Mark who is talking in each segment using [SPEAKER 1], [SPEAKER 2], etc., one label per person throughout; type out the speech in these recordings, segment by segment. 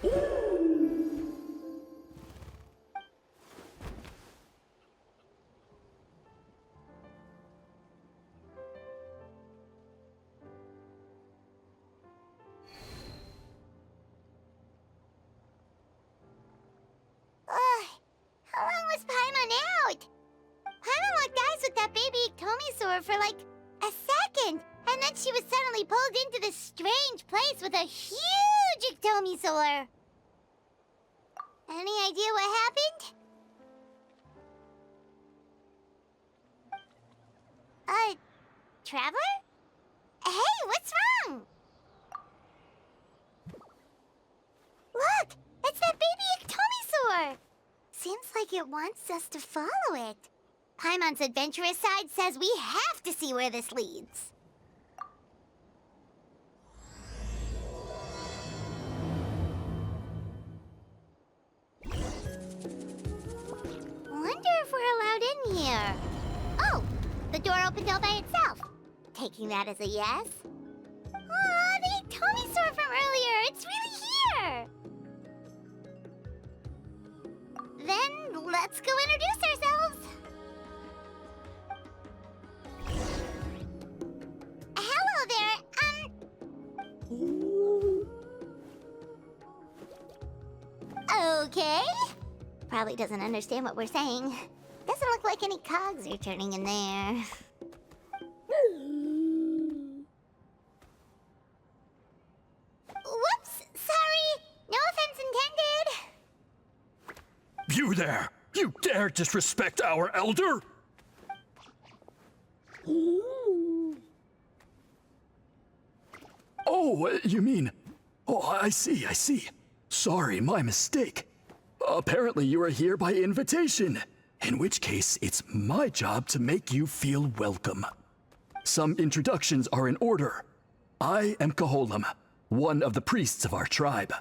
[SPEAKER 1] How long was Paimon out? Paimon locked eyes with that baby Iktomisaur for like a second, and then she was suddenly pulled into this strange place with a huge Iktomisaur. Any idea what happened? Traveler? Hey, what's wrong? Look, it's that baby Iktomisaur! Seems like it wants us to follow it. Paimon's adventurous side says we have to see where this leads. Wonder if we're allowed in here. Oh, the door opened all by itself. Taking that as a yes. Aw, the Iktomisaur from earlier! It's really here! Then let's go introduce ourselves. Hello there, okay. Probably doesn't understand what we're saying. Doesn't look like any cogs are turning in there. Whoops, sorry. No offense intended.
[SPEAKER 2] You there! You dare disrespect our elder? Oh, you mean... Oh, I see. Sorry, my mistake. Apparently you are here by invitation, in which case it's my job to make you feel welcome. Some introductions are in order. I am Koholam, one of the priests of our tribe.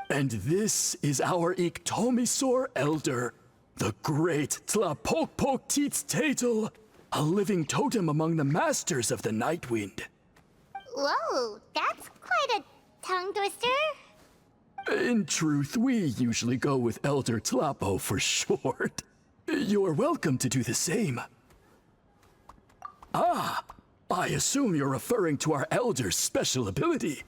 [SPEAKER 2] And this is our Iktomisaur elder, the great Tlapokpok-Teets-Tatel, a living totem among the masters of the Night Wind.
[SPEAKER 1] Whoa, that's quite a tongue twister.
[SPEAKER 2] In truth, we usually go with Elder Tlapo for short. You're welcome to do the same. Ah, I assume you're referring to our elder's special ability.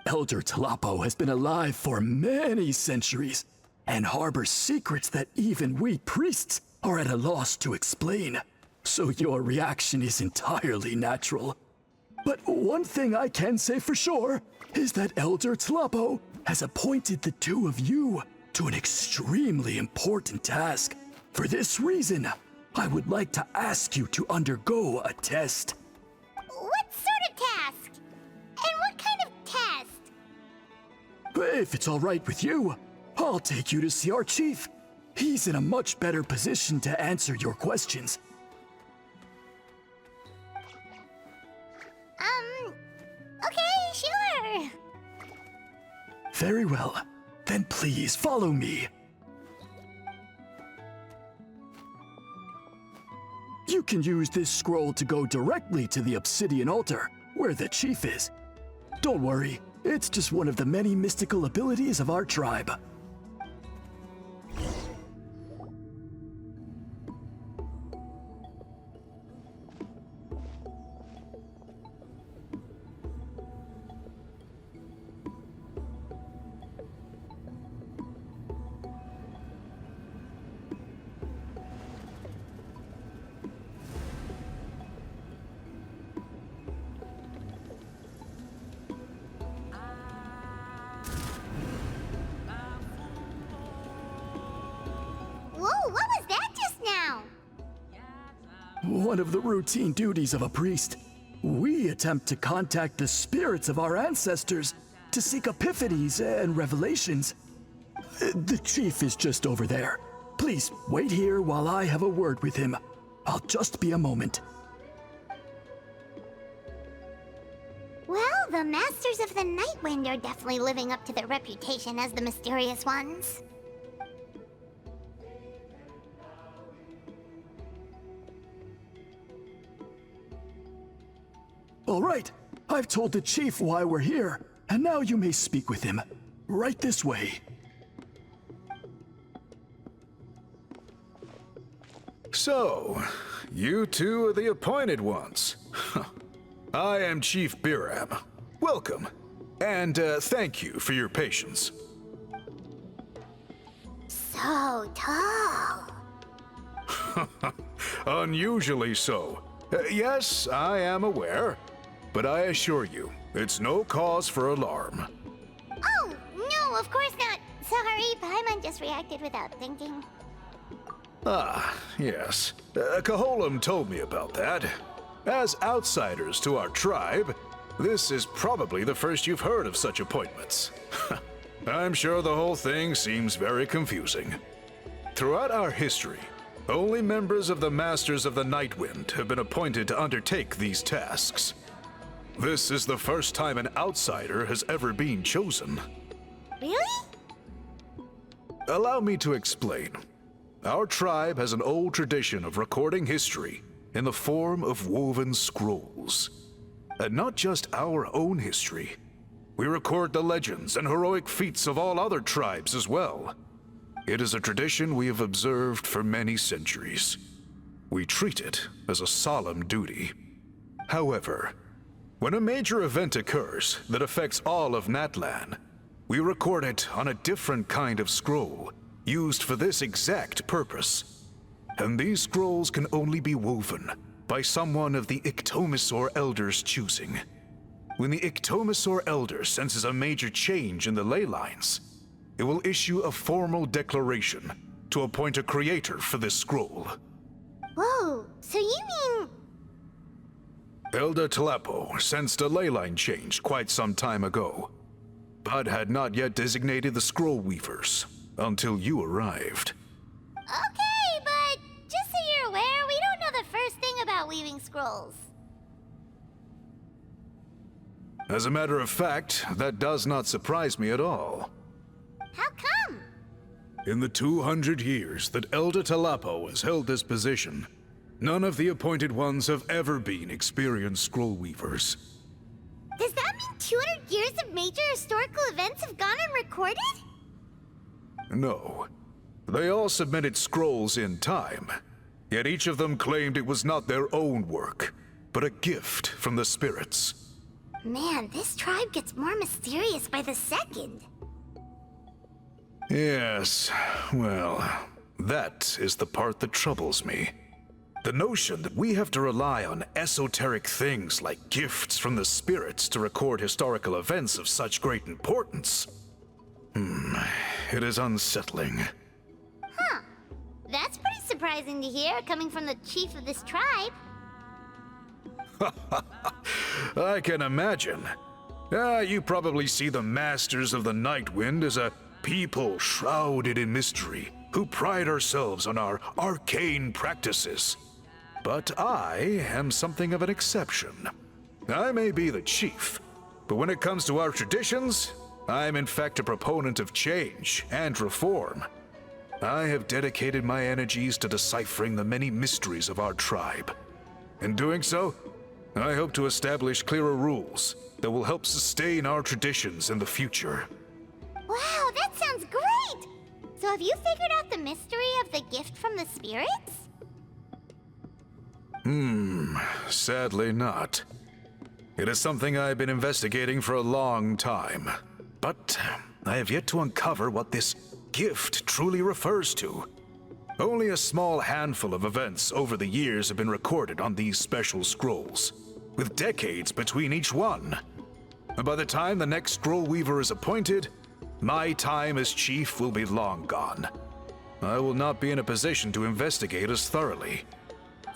[SPEAKER 2] Elder Tlapo has been alive for many centuries and harbors secrets that even we priests are at a loss to explain. So your reaction is entirely natural. But one thing I can say for sure is that Elder Tlapo has appointed the two of you to an extremely important task. For this reason, I would like to ask you to undergo a test.
[SPEAKER 1] What sort of task? And what kind of test?
[SPEAKER 2] If it's all right with you, I'll take you to see our chief. He's in a much better position to answer your questions.
[SPEAKER 1] Okay, sure.
[SPEAKER 2] Very well. Then please follow me. You can use this scroll to go directly to the obsidian altar, where the chief is. Don't worry, it's just one of the many mystical abilities of our tribe.
[SPEAKER 1] Whoa, what was that just now?
[SPEAKER 2] One of the routine duties of a priest. We attempt to contact the spirits of our ancestors to seek epiphanies and revelations. The chief is just over there. Please wait here while I have a word with him. I'll just be a moment.
[SPEAKER 1] Well, the Masters of the Night Wind are definitely living up to their reputation as the mysterious ones.
[SPEAKER 2] All right, I've told the chief why we're here, and now you may speak with him. Right this way.
[SPEAKER 3] So, you two are the appointed ones. I am Chief Biram. Welcome. And thank you for your patience.
[SPEAKER 1] So tall.
[SPEAKER 3] Unusually so. Yes, I am aware. But I assure you, it's no cause for alarm.
[SPEAKER 1] Oh, no, of course not. Sorry, Paimon just reacted without thinking.
[SPEAKER 3] Ah, yes. Kaholam told me about that. As outsiders to our tribe, this is probably the first you've heard of such appointments. I'm sure the whole thing seems very confusing. Throughout our history, only members of the Masters of the Nightwind have been appointed to undertake these tasks. This is the first time an outsider has ever been chosen.
[SPEAKER 1] Really?
[SPEAKER 3] Allow me to explain. Our tribe has an old tradition of recording history in the form of woven scrolls. And not just our own history. We record the legends and heroic feats of all other tribes as well. It is a tradition we have observed for many centuries. We treat it as a solemn duty. However, when a major event occurs that affects all of Natlan, we record it on a different kind of scroll, used for this exact purpose. And these scrolls can only be woven by someone of the Iktomisor Elder's choosing. When the Iktomisor Elder senses a major change in the ley lines, it will issue a formal declaration to appoint a creator for this scroll.
[SPEAKER 1] Whoa, so you mean...
[SPEAKER 3] Elder Tlapo sensed a ley line change quite some time ago, but had not yet designated the scroll weavers until you arrived.
[SPEAKER 1] Okay, but just so you're aware, we don't know the first thing about weaving scrolls.
[SPEAKER 3] As a matter of fact, that does not surprise me at all.
[SPEAKER 1] How come?
[SPEAKER 3] In the 200 years that Elder Tlapo has held this position, none of the appointed ones have ever been experienced scroll weavers.
[SPEAKER 1] Does that mean 200 years of major historical events have gone unrecorded?
[SPEAKER 3] No. They all submitted scrolls in time, yet each of them claimed it was not their own work, but a gift from the spirits.
[SPEAKER 1] Man, this tribe gets more mysterious by the second.
[SPEAKER 3] Yes, well, that is the part that troubles me. The notion that we have to rely on esoteric things like gifts from the spirits to record historical events of such great importance. It is unsettling.
[SPEAKER 1] Huh. That's pretty surprising to hear, coming from the chief of this tribe.
[SPEAKER 3] I can imagine. You probably see the Masters of the Nightwind as a people shrouded in mystery, who pride ourselves on our arcane practices. But I am something of an exception. I may be the chief, but when it comes to our traditions, I'm in fact a proponent of change and reform. I have dedicated my energies to deciphering the many mysteries of our tribe. In doing so, I hope to establish clearer rules that will help sustain our traditions in the future.
[SPEAKER 1] Wow, that sounds great! So have you figured out the mystery of the gift from the spirits?
[SPEAKER 3] Sadly not. It is something I've been investigating for a long time, but I have yet to uncover what this gift truly refers to. Only a small handful of events over the years have been recorded on these special scrolls, with decades between each one. And by the time the next scroll weaver is appointed, my time as chief will be long gone. I will not be in a position to investigate as thoroughly.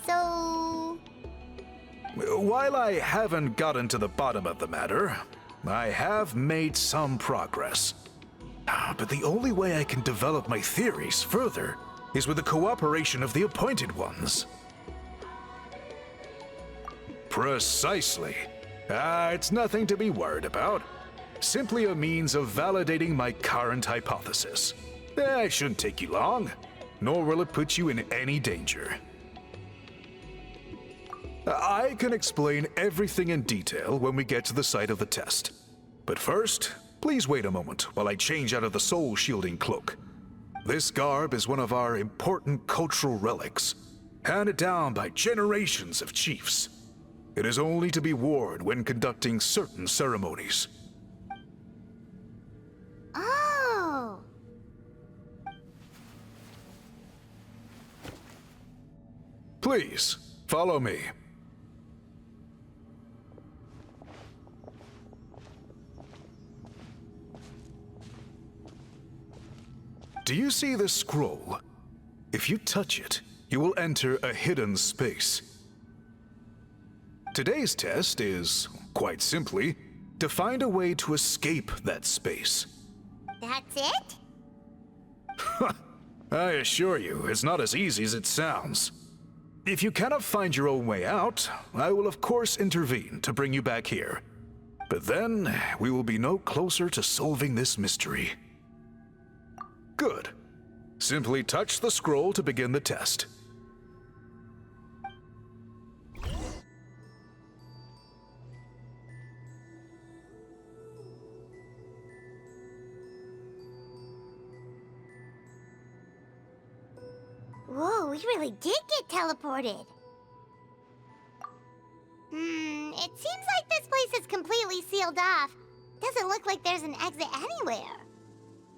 [SPEAKER 1] So...
[SPEAKER 3] While I haven't gotten to the bottom of the matter, I have made some progress. But the only way I can develop my theories further is with the cooperation of the appointed ones. Precisely. It's nothing to be worried about. Simply a means of validating my current hypothesis. It shouldn't take you long, nor will it put you in any danger. I can explain everything in detail when we get to the site of the test. But first, please wait a moment while I change out of the soul-shielding cloak. This garb is one of our important cultural relics, handed down by generations of chiefs. It is only to be worn when conducting certain ceremonies.
[SPEAKER 1] Oh.
[SPEAKER 3] Please, follow me. Do you see this scroll? If you touch it, you will enter a hidden space. Today's test is, quite simply, to find a way to escape that space.
[SPEAKER 1] That's it?
[SPEAKER 3] I assure you, it's not as easy as it sounds. If you cannot find your own way out, I will of course intervene to bring you back here. But then, we will be no closer to solving this mystery. Good. Simply touch the scroll to begin the test.
[SPEAKER 1] Whoa, we really did get teleported. It seems like this place is completely sealed off. Doesn't look like there's an exit anywhere.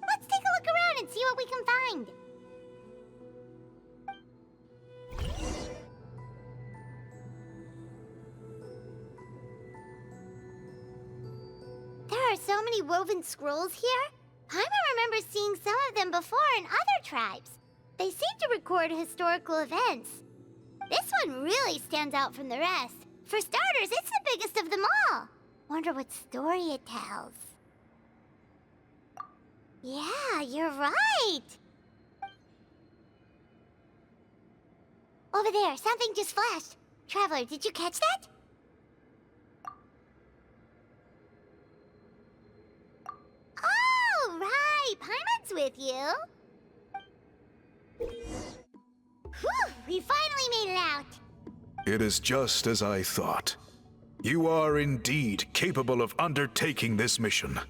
[SPEAKER 1] Let's take a look around and see what we can find. There are so many woven scrolls here. Paimon remembers seeing some of them before in other tribes. They seem to record historical events. This one really stands out from the rest. For starters, it's the biggest of them all. Wonder what story it tells. Yeah, you're right. Over there, something just flashed. Traveler, did you catch that? Oh, right. Paimon's with you. Whew, we finally made it out.
[SPEAKER 3] It is just as I thought. You are indeed capable of undertaking this mission.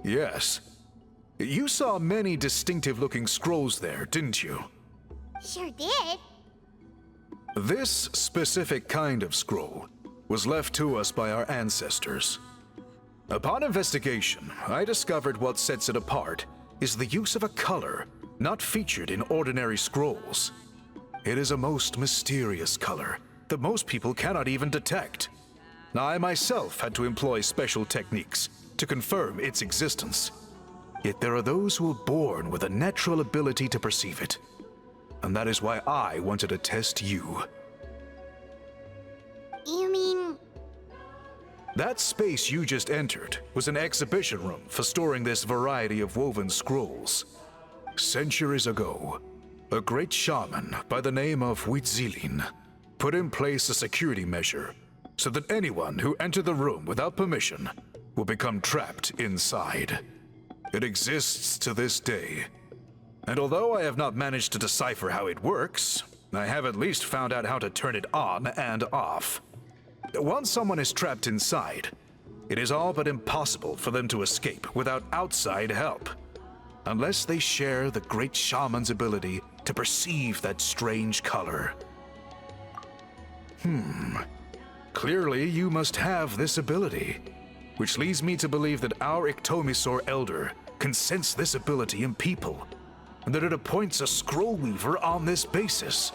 [SPEAKER 3] Yes. You saw many distinctive-looking scrolls there, didn't you?
[SPEAKER 1] Sure did.
[SPEAKER 3] This specific kind of scroll was left to us by our ancestors. Upon investigation, I discovered what sets it apart is the use of a color not featured in ordinary scrolls. It is a most mysterious color that most people cannot even detect. I myself had to employ special techniques to confirm its existence. Yet there are those who are born with a natural ability to perceive it. And that is why I wanted to test you.
[SPEAKER 1] You mean...
[SPEAKER 3] That space you just entered was an exhibition room for storing this variety of woven scrolls. Centuries ago, a great shaman by the name of Huitzilin put in place a security measure so that anyone who entered the room without permission will become trapped inside. It exists to this day. And although I have not managed to decipher how it works, I have at least found out how to turn it on and off. Once someone is trapped inside, it is all but impossible for them to escape without outside help, unless they share the great shaman's ability to perceive that strange color. Clearly you must have this ability, which leads me to believe that our Ictomisaur Elder can sense this ability in people, and that it appoints a scroll weaver on this basis.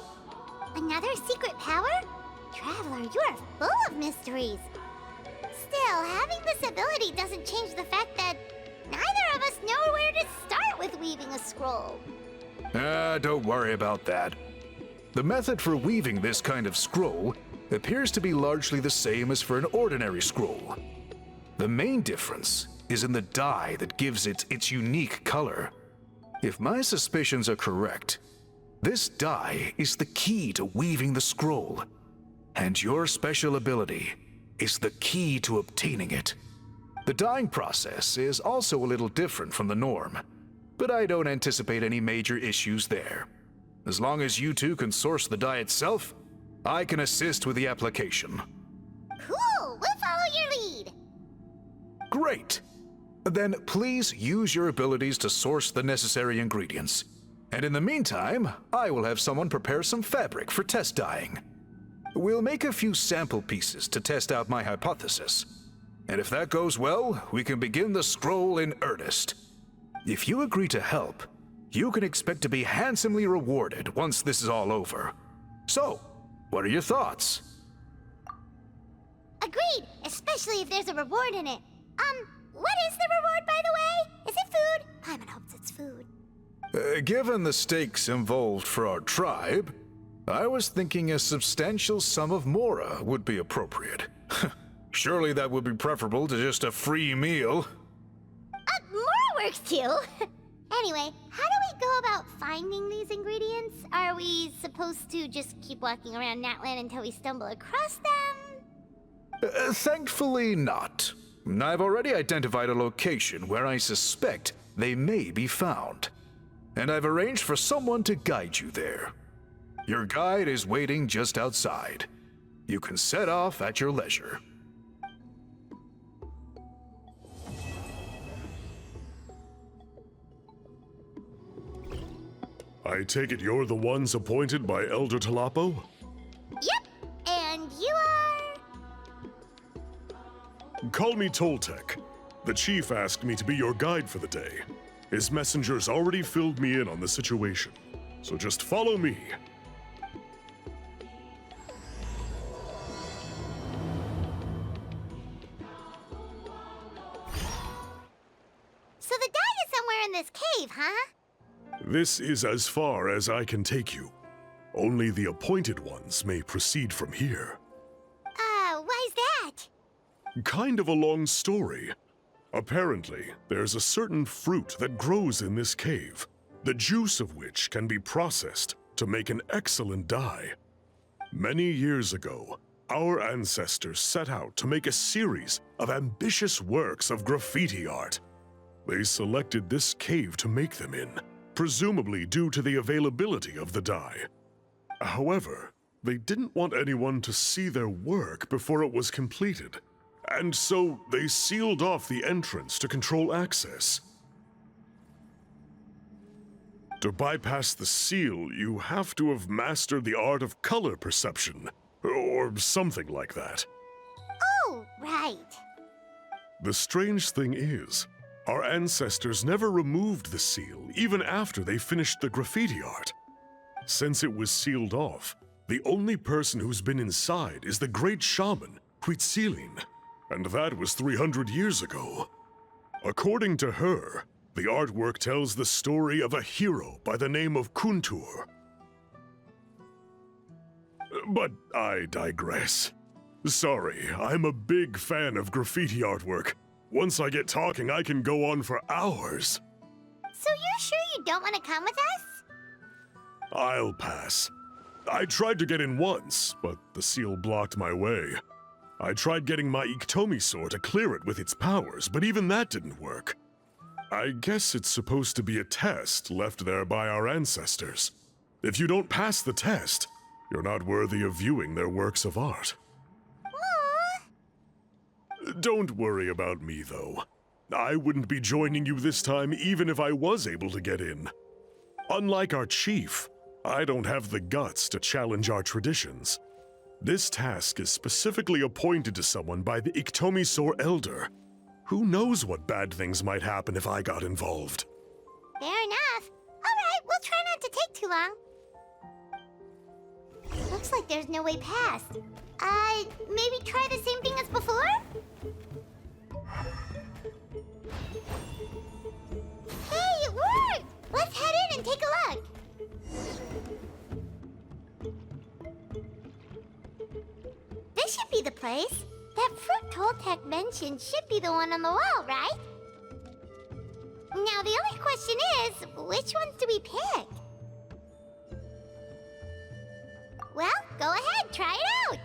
[SPEAKER 1] Another secret power? Traveler, you are full of mysteries. Still, having this ability doesn't change the fact that neither of us know where to start with weaving a scroll.
[SPEAKER 3] Don't worry about that. The method for weaving this kind of scroll appears to be largely the same as for an ordinary scroll. The main difference is in the dye that gives it its unique color. If my suspicions are correct, this dye is the key to weaving the scroll, and your special ability is the key to obtaining it. The dyeing process is also a little different from the norm, but I don't anticipate any major issues there. As long as you two can source the dye itself, I can assist with the application.
[SPEAKER 1] Cool, we'll follow your lead.
[SPEAKER 3] Great! Then please use your abilities to source the necessary ingredients. And in the meantime, I will have someone prepare some fabric for test dyeing. We'll make a few sample pieces to test out my hypothesis. And if that goes well, we can begin the scroll in earnest. If you agree to help, you can expect to be handsomely rewarded once this is all over. So, what are your thoughts?
[SPEAKER 1] Agreed, especially if there's a reward in it. What is the reward, by the way? Is it food? Paimon hopes it's food.
[SPEAKER 3] Given the stakes involved for our tribe, I was thinking a substantial sum of mora would be appropriate. Surely that would be preferable to just a free meal.
[SPEAKER 1] Mora works too. Anyway, how do we go about finding these ingredients? Are we supposed to just keep walking around Natlan until we stumble across them?
[SPEAKER 3] Thankfully not. I've already identified a location where I suspect they may be found. And I've arranged for someone to guide you there. Your guide is waiting just outside. You can set off at your leisure.
[SPEAKER 4] I take it you're the ones appointed by Elder Talapo?
[SPEAKER 1] Yep, and you are...
[SPEAKER 4] Call me Toltec. The chief asked me to be your guide for the day. His messengers already filled me in on the situation, so just follow me.
[SPEAKER 1] So the dye is somewhere in this cave, huh?
[SPEAKER 4] This is as far as I can take you. Only the appointed ones may proceed from here.
[SPEAKER 1] Why's that?
[SPEAKER 4] Kind of a long story. Apparently, there's a certain fruit that grows in this cave, the juice of which can be processed to make an excellent dye. Many years ago, our ancestors set out to make a series of ambitious works of graffiti art. They selected this cave to make them in, presumably due to the availability of the dye. However, they didn't want anyone to see their work before it was completed, and so they sealed off the entrance to control access. To bypass the seal, you have to have mastered the art of color perception, or something like that.
[SPEAKER 1] Oh, right.
[SPEAKER 4] The strange thing is, our ancestors never removed the seal even after they finished the graffiti art. Since it was sealed off, the only person who's been inside is the great shaman, Huitzilin, and that was 300 years ago. According to her, the artwork tells the story of a hero by the name of Kuntur. But I digress. Sorry, I'm a big fan of graffiti artwork. Once I get talking, I can go on for hours.
[SPEAKER 1] So you're sure you don't want to come with us?
[SPEAKER 4] I'll pass. I tried to get in once, but the seal blocked my way. I tried getting my Iktomi sword to clear it with its powers, but even that didn't work. I guess it's supposed to be a test left there by our ancestors. If you don't pass the test, you're not worthy of viewing their works of art.
[SPEAKER 1] Aww.
[SPEAKER 4] Don't worry about me, though. I wouldn't be joining you this time even if I was able to get in. Unlike our chief, I don't have the guts to challenge our traditions. This task is specifically appointed to someone by the Iktomi Elder. Who knows what bad things might happen if I got involved?
[SPEAKER 1] Fair enough. Alright, we'll try not to take too long. Looks like there's no way past. Maybe try the same thing as before? Hey, it worked! Let's head in and take a look. This should be the place. That fruit Toltec mentioned should be the one on the wall, right? Now, the only question is, which ones do we pick? Well, go ahead, try it out!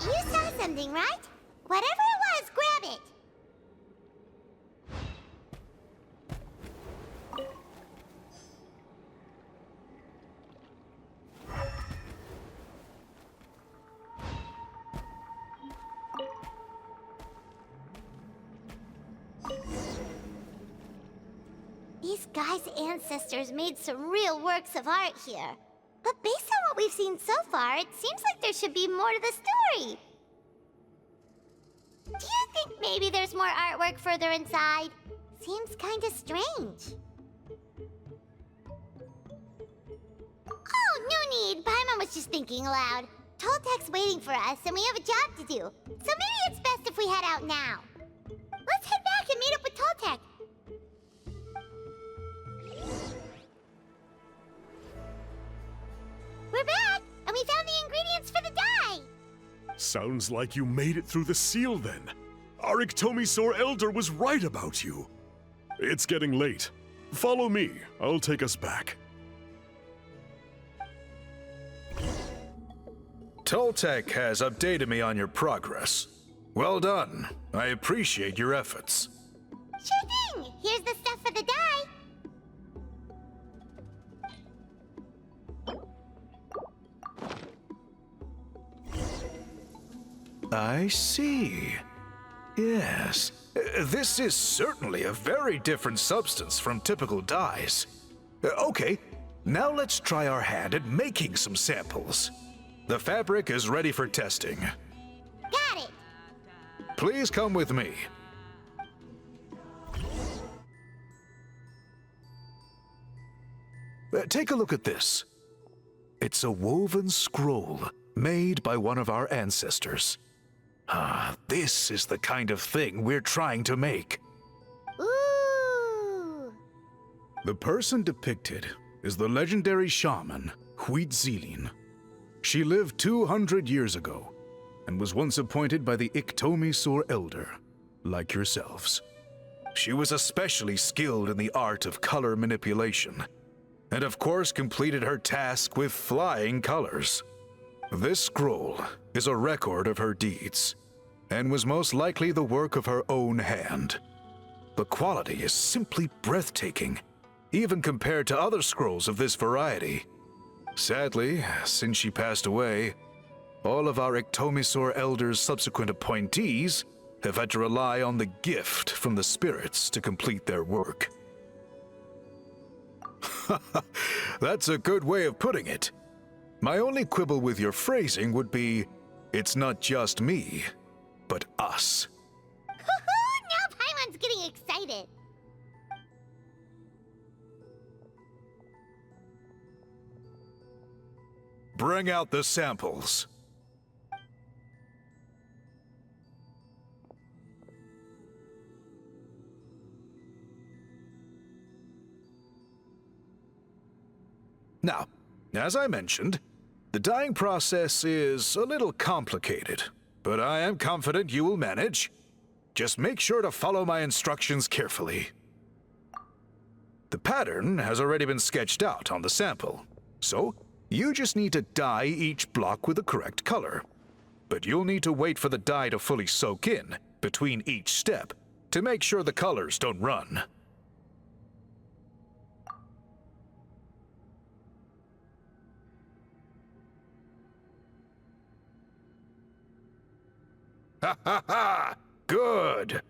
[SPEAKER 1] You saw something, right? Whatever it was, grab it! guy's ancestors made some real works of art here. But based on what we've seen so far, it seems like there should be more to the story. Do you think maybe there's more artwork further inside? Seems kinda strange. Oh, no need. Paimon was just thinking aloud. Toltek's waiting for us, and we have a job to do. So maybe it's best if we head out now. Let's head back and meet up with Toltek. We're back, and we found the ingredients for the dye.
[SPEAKER 4] Sounds like you made it through the seal then. Our Iktomisaur Elder was right about you. It's getting late. Follow me. I'll take us back.
[SPEAKER 3] Toltek has updated me on your progress. Well done. I appreciate your efforts.
[SPEAKER 1] Sure thing. Here's the stuff for the dye.
[SPEAKER 3] I see. Yes. This is certainly a very different substance from typical dyes. Okay, now let's try our hand at making some samples. The fabric is ready for testing.
[SPEAKER 1] Got it.
[SPEAKER 3] Please come with me. Take a look at this. It's a woven scroll made by one of our ancestors. This is the kind of thing we're trying to make.
[SPEAKER 1] Ooh.
[SPEAKER 3] The person depicted is the legendary shaman, Huitzilin. She lived 200 years ago and was once appointed by the Iktomisaur Elder, like yourselves. She was especially skilled in the art of color manipulation, and of course completed her task with flying colors. This scroll is a record of her deeds, and was most likely the work of her own hand. The quality is simply breathtaking, even compared to other scrolls of this variety. Sadly, since she passed away, all of our Iktomisaur Elder's subsequent appointees have had to rely on the gift from the spirits to complete their work. That's a good way of putting it. My only quibble with your phrasing would be, it's not just me, but us.
[SPEAKER 1] Now Paimon's getting excited.
[SPEAKER 3] Bring out the samples. Now, as I mentioned, the dyeing process is a little complicated, but I am confident you will manage. Just make sure to follow my instructions carefully. The pattern has already been sketched out on the sample, so you just need to dye each block with the correct color. But you'll need to wait for the dye to fully soak in between each step to make sure the colors don't run. Ha ha ha! Good!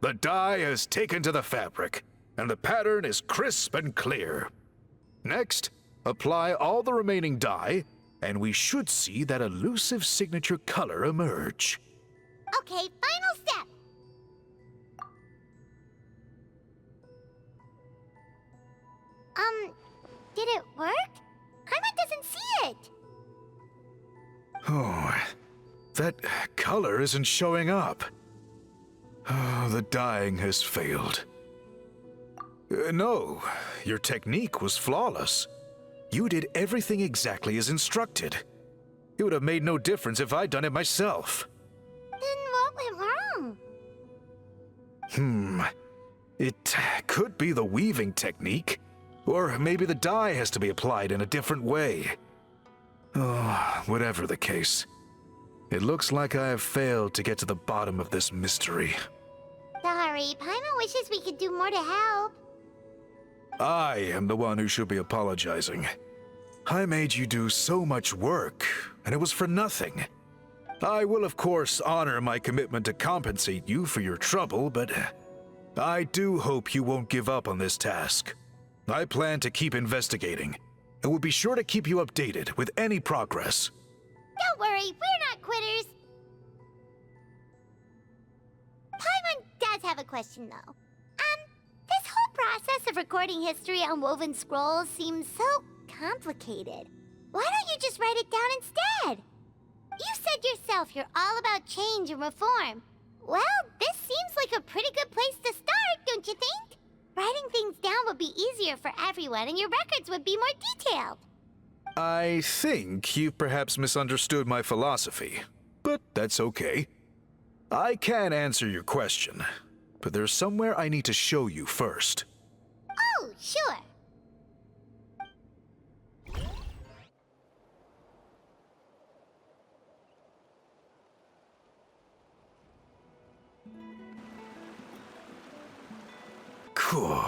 [SPEAKER 3] The dye has taken to the fabric, and the pattern is crisp and clear. Next, apply all the remaining dye, and we should see that elusive signature color emerge.
[SPEAKER 1] Okay, final step. Did it work? Paimon doesn't see it.
[SPEAKER 3] Oh, that color isn't showing up. Oh, the dyeing has failed. No, your technique was flawless. You did everything exactly as instructed. It would have made no difference if I'd done it myself.
[SPEAKER 1] Then what went wrong?
[SPEAKER 3] It could be the weaving technique, or maybe the dye has to be applied in a different way. Oh, whatever the case, it looks like I have failed to get to the bottom of this mystery.
[SPEAKER 1] Sorry, Paimon wishes we could do more to help.
[SPEAKER 3] I am the one who should be apologizing. I made you do so much work, and it was for nothing. I will, of course, honor my commitment to compensate you for your trouble, but I do hope you won't give up on this task. I plan to keep investigating, and will be sure to keep you updated with any progress.
[SPEAKER 1] Don't worry, we're not quitters. Paimon does have a question, though. This whole process of recording history on woven scrolls seems so complicated. Why don't you just write it down instead? You said yourself you're all about change and reform. Well, this seems like a pretty good place to start, don't you think? Writing things down would be easier for everyone, and your records would be more detailed.
[SPEAKER 3] I think you've perhaps misunderstood my philosophy, but that's okay. I can answer your question, but there's somewhere I need to show you first.
[SPEAKER 1] Oh, sure.
[SPEAKER 3] Cool.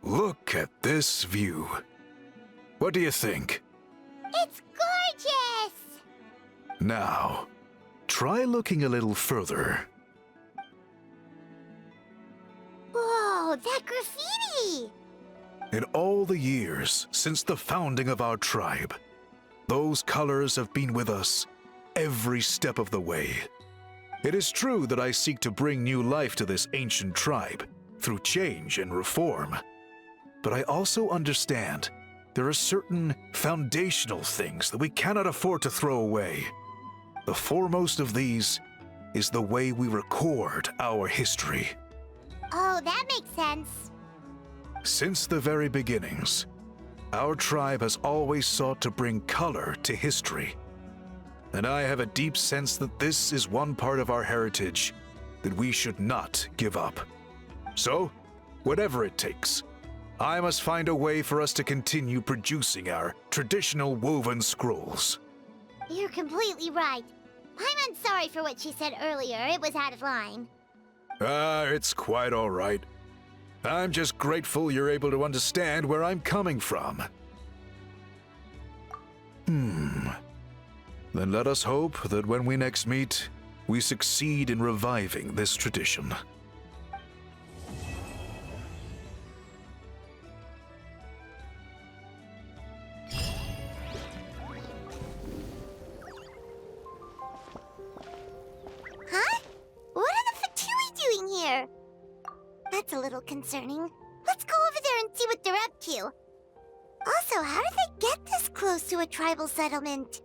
[SPEAKER 3] Look at this view. What do you think?
[SPEAKER 1] It's gorgeous!
[SPEAKER 3] Now, try looking a little further.
[SPEAKER 1] Whoa, that graffiti!
[SPEAKER 3] In all the years since the founding of our tribe, those colors have been with us every step of the way. It is true that I seek to bring new life to this ancient tribe through change and reform, but I also understand there are certain foundational things that we cannot afford to throw away. The foremost of these is the way we record our history.
[SPEAKER 1] Oh, that makes sense.
[SPEAKER 3] Since the very beginnings, our tribe has always sought to bring color to history. And I have a deep sense that this is one part of our heritage that we should not give up. So, whatever it takes, I must find a way for us to continue producing our traditional woven scrolls.
[SPEAKER 1] You're completely right. I'm sorry for what she said earlier. It was out of line.
[SPEAKER 3] It's quite all right. I'm just grateful you're able to understand where I'm coming from. Then let us hope that when we next meet, we succeed in reviving this tradition.
[SPEAKER 1] Huh? What are the Fatui doing here? That's a little concerning. Let's go over there and see what they're up to. Also, how did they get this close to a tribal settlement?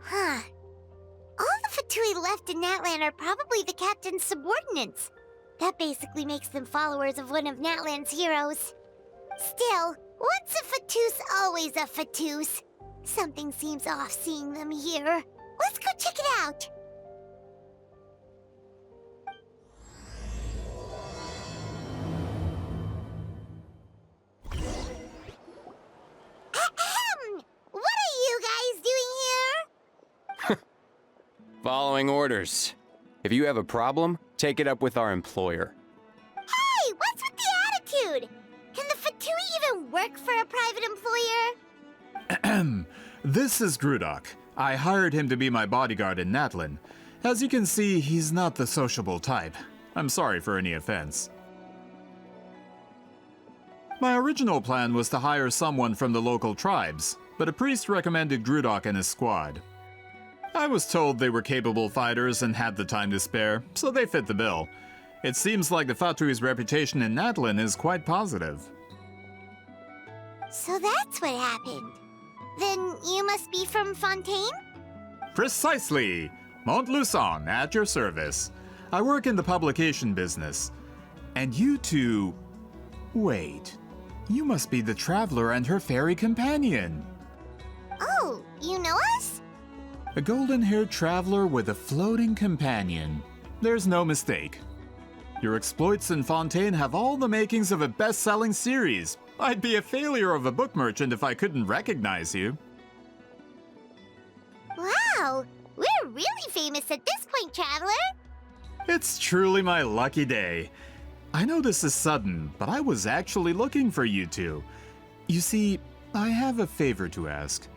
[SPEAKER 1] Huh. All the Fatui left in Natlan are probably the captain's subordinates. That basically makes them followers of one of Natlan's heroes. Still, once a Fatus, always a Fatus. Something seems off seeing them here. Let's go check it out. Ahem! What are you guys doing here?
[SPEAKER 5] Following orders. If you have a problem, take it up with our employer.
[SPEAKER 1] Hey, what's with the attitude? Can the Fatui even work for a private employer?
[SPEAKER 6] This is Grudok. I hired him to be my bodyguard in Natlan. As you can see, he's not the sociable type. I'm sorry for any offense. My original plan was to hire someone from the local tribes, but a priest recommended Grudok and his squad. I was told they were capable fighters and had the time to spare, so they fit the bill. It seems like the Fatui's reputation in Natlan is quite positive.
[SPEAKER 1] So that's what happened. Then you must be from Fontaine?
[SPEAKER 6] Precisely! Montluçon, at your service. I work in the publication business. And you two... Wait. You must be the traveler and her fairy companion.
[SPEAKER 1] Oh, you know us?
[SPEAKER 6] A golden-haired traveler with a floating companion. There's no mistake. Your exploits in Fontaine have all the makings of a best-selling series. I'd be a failure of a book merchant if I couldn't recognize you.
[SPEAKER 1] Wow, we're really famous at this point, Traveler.
[SPEAKER 6] It's truly my lucky day. I know this is sudden, but I was actually looking for you two. You see, I have a favor to ask.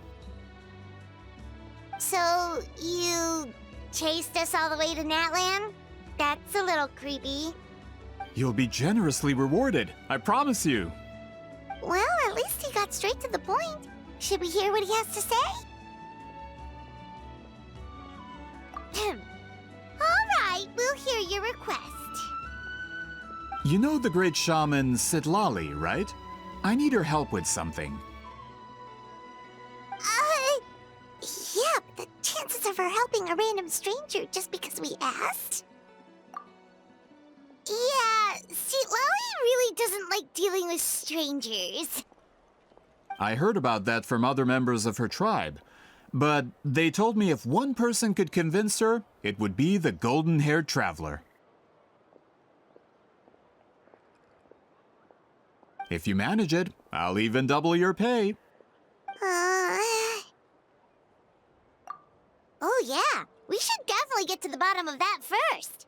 [SPEAKER 1] So, you chased us all the way to Natlan? That's a little creepy.
[SPEAKER 6] You'll be generously rewarded, I promise you.
[SPEAKER 1] Well, at least he got straight to the point. Should we hear what he has to say? All right, we'll hear your request.
[SPEAKER 6] You know the great shaman Sithlali, right? I need her help with something.
[SPEAKER 1] Yeah, but the chances of her helping a random stranger just because we asked? Yeah, Sithlali really doesn't like dealing with strangers.
[SPEAKER 6] I heard about that from other members of her tribe, but they told me if one person could convince her, it would be the golden-haired traveler. If you manage it, I'll even double your pay.
[SPEAKER 1] Oh yeah, we should definitely get to the bottom of that first.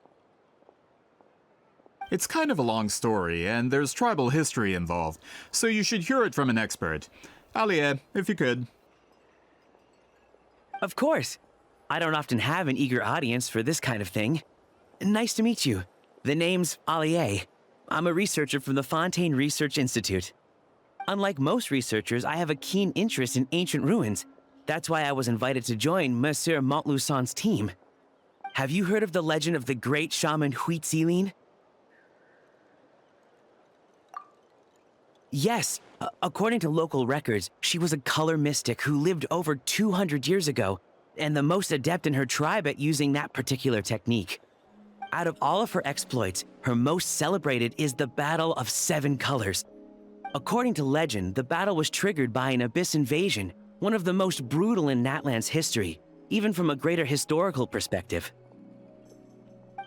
[SPEAKER 6] It's kind of a long story, and there's tribal history involved, so you should hear it from an expert. Alie, if you could.
[SPEAKER 7] Of course. I don't often have an eager audience for this kind of thing. Nice to meet you. The name's Alie. I'm a researcher from the Fontaine Research Institute. Unlike most researchers, I have a keen interest in ancient ruins. That's why I was invited to join Monsieur Montluçon's team. Have you heard of the legend of the great shaman Huitzilin? Yes, according to local records, she was a color mystic who lived over 200 years ago, and the most adept in her tribe at using that particular technique. Out of all of her exploits, her most celebrated is the Battle of Seven Colors. According to legend, the battle was triggered by an abyss invasion, one of the most brutal in Natlan's history, even from a greater historical perspective.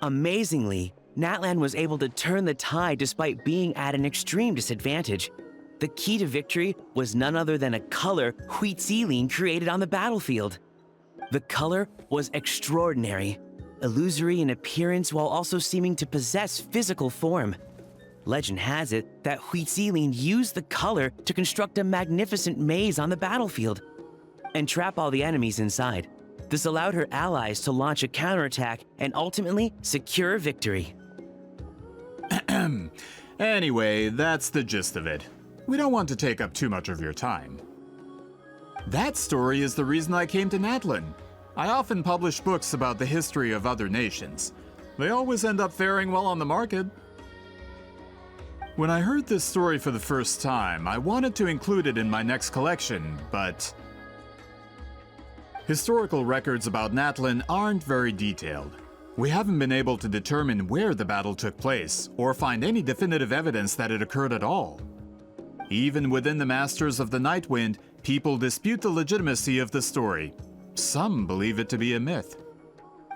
[SPEAKER 7] Amazingly, Natlan was able to turn the tide despite being at an extreme disadvantage. The key to victory was none other than a color Huitzilin created on the battlefield. The color was extraordinary, illusory in appearance while also seeming to possess physical form. Legend has it that Huitzilin used the color to construct a magnificent maze on the battlefield and trap all the enemies inside. This allowed her allies to launch a counterattack and ultimately secure victory.
[SPEAKER 6] Anyway, that's the gist of it. We don't want to take up too much of your time. That story is the reason I came to Natlan. I often publish books about the history of other nations. They always end up faring well on the market. When I heard this story for the first time, I wanted to include it in my next collection, but historical records about Natlan aren't very detailed. We haven't been able to determine where the battle took place, or find any definitive evidence that it occurred at all. Even within the Masters of the Nightwind, people dispute the legitimacy of the story. Some believe it to be a myth.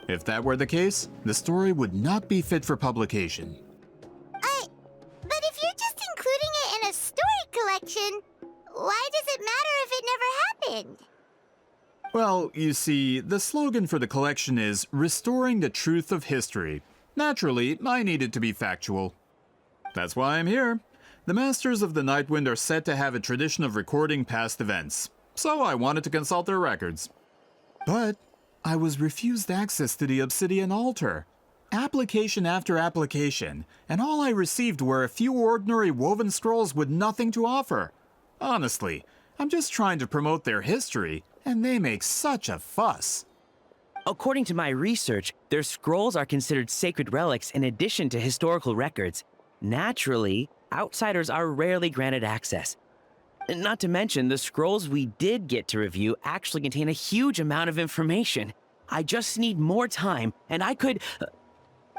[SPEAKER 6] If that were the case, the story would not be fit for publication.
[SPEAKER 1] But if you're just including it in a story collection, why does it matter if it never happened?
[SPEAKER 6] Well, you see, the slogan for the collection is Restoring the Truth of History. Naturally, I need it to be factual. That's why I'm here. The Masters of the Nightwind are said to have a tradition of recording past events, so I wanted to consult their records. But I was refused access to the Obsidian Altar. Application after application, and all I received were a few ordinary woven scrolls with nothing to offer. Honestly, I'm just trying to promote their history, and they make such a fuss.
[SPEAKER 7] According to my research, their scrolls are considered sacred relics in addition to historical records. Naturally, outsiders are rarely granted access. Not to mention, the scrolls we did get to review actually contain a huge amount of information. I just need more time, and I could...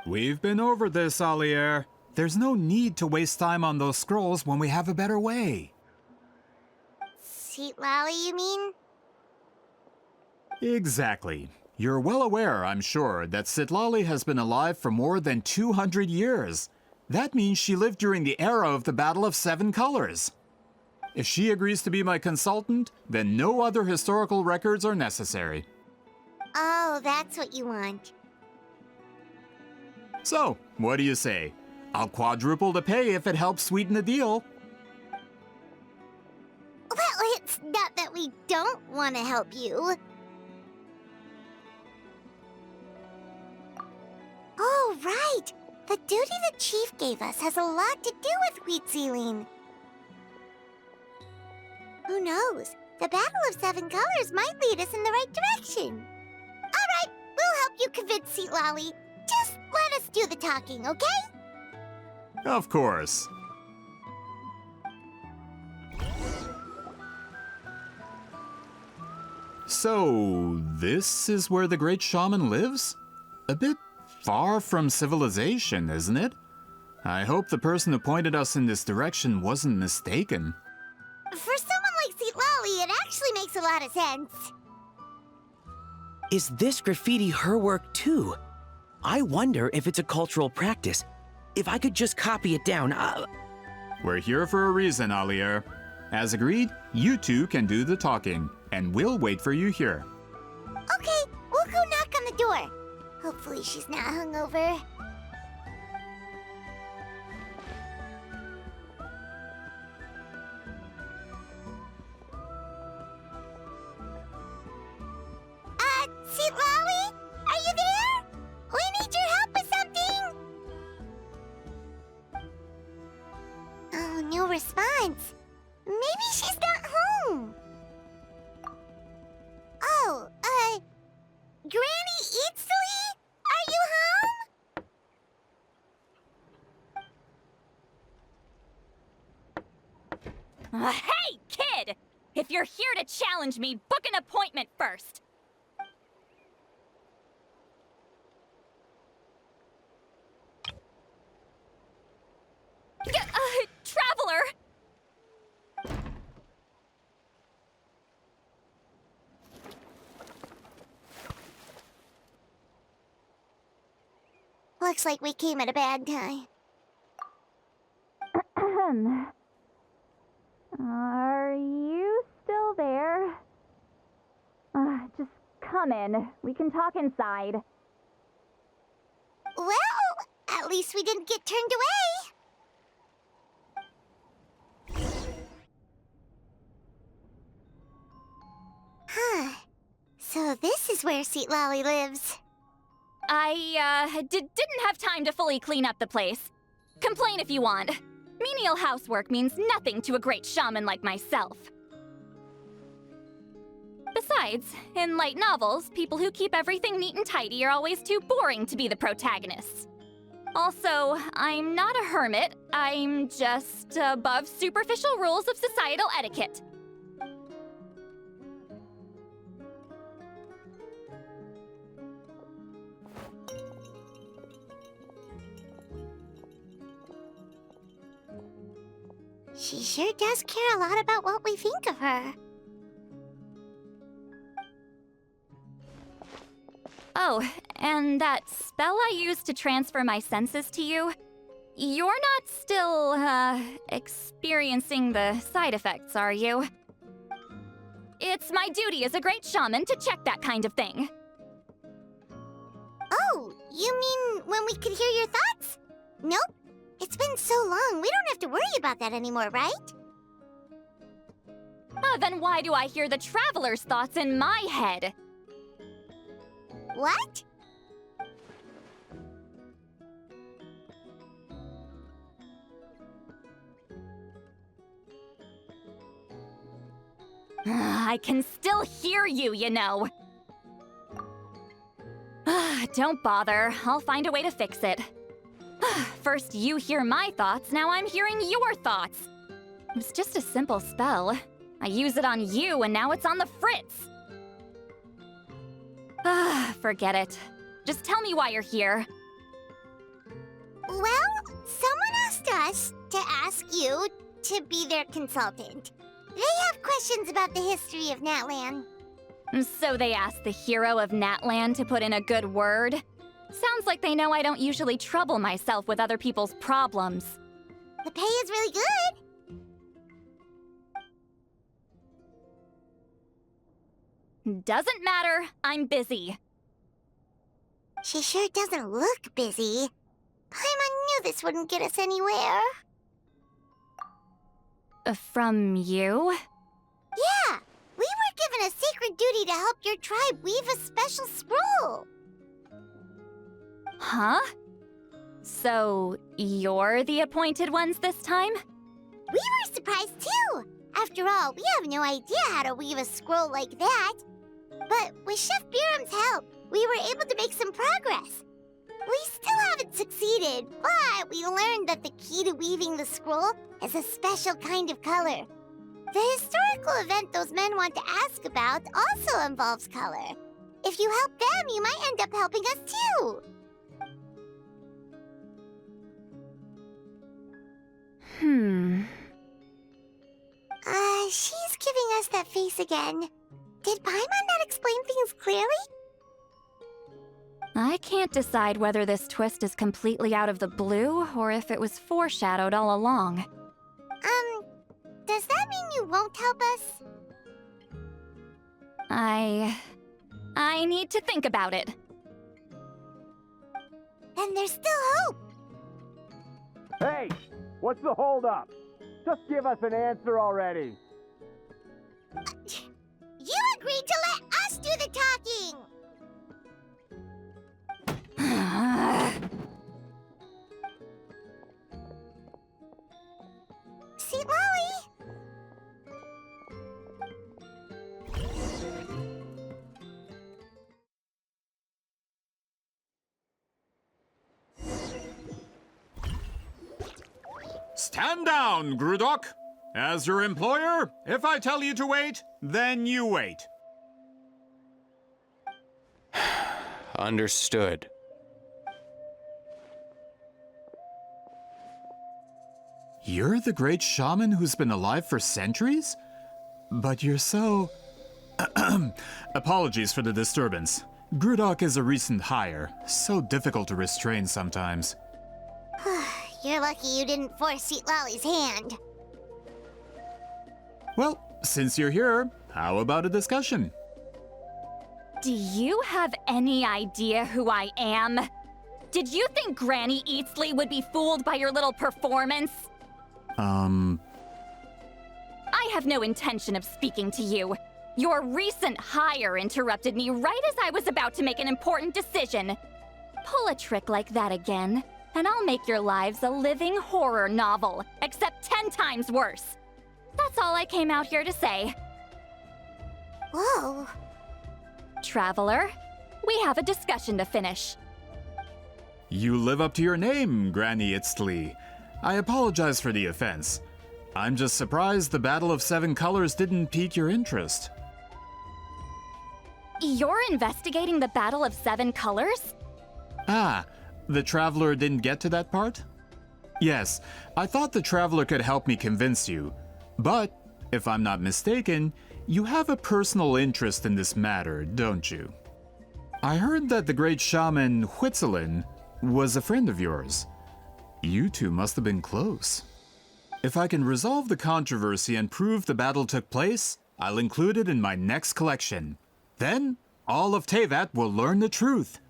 [SPEAKER 6] We've been over this, Alier. There's no need to waste time on those scrolls when we have a better way.
[SPEAKER 1] Sithlali, you mean?
[SPEAKER 6] Exactly. You're well aware, I'm sure, that Sithlali has been alive for more than 200 years. That means she lived during the era of the Battle of Seven Colors. If she agrees to be my consultant, then no other historical records are necessary.
[SPEAKER 1] Oh, that's what you want.
[SPEAKER 6] So, what do you say? I'll quadruple the pay if it helps sweeten the deal.
[SPEAKER 1] Well, it's not that we don't want to help you. Oh, right! The duty the chief gave us has a lot to do with wheat sealing. Who knows? The Battle of Seven Colors might lead us in the right direction. All right, we'll help you convince Sitali. Just let us do the talking, okay?
[SPEAKER 6] Of course. So, this is where the great shaman lives? A bit far from civilization, isn't it? I hope the person who pointed us in this direction wasn't mistaken.
[SPEAKER 1] For someone like Sitali, it actually makes a lot of sense.
[SPEAKER 7] Is this graffiti her work too? I wonder if it's a cultural practice. If I could just copy it down,
[SPEAKER 6] We're here for a reason, Alier. As agreed, you two can do the talking, and we'll wait for you here.
[SPEAKER 1] Okay, we'll go knock on the door. Hopefully she's not hungover. Sitali? Are you there? We need your help with something! Oh, no response. Maybe she's not home. Oh, Granny Itzali? Are you home?
[SPEAKER 8] Hey, kid! If you're here to challenge me, book an appointment first. Traveler!
[SPEAKER 1] Looks like we came at a bad time.
[SPEAKER 8] Are you still there? Just come in. We can talk inside.
[SPEAKER 1] Well, at least we didn't get turned away. Huh. So this is where Sitali lives.
[SPEAKER 8] I, didn't have time to fully clean up the place. Complain if you want. Menial housework means nothing to a great shaman like myself. Besides, in light novels, people who keep everything neat and tidy are always too boring to be the protagonists. Also, I'm not a hermit. I'm just above superficial rules of societal etiquette.
[SPEAKER 1] She sure does care a lot about what we think of her.
[SPEAKER 8] Oh, and that spell I used to transfer my senses to you, you're not still, experiencing the side effects, are you? It's my duty as a great shaman to check that kind of thing.
[SPEAKER 1] Oh, you mean when we could hear your thoughts? Nope. It's been so long, we don't have to worry about that anymore, right?
[SPEAKER 8] Then why do I hear the traveler's thoughts in my head?
[SPEAKER 1] What?
[SPEAKER 8] I can still hear you, you know. Don't bother. I'll find a way to fix it. First you hear my thoughts, now I'm hearing your thoughts. It was just a simple spell. I use it on you, and now it's on the Fritz. Forget it. Just tell me why you're here.
[SPEAKER 1] Well, someone asked us to ask you to be their consultant. They have questions about the history of Natlan.
[SPEAKER 8] So they asked the hero of Natlan to put in a good word? Sounds like they know I don't usually trouble myself with other people's problems.
[SPEAKER 1] The pay is really good.
[SPEAKER 8] Doesn't matter. I'm busy.
[SPEAKER 1] She sure doesn't look busy. Paimon knew this wouldn't get us anywhere.
[SPEAKER 8] From you?
[SPEAKER 1] Yeah, we were given a sacred duty to help your tribe weave a special scroll.
[SPEAKER 8] Huh? So, you're the appointed ones this time?
[SPEAKER 1] We were surprised too! After all, we have no idea how to weave a scroll like that. But with Chef Biram's help, we were able to make some progress. We still haven't succeeded, but we learned that the key to weaving the scroll is a special kind of color. The historical event those men want to ask about also involves color. If you help them, you might end up helping us too. She's giving us that face again. Did Paimon not explain things clearly?
[SPEAKER 8] I can't decide whether this twist is completely out of the blue or if it was foreshadowed all along.
[SPEAKER 1] Does that mean you won't help us?
[SPEAKER 8] I need to think about it.
[SPEAKER 1] Then there's still hope.
[SPEAKER 9] Hey, what's the holdup? Just give us an answer already.
[SPEAKER 1] You agreed to let us do the talking! Sweetlali!
[SPEAKER 6] Stand down, Grudok. As your employer, if I tell you to wait, then you wait.
[SPEAKER 5] Understood.
[SPEAKER 6] You're the great shaman who's been alive for centuries? But you're so... Apologies for the disturbance. Grudok is a recent hire, so difficult to restrain sometimes.
[SPEAKER 1] You're lucky you didn't force Sweetlali's hand.
[SPEAKER 6] Well, since you're here, how about a discussion?
[SPEAKER 8] Do you have any idea who I am? Did you think Granny Eatsley would be fooled by your little performance? I have no intention of speaking to you. Your recent hire interrupted me right as I was about to make an important decision. Pull a trick like that again, and I'll make your lives a living horror novel, except 10 times worse. That's all I came out here to say.
[SPEAKER 1] Whoa.
[SPEAKER 8] Traveler, we have a discussion to finish.
[SPEAKER 6] You live up to your name, Granny Itztli. I apologize for the offense. I'm just surprised the Battle of Seven Colors didn't pique your interest.
[SPEAKER 8] You're investigating the Battle of Seven Colors?
[SPEAKER 6] Ah, the Traveler didn't get to that part? Yes, I thought the Traveler could help me convince you. But, if I'm not mistaken, you have a personal interest in this matter, don't you? I heard that the great shaman Huitzilin was a friend of yours. You two must have been close. If I can resolve the controversy and prove the battle took place, I'll include it in my next collection. Then, all of Teyvat will learn the truth.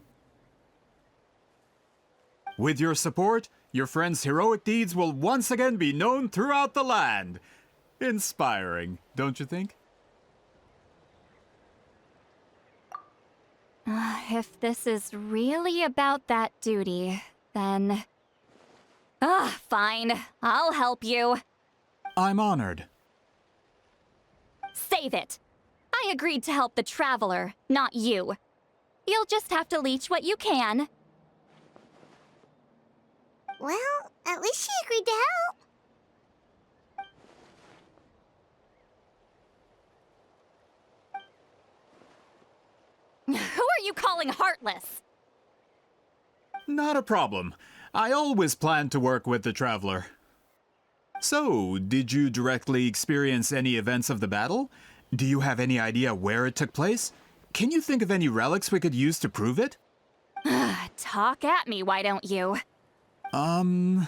[SPEAKER 6] With your support, your friend's heroic deeds will once again be known throughout the land. Inspiring, don't you think?
[SPEAKER 8] If this is really about that duty, then... fine. I'll help you.
[SPEAKER 6] I'm honored.
[SPEAKER 8] Save it. I agreed to help the Traveler, not you. You'll just have to leech what you can.
[SPEAKER 1] Well, at least she agreed to help.
[SPEAKER 8] Who are you calling heartless?
[SPEAKER 6] Not a problem. I always planned to work with the Traveler. So, did you directly experience any events of the battle? Do you have any idea where it took place? Can you think of any relics we could use to prove it?
[SPEAKER 8] Talk at me, why don't you?
[SPEAKER 6] Fine.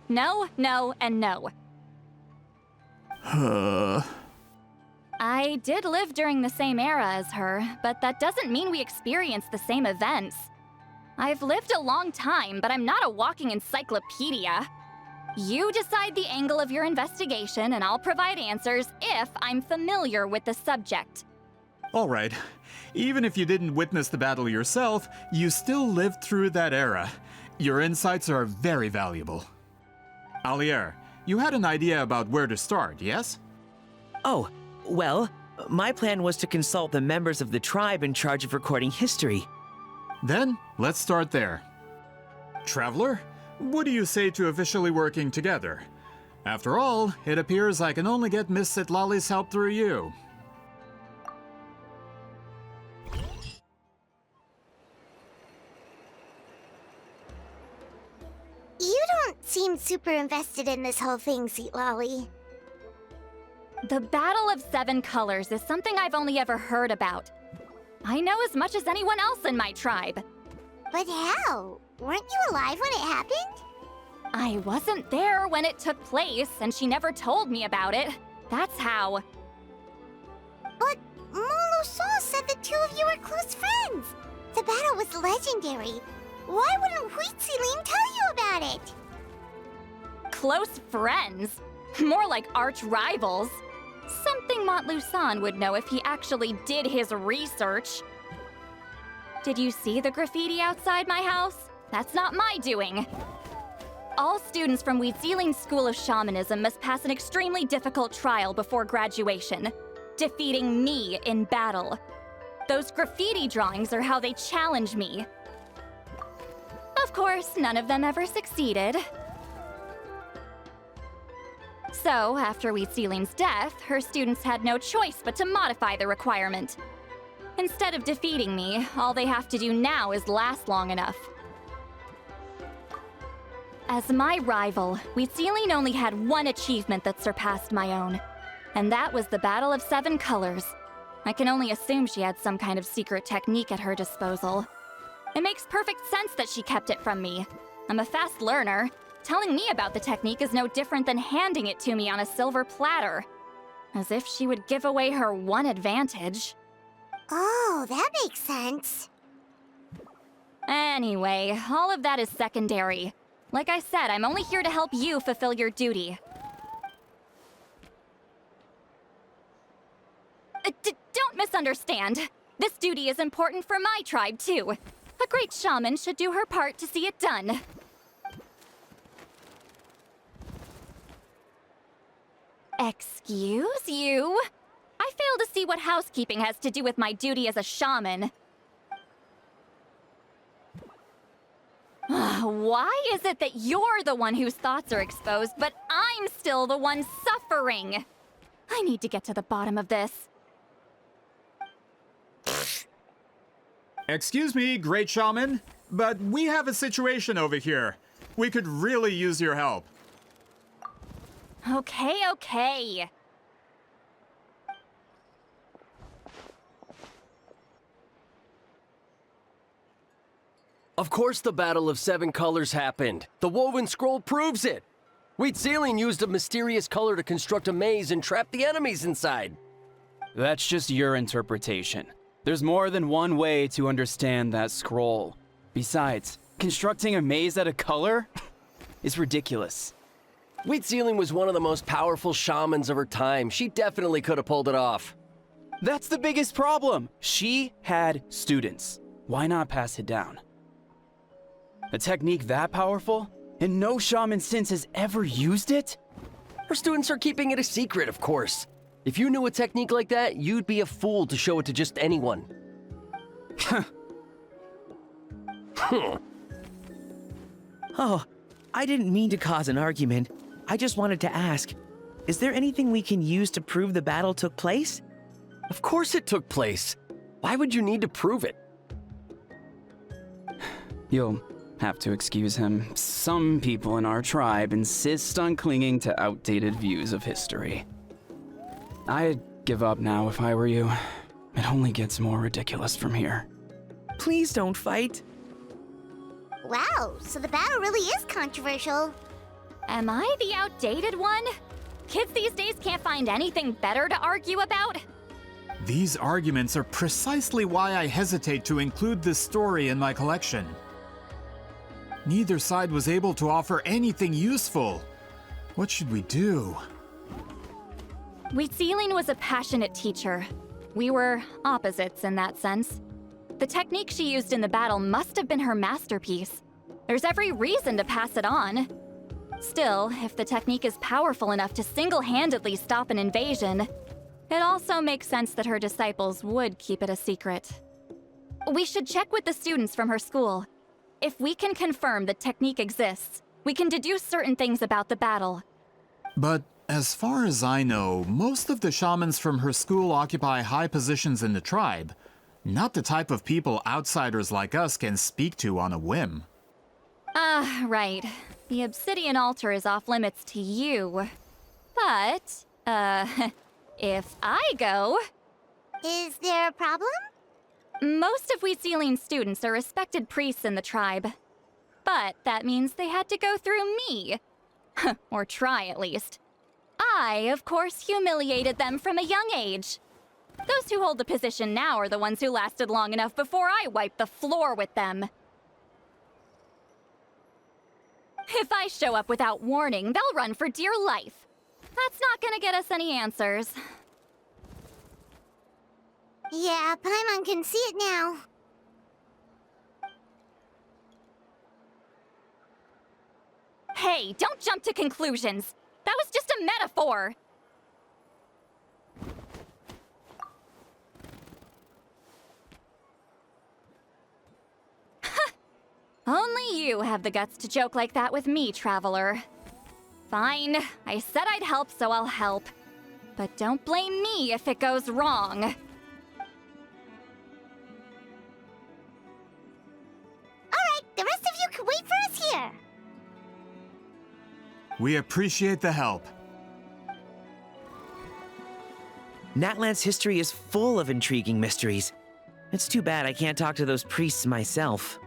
[SPEAKER 8] No, no, and no. I did live during the same era as her, but that doesn't mean we experienced the same events. I've lived a long time, but I'm not a walking encyclopedia. You decide the angle of your investigation, and I'll provide answers if I'm familiar with the subject.
[SPEAKER 6] All right. Even if you didn't witness the battle yourself, you still lived through that era. Your insights are very valuable. Alier, you had an idea about where to start, yes?
[SPEAKER 7] Oh, well, my plan was to consult the members of the tribe in charge of recording history.
[SPEAKER 6] Then, let's start there. Traveler, what do you say to officially working together? After all, it appears I can only get Miss Sitlali's help through you.
[SPEAKER 1] You don't seem super invested in this whole thing, Sitlali.
[SPEAKER 8] The Battle of Seven Colors is something I've only ever heard about. I know as much as anyone else in my tribe.
[SPEAKER 1] But how? Weren't you alive when it happened?
[SPEAKER 8] I wasn't there when it took place, and she never told me about it. That's how.
[SPEAKER 1] But Molo-san said the two of you were close friends. The battle was legendary. Why wouldn't Huitzilin tell you about it?
[SPEAKER 8] Close friends? More like arch rivals. Something Montlusan would know if he actually did his research. Did you see the graffiti outside my house? That's not my doing. All students from Huitzilin's School of Shamanism must pass an extremely difficult trial before graduation, defeating me in battle. Those graffiti drawings are how they challenge me. Of course, none of them ever succeeded. So, after Huitzilin's death, her students had no choice but to modify the requirement. Instead of defeating me, all they have to do now is last long enough. As my rival, Huitzilin only had one achievement that surpassed my own, and that was the Battle of Seven Colors. I can only assume she had some kind of secret technique at her disposal. It makes perfect sense that she kept it from me. I'm a fast learner. Telling me about the technique is no different than handing it to me on a silver platter. As if she would give away her one advantage.
[SPEAKER 1] Oh, that makes sense.
[SPEAKER 8] Anyway, all of that is secondary. Like I said, I'm only here to help you fulfill your duty. Don't misunderstand. This duty is important for my tribe, too. A great shaman should do her part to see it done. Excuse you? I fail to see what housekeeping has to do with my duty as a shaman. Why is it that you're the one whose thoughts are exposed, but I'm still the one suffering? I need to get to the bottom of this.
[SPEAKER 6] Excuse me, great shaman, but we have a situation over here. We could really use your help.
[SPEAKER 8] Okay.
[SPEAKER 10] Of course the Battle of Seven Colors happened. The woven scroll proves it. Huitzilin used a mysterious color to construct a maze and trap the enemies inside.
[SPEAKER 11] That's just your interpretation. There's more than one way to understand that scroll. Besides, constructing a maze out of color is ridiculous.
[SPEAKER 10] Huitzilin was one of the most powerful shamans of her time. She definitely could have pulled it off.
[SPEAKER 11] That's the biggest problem. She had students. Why not pass it down? A technique that powerful? And no shaman since has ever used it?
[SPEAKER 10] Her students are keeping it a secret, of course. If you knew a technique like that, you'd be a fool to show it to just anyone.
[SPEAKER 7] Oh, I didn't mean to cause an argument. I just wanted to ask, is there anything we can use to prove the battle took place?
[SPEAKER 10] Of course it took place. Why would you need to prove it?
[SPEAKER 11] You'll have to excuse him. Some people in our tribe insist on clinging to outdated views of history. I'd give up now if I were you. It only gets more ridiculous from here.
[SPEAKER 7] Please don't fight.
[SPEAKER 1] Wow, so the battle really is controversial.
[SPEAKER 8] Am I the outdated one? Kids these days can't find anything better to argue about?
[SPEAKER 6] These arguments are precisely why I hesitate to include this story in my collection. Neither side was able to offer anything useful. What should we do?
[SPEAKER 8] Huitzilin was a passionate teacher. We were opposites in that sense. The technique she used in the battle must have been her masterpiece. There's every reason to pass it on. Still, if the technique is powerful enough to single-handedly stop an invasion, it also makes sense that her disciples would keep it a secret. We should check with the students from her school. If we can confirm the technique exists, we can deduce certain things about the battle.
[SPEAKER 6] But as far as I know, most of the shamans from her school occupy high positions in the tribe. Not the type of people outsiders like us can speak to on a whim.
[SPEAKER 8] Right. The obsidian altar is off limits to you. But, if I go...
[SPEAKER 1] Is there a problem?
[SPEAKER 8] Most of Wheatsealing students are respected priests in the tribe. But that means they had to go through me. Or try, at least. I, of course, humiliated them from a young age. Those who hold the position now are the ones who lasted long enough before I wiped the floor with them. If I show up without warning, they'll run for dear life. That's not gonna get us any answers.
[SPEAKER 1] Yeah, Paimon can see it now.
[SPEAKER 8] Hey, don't jump to conclusions. That was just a metaphor. Only you have the guts to joke like that with me, Traveler. Fine, I said I'd help, so I'll help. But don't blame me if it goes wrong.
[SPEAKER 1] Alright, the rest of you can wait for us here.
[SPEAKER 6] We appreciate the help.
[SPEAKER 7] Natlan's history is full of intriguing mysteries. It's too bad I can't talk to those priests myself.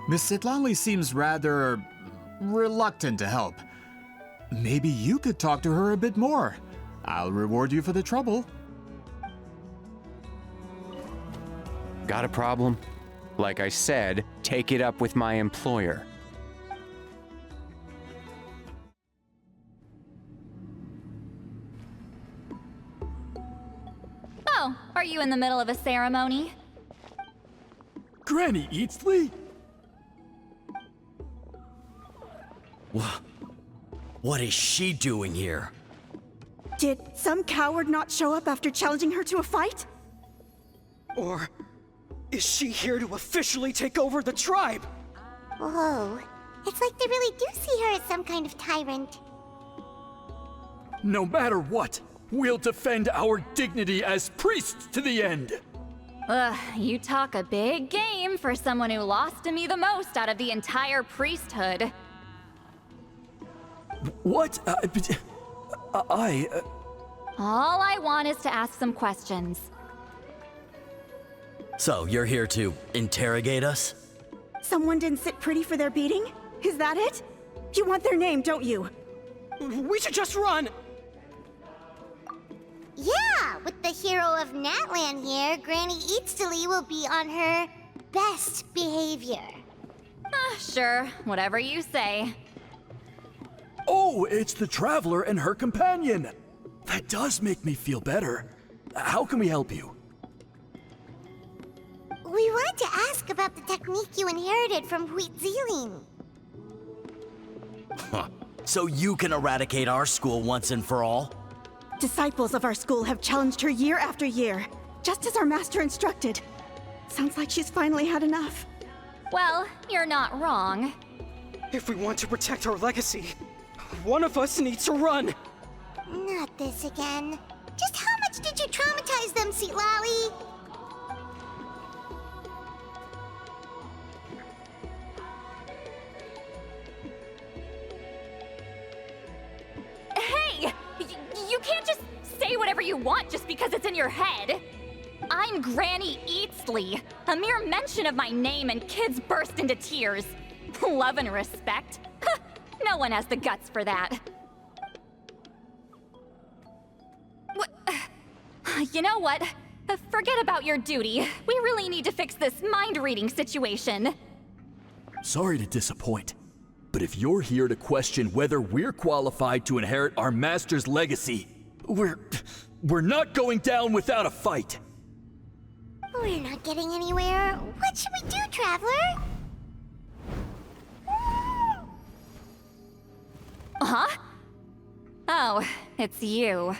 [SPEAKER 6] Miss Sitlalli seems rather reluctant to help. Maybe you could talk to her a bit more. I'll reward you for the trouble.
[SPEAKER 5] Got a problem? Like I said, take it up with my employer.
[SPEAKER 8] Oh, are you in the middle of a ceremony?
[SPEAKER 2] Granny Eatsley?
[SPEAKER 12] What is she doing here?
[SPEAKER 13] Did some coward not show up after challenging her to a fight?
[SPEAKER 12] Or is she here to officially take over the tribe?
[SPEAKER 1] Whoa. It's like they really do see her as some kind of tyrant.
[SPEAKER 2] No matter what, we'll defend our dignity as priests to the end.
[SPEAKER 8] Ugh, you talk a big game for someone who lost to me the most out of the entire priesthood.
[SPEAKER 2] What?
[SPEAKER 8] All I want is to ask some questions.
[SPEAKER 12] So, you're here to interrogate us?
[SPEAKER 13] Someone didn't sit pretty for their beating? Is that it? You want their name, don't you?
[SPEAKER 12] We should just run!
[SPEAKER 1] Yeah, with the hero of Natlan here, Granny Eatsley will be on her best behavior.
[SPEAKER 8] Sure, whatever you say.
[SPEAKER 2] Oh, it's the Traveler and her companion. That does make me feel better. How can we help you?
[SPEAKER 1] We wanted to ask about the technique you inherited from Wheatsealing.
[SPEAKER 12] Huh. So you can eradicate our school once and for all?
[SPEAKER 13] Disciples of our school have challenged her year after year, just as our master instructed. Sounds like she's finally had enough.
[SPEAKER 8] Well, you're not wrong.
[SPEAKER 12] If we want to protect our legacy, one of us needs to run!
[SPEAKER 1] Not this again. Just how much did you traumatize them, Sitlalli?
[SPEAKER 8] Hey! You can't just say whatever you want just because it's in your head. I'm Granny Eatsley. A mere mention of my name and kids burst into tears. Love and respect? No one has the guts for that. You know what? Forget about your duty. We really need to fix this mind-reading situation.
[SPEAKER 2] Sorry to disappoint. But if you're here to question whether we're qualified to inherit our master's legacy, we're not going down without a fight.
[SPEAKER 1] We're not getting anywhere. What should we do, Traveler?
[SPEAKER 8] Huh? Oh, it's you.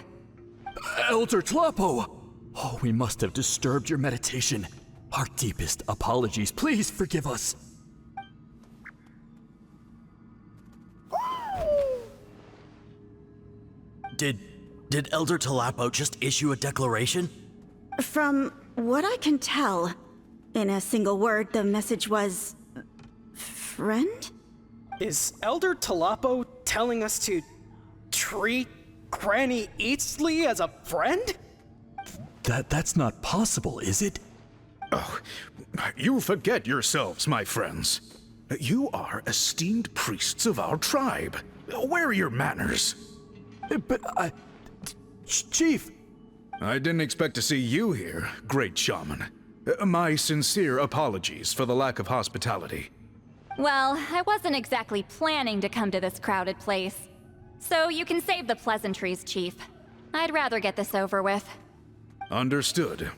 [SPEAKER 2] Elder Tlapo! Oh, we must have disturbed your meditation. Our deepest apologies. Please forgive us.
[SPEAKER 14] Did Elder Tlapo just issue a declaration?
[SPEAKER 13] From what I can tell, in a single word, the message was... friend?
[SPEAKER 12] Is Elder Tlapo telling us to treat Granny Eatsley as a friend?
[SPEAKER 2] That's not possible, is it?
[SPEAKER 3] Oh, you forget yourselves, my friends. You are esteemed priests of our tribe. Where are your manners?
[SPEAKER 2] But Chief!
[SPEAKER 3] I didn't expect to see you here, great shaman. My sincere apologies for the lack of hospitality.
[SPEAKER 8] Well, I wasn't exactly planning to come to this crowded place. So you can save the pleasantries, Chief. I'd rather get this over with.
[SPEAKER 3] Understood.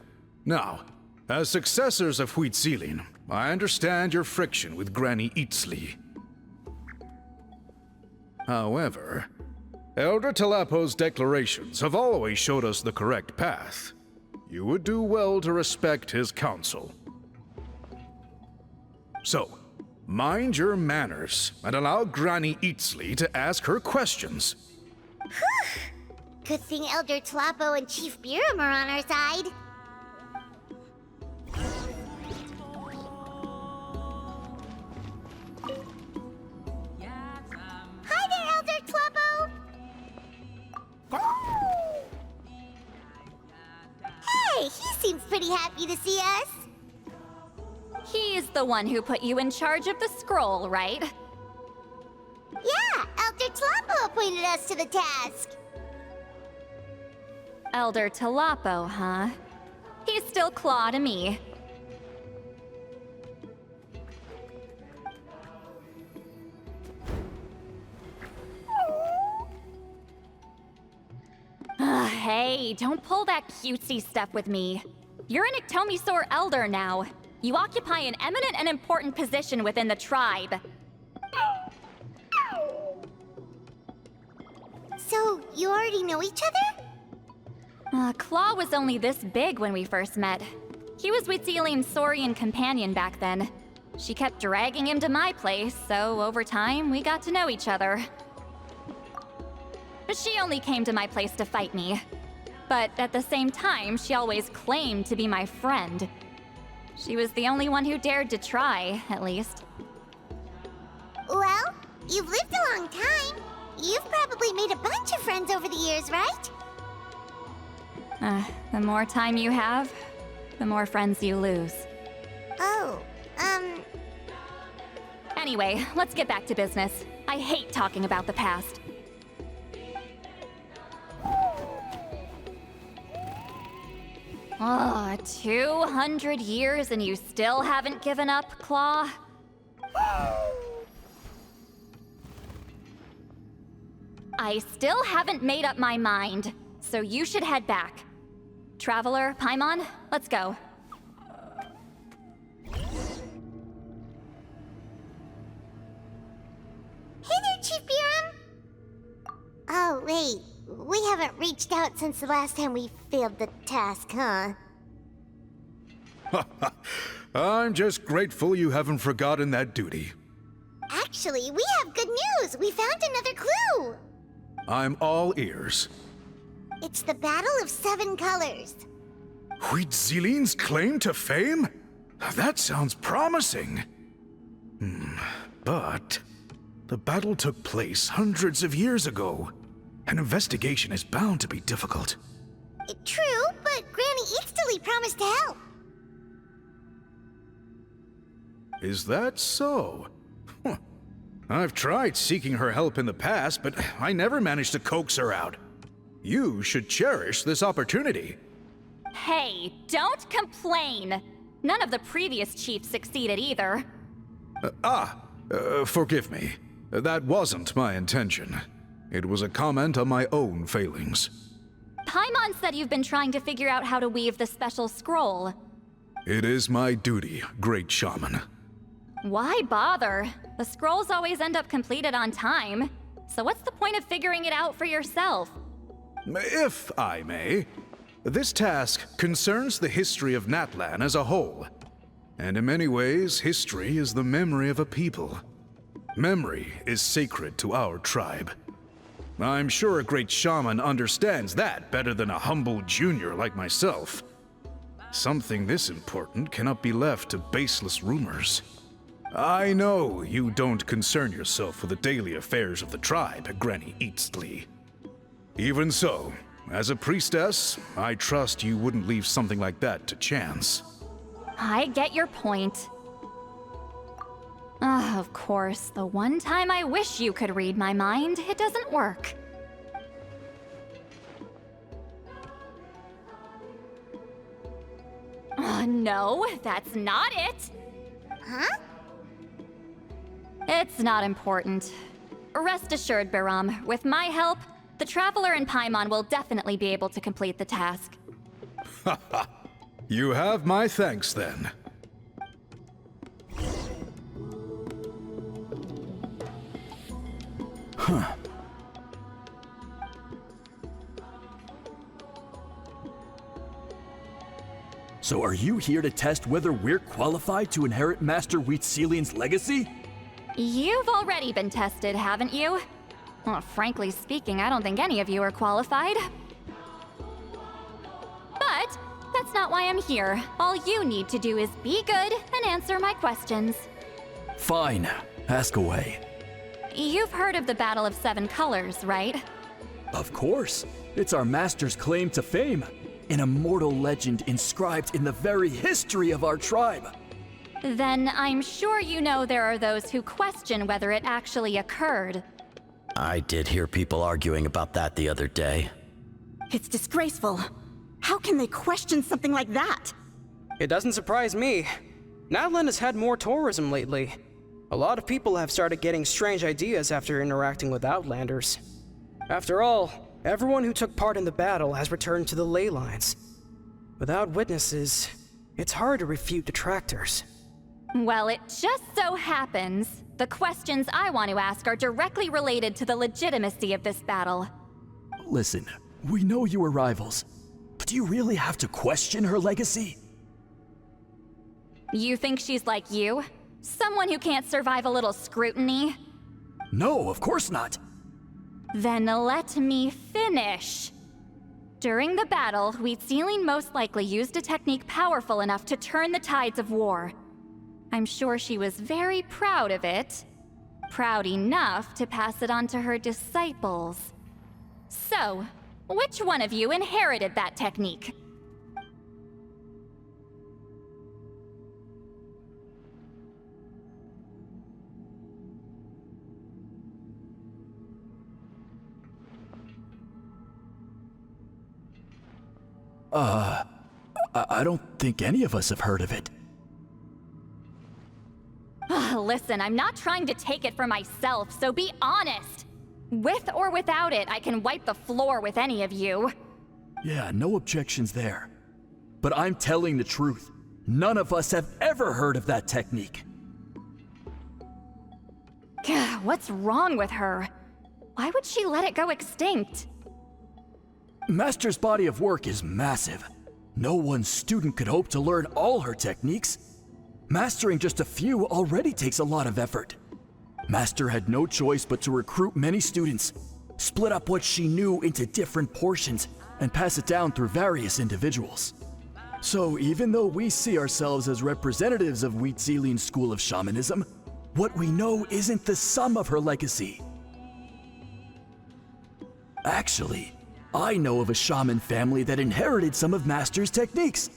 [SPEAKER 3] Now, as successors of Huitzilin, I understand your friction with Granny Eatsley. However, Elder Tlapo's declarations have always showed us the correct path. You would do well to respect his counsel. So, mind your manners and allow Granny Eatsley to ask her questions.
[SPEAKER 1] Good thing Elder Tlapo and Chief Biram are on our side. Hi there, Elder Tlapo! Hey, he seems pretty happy to see us.
[SPEAKER 8] He's the one who put you in charge of the scroll, right?
[SPEAKER 1] Yeah, Elder Tlapo appointed us to the task.
[SPEAKER 8] Elder Tlapo, huh? He's still Claw to me. Hey, don't pull that cutesy stuff with me. You're an Iktomisaur Elder now. You occupy an eminent and important position within the tribe.
[SPEAKER 1] So, you already know each other?
[SPEAKER 8] Claw was only this big when we first met. He was Huitzilin's Saurian companion back then. She kept dragging him to my place, so over time, we got to know each other. But she only came to my place to fight me. But at the same time, she always claimed to be my friend. She was the only one who dared to try, at least.
[SPEAKER 1] Well, you've lived a long time. You've probably made a bunch of friends over the years, right?
[SPEAKER 8] The more time you have, the more friends you lose.
[SPEAKER 1] Oh,
[SPEAKER 8] Anyway, let's get back to business. I hate talking about the past. Oh, 200 years and you still haven't given up, Claw? I still haven't made up my mind, so you should head back. Traveler, Paimon, let's go.
[SPEAKER 1] Hey there, Chief Biram! Oh, wait. We haven't reached out since the last time we failed the task, huh?
[SPEAKER 3] I'm just grateful you haven't forgotten that duty.
[SPEAKER 1] Actually, we have good news! We found another clue!
[SPEAKER 3] I'm all ears.
[SPEAKER 1] It's the Battle of Seven Colors.
[SPEAKER 3] Huitzilin's claim to fame? That sounds promising. But the battle took place hundreds of years ago. An investigation is bound to be difficult.
[SPEAKER 1] True, but Granny Eatsley promised to help.
[SPEAKER 3] Is that so? Huh. I've tried seeking her help in the past, but I never managed to coax her out. You should cherish this opportunity.
[SPEAKER 8] Hey, don't complain! None of the previous chiefs succeeded either.
[SPEAKER 3] Forgive me. That wasn't my intention. It was a comment on my own failings.
[SPEAKER 8] Paimon said you've been trying to figure out how to weave the special scroll.
[SPEAKER 3] It is my duty, great shaman.
[SPEAKER 8] Why bother? The scrolls always end up completed on time. So what's the point of figuring it out for yourself?
[SPEAKER 3] If I may, this task concerns the history of Natlan as a whole. And in many ways, history is the memory of a people. Memory is sacred to our tribe. I'm sure a great shaman understands that better than a humble junior like myself. Something this important cannot be left to baseless rumors. I know you don't concern yourself with the daily affairs of the tribe, Granny Eatsley. Even so, as a priestess, I trust you wouldn't leave something like that to chance.
[SPEAKER 8] I get your point. Of course, the one time I wish you could read my mind, it doesn't work. No, that's not it.
[SPEAKER 1] Huh?
[SPEAKER 8] It's not important. Rest assured, Biram, with my help, the Traveler and Paimon will definitely be able to complete the task.
[SPEAKER 3] You have my thanks, then.
[SPEAKER 2] Huh. So are you here to test whether we're qualified to inherit Master Wheatselian's legacy?
[SPEAKER 8] You've already been tested, haven't you? Well, frankly speaking, I don't think any of you are qualified. But that's not why I'm here. All you need to do is be good and answer my questions.
[SPEAKER 2] Fine. Ask away.
[SPEAKER 8] You've heard of the Battle of Seven Colors, right?
[SPEAKER 2] Of course. It's our master's claim to fame. An immortal legend inscribed in the very history of our tribe.
[SPEAKER 8] Then I'm sure you know there are those who question whether it actually occurred.
[SPEAKER 14] I did hear people arguing about that the other day.
[SPEAKER 13] It's disgraceful. How can they question something like that?
[SPEAKER 12] It doesn't surprise me. Natlan has had more tourism lately. A lot of people have started getting strange ideas after interacting with Outlanders. After all, everyone who took part in the battle has returned to the ley lines. Without witnesses, it's hard to refute detractors.
[SPEAKER 8] Well, it just so happens the questions I want to ask are directly related to the legitimacy of this battle.
[SPEAKER 2] Listen, we know you are rivals, but do you really have to question her legacy?
[SPEAKER 8] You think she's like you? Someone who can't survive a little scrutiny?
[SPEAKER 2] No, of course not.
[SPEAKER 8] Then let me finish. During the battle, Wheatselian most likely used a technique powerful enough to turn the tides of war. I'm sure she was very proud of it. Proud enough to pass it on to her disciples. So, which one of you inherited that technique?
[SPEAKER 2] I don't think any of us have heard of it.
[SPEAKER 8] Listen, I'm not trying to take it for myself, so be honest. With or without it, I can wipe the floor with any of you.
[SPEAKER 2] Yeah, no objections there. But I'm telling the truth. None of us have ever heard of that technique.
[SPEAKER 8] What's wrong with her? Why would she let it go extinct?
[SPEAKER 2] Master's body of work is massive. No one student could hope to learn all her techniques. Mastering just a few already takes a lot of effort. Master had no choice but to recruit many students, split up what she knew into different portions, and pass it down through various individuals. So even though we see ourselves as representatives of Wheatselian's school of shamanism, what we know isn't the sum of her legacy. Actually, I know of a shaman family that inherited some of Master's techniques.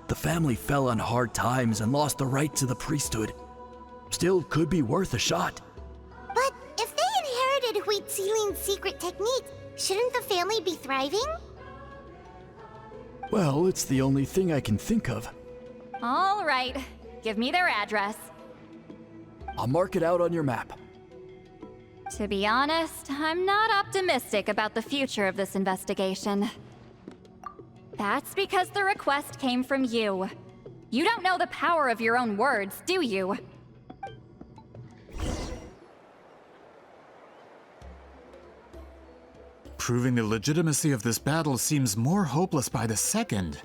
[SPEAKER 2] The family fell on hard times and lost the right to the priesthood. Still could be worth a shot.
[SPEAKER 1] But if they inherited Wheatselian's secret technique, shouldn't the family be thriving?
[SPEAKER 2] Well, it's the only thing I can think of.
[SPEAKER 8] All right, give me their address.
[SPEAKER 2] I'll mark it out on your map.
[SPEAKER 8] To be honest, I'm not optimistic about the future of this investigation. That's because the request came from you. You don't know the power of your own words, do you?
[SPEAKER 6] Proving the legitimacy of this battle seems more hopeless by the second.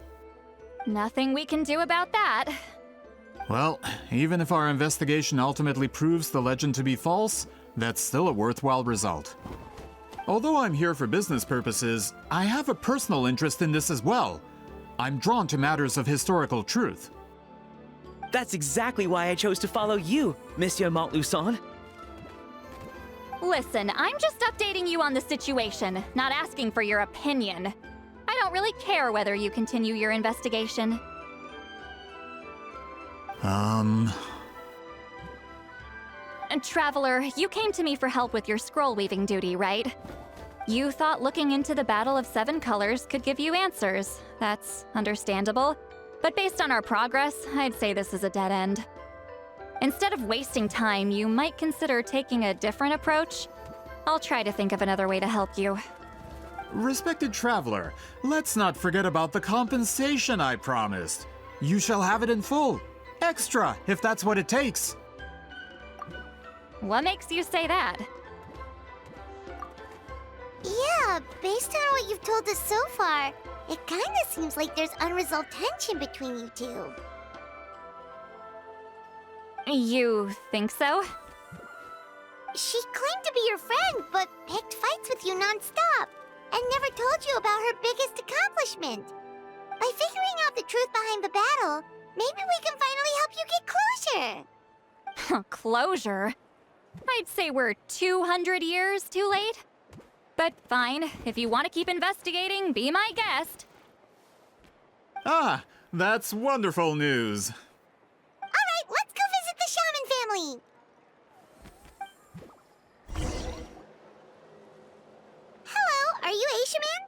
[SPEAKER 8] Nothing we can do about that.
[SPEAKER 6] Well, even if our investigation ultimately proves the legend to be false, that's still a worthwhile result. Although I'm here for business purposes, I have a personal interest in this as well. I'm drawn to matters of historical truth.
[SPEAKER 7] That's exactly why I chose to follow you, Monsieur Montluçon.
[SPEAKER 8] Listen, I'm just updating you on the situation, not asking for your opinion. I don't really care whether you continue your investigation. And Traveler, you came to me for help with your scroll weaving duty, right? You thought looking into the Battle of Seven Colors could give you answers. That's understandable. But based on our progress, I'd say this is a dead end. Instead of wasting time, you might consider taking a different approach. I'll try to think of another way to help you.
[SPEAKER 6] Respected Traveler, let's not forget about the compensation I promised. You shall have it in full. Extra, if that's what it takes.
[SPEAKER 8] What makes you say that?
[SPEAKER 1] Yeah, based on what you've told us so far, it kinda seems like there's unresolved tension between you two.
[SPEAKER 8] You think so?
[SPEAKER 1] She claimed to be your friend, but picked fights with you non-stop, and never told you about her biggest accomplishment. By figuring out the truth behind the battle, maybe we can finally help you get closure.
[SPEAKER 8] Closure? I'd say we're 200 years too late. But fine, if you want to keep investigating, be my guest.
[SPEAKER 6] Ah, that's wonderful news.
[SPEAKER 1] Alright, let's go visit the Shaman family. Hello, are you Aishaman?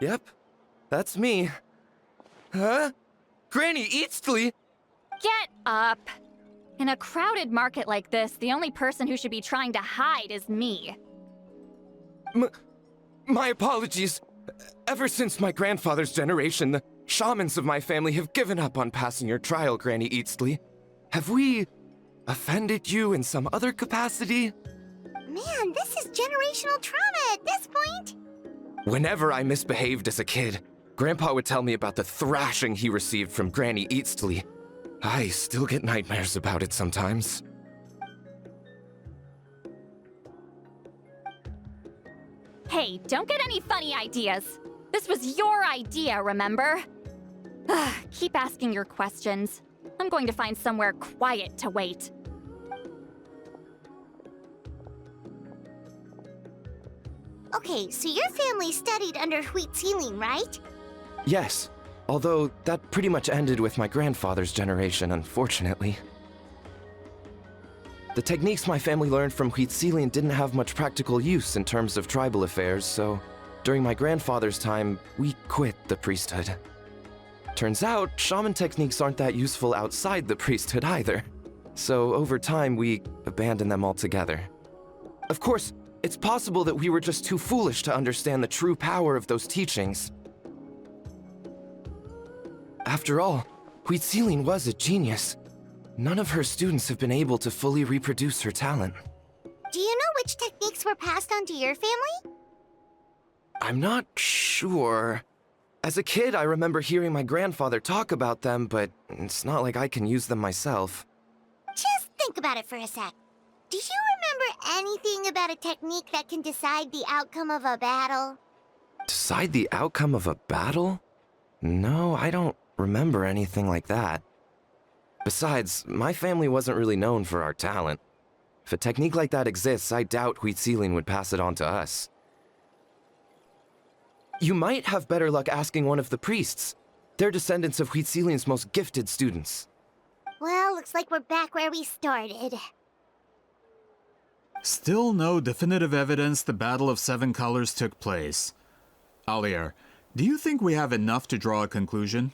[SPEAKER 15] Yep, that's me. Huh? Granny Eastly?
[SPEAKER 8] Get up! In a crowded market like this, the only person who should be trying to hide is me.
[SPEAKER 15] My apologies. Ever since my grandfather's generation, the shamans of my family have given up on passing your trial, Granny Eastly. Have we offended you in some other capacity?
[SPEAKER 1] Man, this is generational trauma at this point.
[SPEAKER 15] Whenever I misbehaved as a kid, Grandpa would tell me about the thrashing he received from Granny Eastly. I still get nightmares about it sometimes.
[SPEAKER 8] Hey, don't get any funny ideas. This was your idea, remember? Keep asking your questions. I'm going to find somewhere quiet to wait.
[SPEAKER 1] Okay, so your family studied under Huitzilin, right?
[SPEAKER 15] Yes, although that pretty much ended with my grandfather's generation, unfortunately. The techniques my family learned from Huitzilin didn't have much practical use in terms of tribal affairs, so during my grandfather's time, we quit the priesthood. Turns out, shaman techniques aren't that useful outside the priesthood either. So over time, we abandoned them altogether. Of course, it's possible that we were just too foolish to understand the true power of those teachings. After all, Huitzilin was a genius. None of her students have been able to fully reproduce her talent.
[SPEAKER 1] Do you know which techniques were passed on to your family?
[SPEAKER 15] I'm not sure. As a kid, I remember hearing my grandfather talk about them, but it's not like I can use them myself.
[SPEAKER 1] Just think about it for a sec. Do you remember anything about a technique that can decide the outcome of a battle?
[SPEAKER 15] Decide the outcome of a battle? No, I don't remember anything like that. Besides, my family wasn't really known for our talent. If a technique like that exists, I doubt Huitzilin would pass it on to us. You might have better luck asking one of the priests. They're descendants of Huitzilin's most gifted students.
[SPEAKER 1] Well, looks like we're back where we started.
[SPEAKER 6] Still no definitive evidence the Battle of Seven Colors took place. Alier, do you think we have enough to draw a conclusion?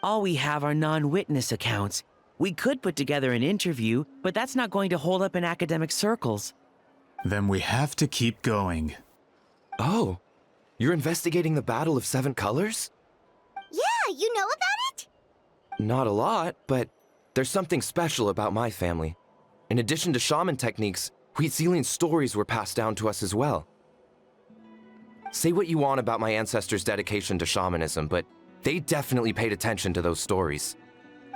[SPEAKER 7] All we have are non-witness accounts. We could put together an interview, but that's not going to hold up in academic circles.
[SPEAKER 6] Then we have to keep going.
[SPEAKER 15] Oh, you're investigating the Battle of Seven Colors?
[SPEAKER 1] Yeah, you know about it?
[SPEAKER 15] Not a lot, but there's something special about my family. In addition to shaman techniques, Huitzilian stories were passed down to us as well. Say what you want about my ancestors' dedication to shamanism, but they definitely paid attention to those stories.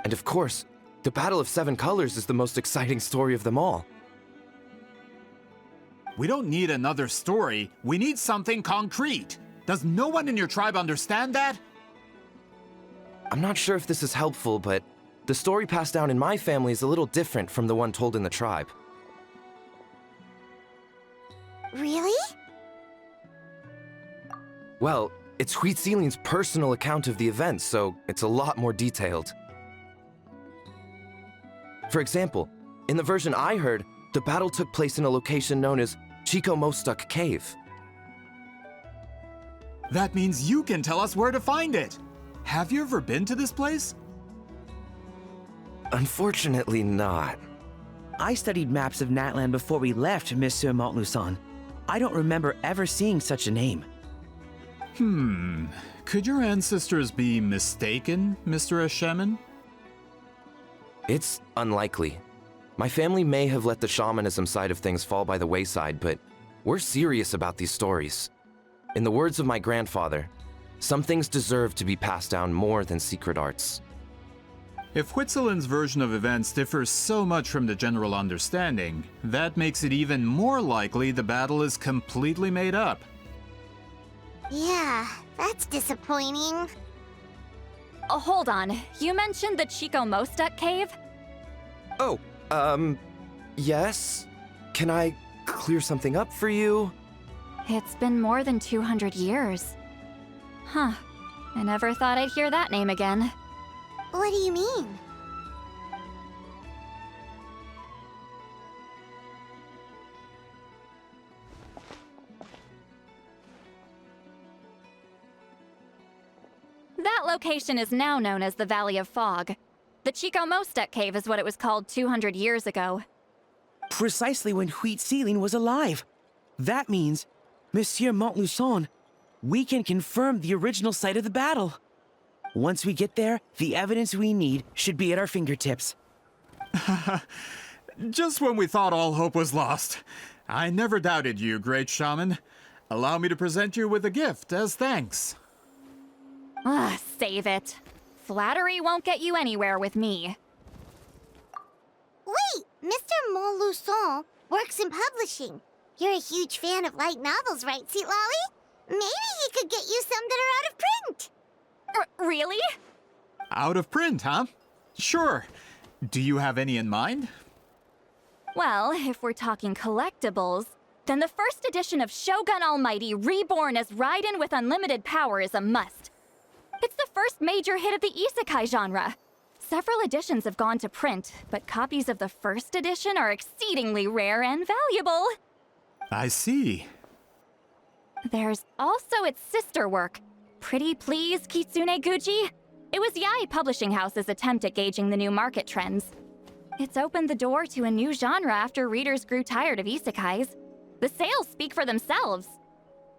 [SPEAKER 15] And of course, the Battle of Seven Colors is the most exciting story of them all.
[SPEAKER 6] We don't need another story. We need something concrete. Does no one in your tribe understand that?
[SPEAKER 15] I'm not sure if this is helpful, but the story passed down in my family is a little different from the one told in the tribe.
[SPEAKER 1] Really?
[SPEAKER 15] Well, it's Huitzilian's personal account of the event, so it's a lot more detailed. For example, in the version I heard, the battle took place in a location known as Chico Mostuk Cave.
[SPEAKER 6] That means you can tell us where to find it. Have you ever been to this place?
[SPEAKER 15] Unfortunately not.
[SPEAKER 7] I studied maps of Natlan before we left, Monsieur Montluçon. I don't remember ever seeing such a name.
[SPEAKER 6] Could your ancestors be mistaken, Mr. Shaman?
[SPEAKER 15] It's unlikely. My family may have let the shamanism side of things fall by the wayside, but we're serious about these stories. In the words of my grandfather, some things deserve to be passed down more than secret arts.
[SPEAKER 6] If Huitzilin's version of events differs so much from the general understanding, that makes it even more likely the battle is completely made up.
[SPEAKER 1] Yeah, that's disappointing.
[SPEAKER 8] Oh, hold on. You mentioned the Chico Mostuk cave?
[SPEAKER 15] Oh, yes? Can I clear something up for you?
[SPEAKER 8] It's been more than 200 years. Huh. I never thought I'd hear that name again.
[SPEAKER 1] What do you mean?
[SPEAKER 8] That location is now known as the Valley of Fog. The Chico Mostuk cave is what it was called 200 years ago.
[SPEAKER 7] Precisely when Huitzilin was alive. That means, Monsieur Montluçon, we can confirm the original site of the battle. Once we get there, the evidence we need should be at our fingertips.
[SPEAKER 6] Just when we thought all hope was lost. I never doubted you, great shaman. Allow me to present you with a gift as thanks.
[SPEAKER 8] Save it. Flattery won't get you anywhere with me.
[SPEAKER 1] Wait, Mr. Montluçon works in publishing. You're a huge fan of light novels, right, Sitali? Maybe he could get you some that are out of print.
[SPEAKER 8] Really?
[SPEAKER 6] Out of print, huh? Sure. Do you have any in mind?
[SPEAKER 8] Well, if we're talking collectibles, then the first edition of Shogun Almighty Reborn as Raiden with Unlimited Power is a must. It's the first major hit of the isekai genre. Several editions have gone to print, but copies of the first edition are exceedingly rare and valuable.
[SPEAKER 6] I see.
[SPEAKER 8] There's also its sister work, Pretty Please Kitsune Guji. It was Yae Publishing House's attempt at gauging the new market trends. It's opened the door to a new genre after readers grew tired of isekais. The sales speak for themselves.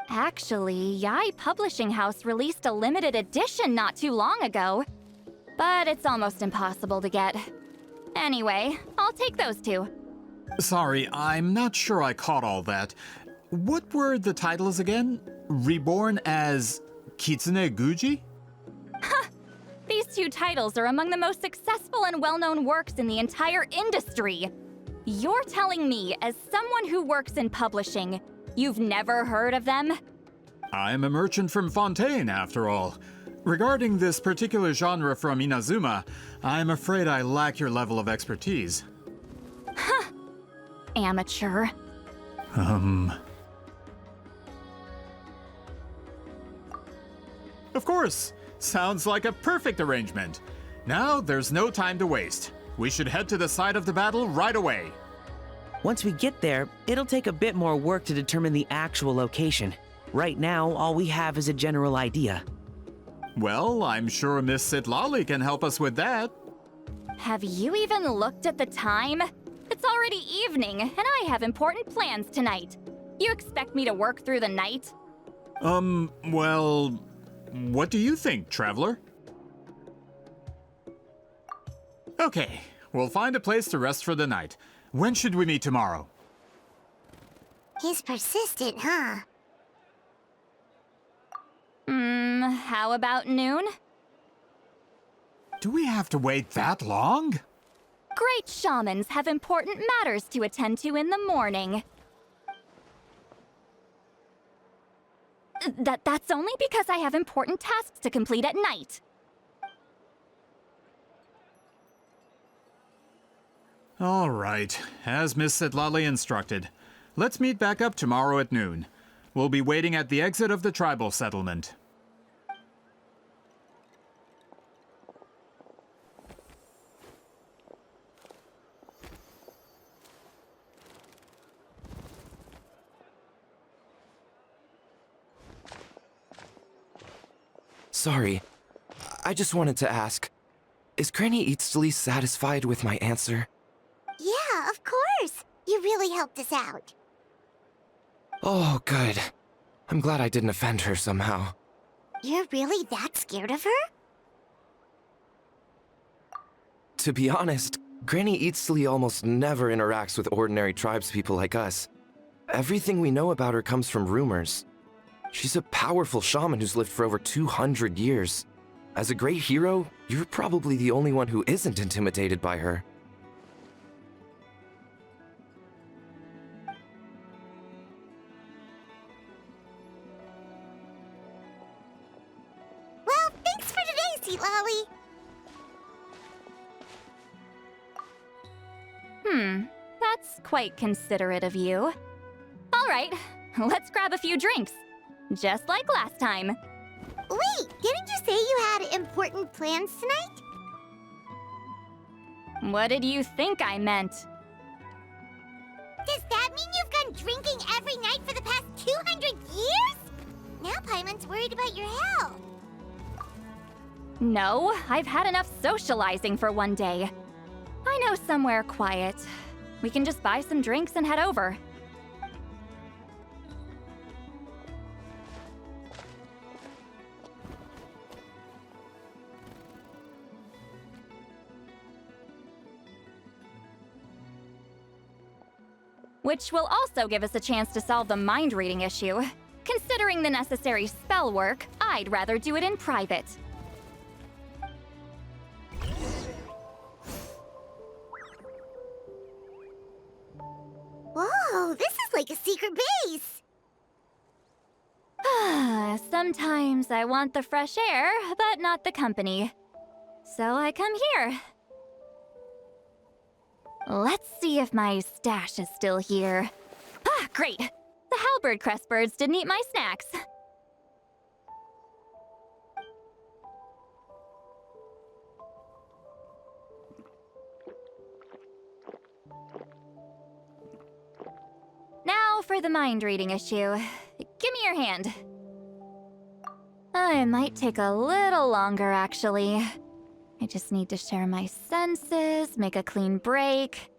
[SPEAKER 8] Actually, Yae Publishing House released a limited edition not too long ago, but it's almost impossible to get. Anyway, I'll take those two.
[SPEAKER 6] Sorry, I'm not sure I caught all that. What were the titles again? Reborn as Kitsune Guji?
[SPEAKER 8] These two titles are among the most successful and well-known works in the entire industry. You're telling me, as someone who works in publishing, you've never heard of them?
[SPEAKER 6] I'm a merchant from Fontaine, after all. Regarding this particular genre from Inazuma, I'm afraid I lack your level of expertise.
[SPEAKER 8] Amateur.
[SPEAKER 6] Of course. Sounds like a perfect arrangement. Now, there's no time to waste. We should head to the site of the battle right away.
[SPEAKER 7] Once we get there, it'll take a bit more work to determine the actual location. Right now, all we have is a general idea.
[SPEAKER 6] Well, I'm sure Miss Sitlalli can help us with that.
[SPEAKER 8] Have you even looked at the time? It's already evening, and I have important plans tonight. You expect me to work through the night?
[SPEAKER 6] Well, what do you think, Traveler? Okay, we'll find a place to rest for the night. When should we meet tomorrow?
[SPEAKER 1] He's persistent, huh?
[SPEAKER 8] How about noon?
[SPEAKER 6] Do we have to wait that long?
[SPEAKER 8] Great shamans have important matters to attend to in the morning. That's only because I have important tasks to complete at night.
[SPEAKER 6] All right, as Miss Sittlali instructed. Let's meet back up tomorrow at noon. We'll be waiting at the exit of the tribal settlement.
[SPEAKER 15] Sorry, I just wanted to ask, is Granny Eatsley satisfied with my answer?
[SPEAKER 1] Yeah, of course. You really helped us out.
[SPEAKER 15] Oh, good. I'm glad I didn't offend her somehow.
[SPEAKER 1] You're really that scared of her?
[SPEAKER 15] To be honest, Granny Eatsley almost never interacts with ordinary tribespeople like us. Everything we know about her comes from rumors. She's a powerful shaman who's lived for over 200 years. As a great hero, you're probably the only one who isn't intimidated by her.
[SPEAKER 1] Well, thanks for today, Sittlali.
[SPEAKER 8] That's quite considerate of you. All right, let's grab a few drinks. Just like last time.
[SPEAKER 1] Wait, didn't you say you had important plans tonight?
[SPEAKER 8] What did you think I meant?
[SPEAKER 1] Does that mean you've gone drinking every night for the past 200 years? Now Paimon's worried about your health.
[SPEAKER 8] No, I've had enough socializing for one day. I know somewhere quiet. We can just buy some drinks and head over. Which will also give us a chance to solve the mind reading issue. Considering the necessary spell work, I'd rather do it in private.
[SPEAKER 1] Whoa, this is like a secret base.
[SPEAKER 8] Sometimes I want the fresh air, but not the company. So I come here. Let's see if my stash is still here. Ah, great! The halberd crest birds didn't eat my snacks. Now for the mind reading issue. Give me your hand. It might take a little longer, actually. I just need to share my senses, make a clean break.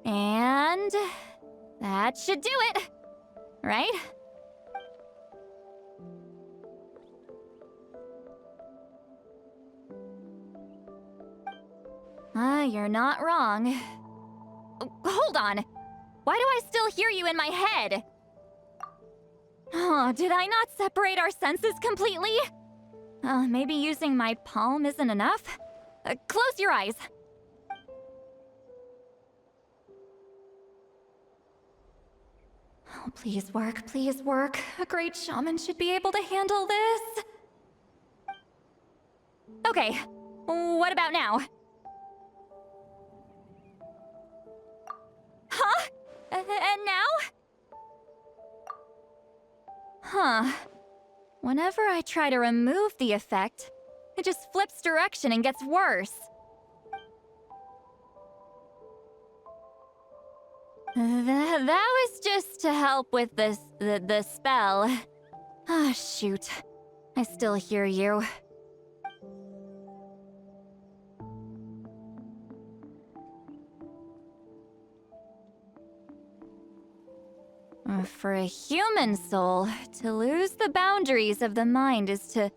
[SPEAKER 8] And that should do it, right? You're not wrong. Hold on! Why do I still hear you in my head? Oh, did I not separate our senses completely? Maybe using my palm isn't enough? Close your eyes. Oh, please work, please work. A great shaman should be able to handle this. Okay, what about now? Huh? And now? Huh. Whenever I try to remove the effect, it just flips direction and gets worse. That was just to help with the spell. Ah, shoot. I still hear you. For a human soul, to lose the boundaries of the mind is to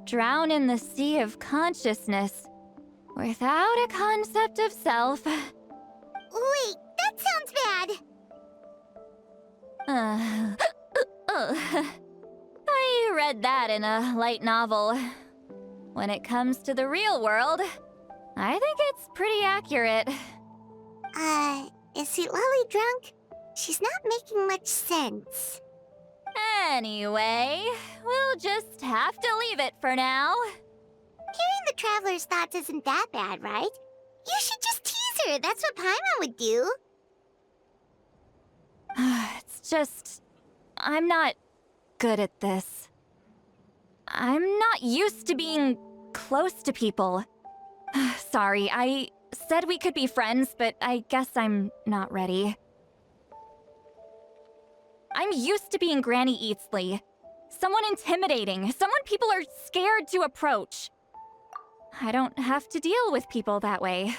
[SPEAKER 8] drown in the sea of consciousness without a concept of self.
[SPEAKER 1] Wait, that sounds bad.
[SPEAKER 8] I read that in a light novel. When it comes to the real world, I think it's pretty accurate.
[SPEAKER 1] Is Sitali drunk? She's not making much sense.
[SPEAKER 8] Anyway, we'll just have to leave it for now.
[SPEAKER 1] Hearing the Traveler's thoughts isn't that bad, right? You should just tease her. That's what Paimon would do.
[SPEAKER 8] It's just... I'm not good at this. I'm not used to being close to people. Sorry, I said we could be friends, but I guess I'm not ready. I'm used to being Granny Eatsley. Someone intimidating, someone people are scared to approach. I don't have to deal with people that way.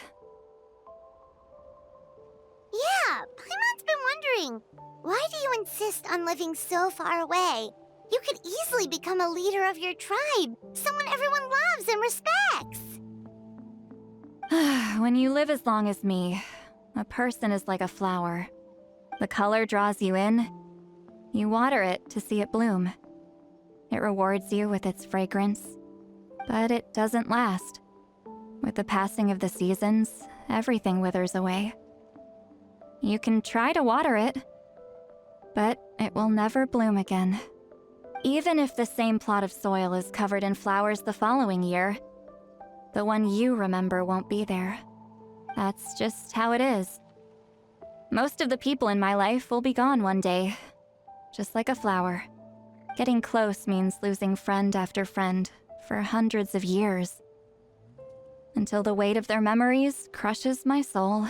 [SPEAKER 1] Yeah, Paimon's been wondering. Why do you insist on living so far away? You could easily become a leader of your tribe, someone everyone loves and respects.
[SPEAKER 8] When you live as long as me, a person is like a flower. The color draws you in. You water it to see it bloom. It rewards you with its fragrance, but it doesn't last. With the passing of the seasons, everything withers away. You can try to water it, but it will never bloom again. Even if the same plot of soil is covered in flowers the following year, the one you remember won't be there. That's just how it is. Most of the people in my life will be gone one day, just like a flower. Getting close means losing friend after friend for hundreds of years, until the weight of their memories crushes my soul.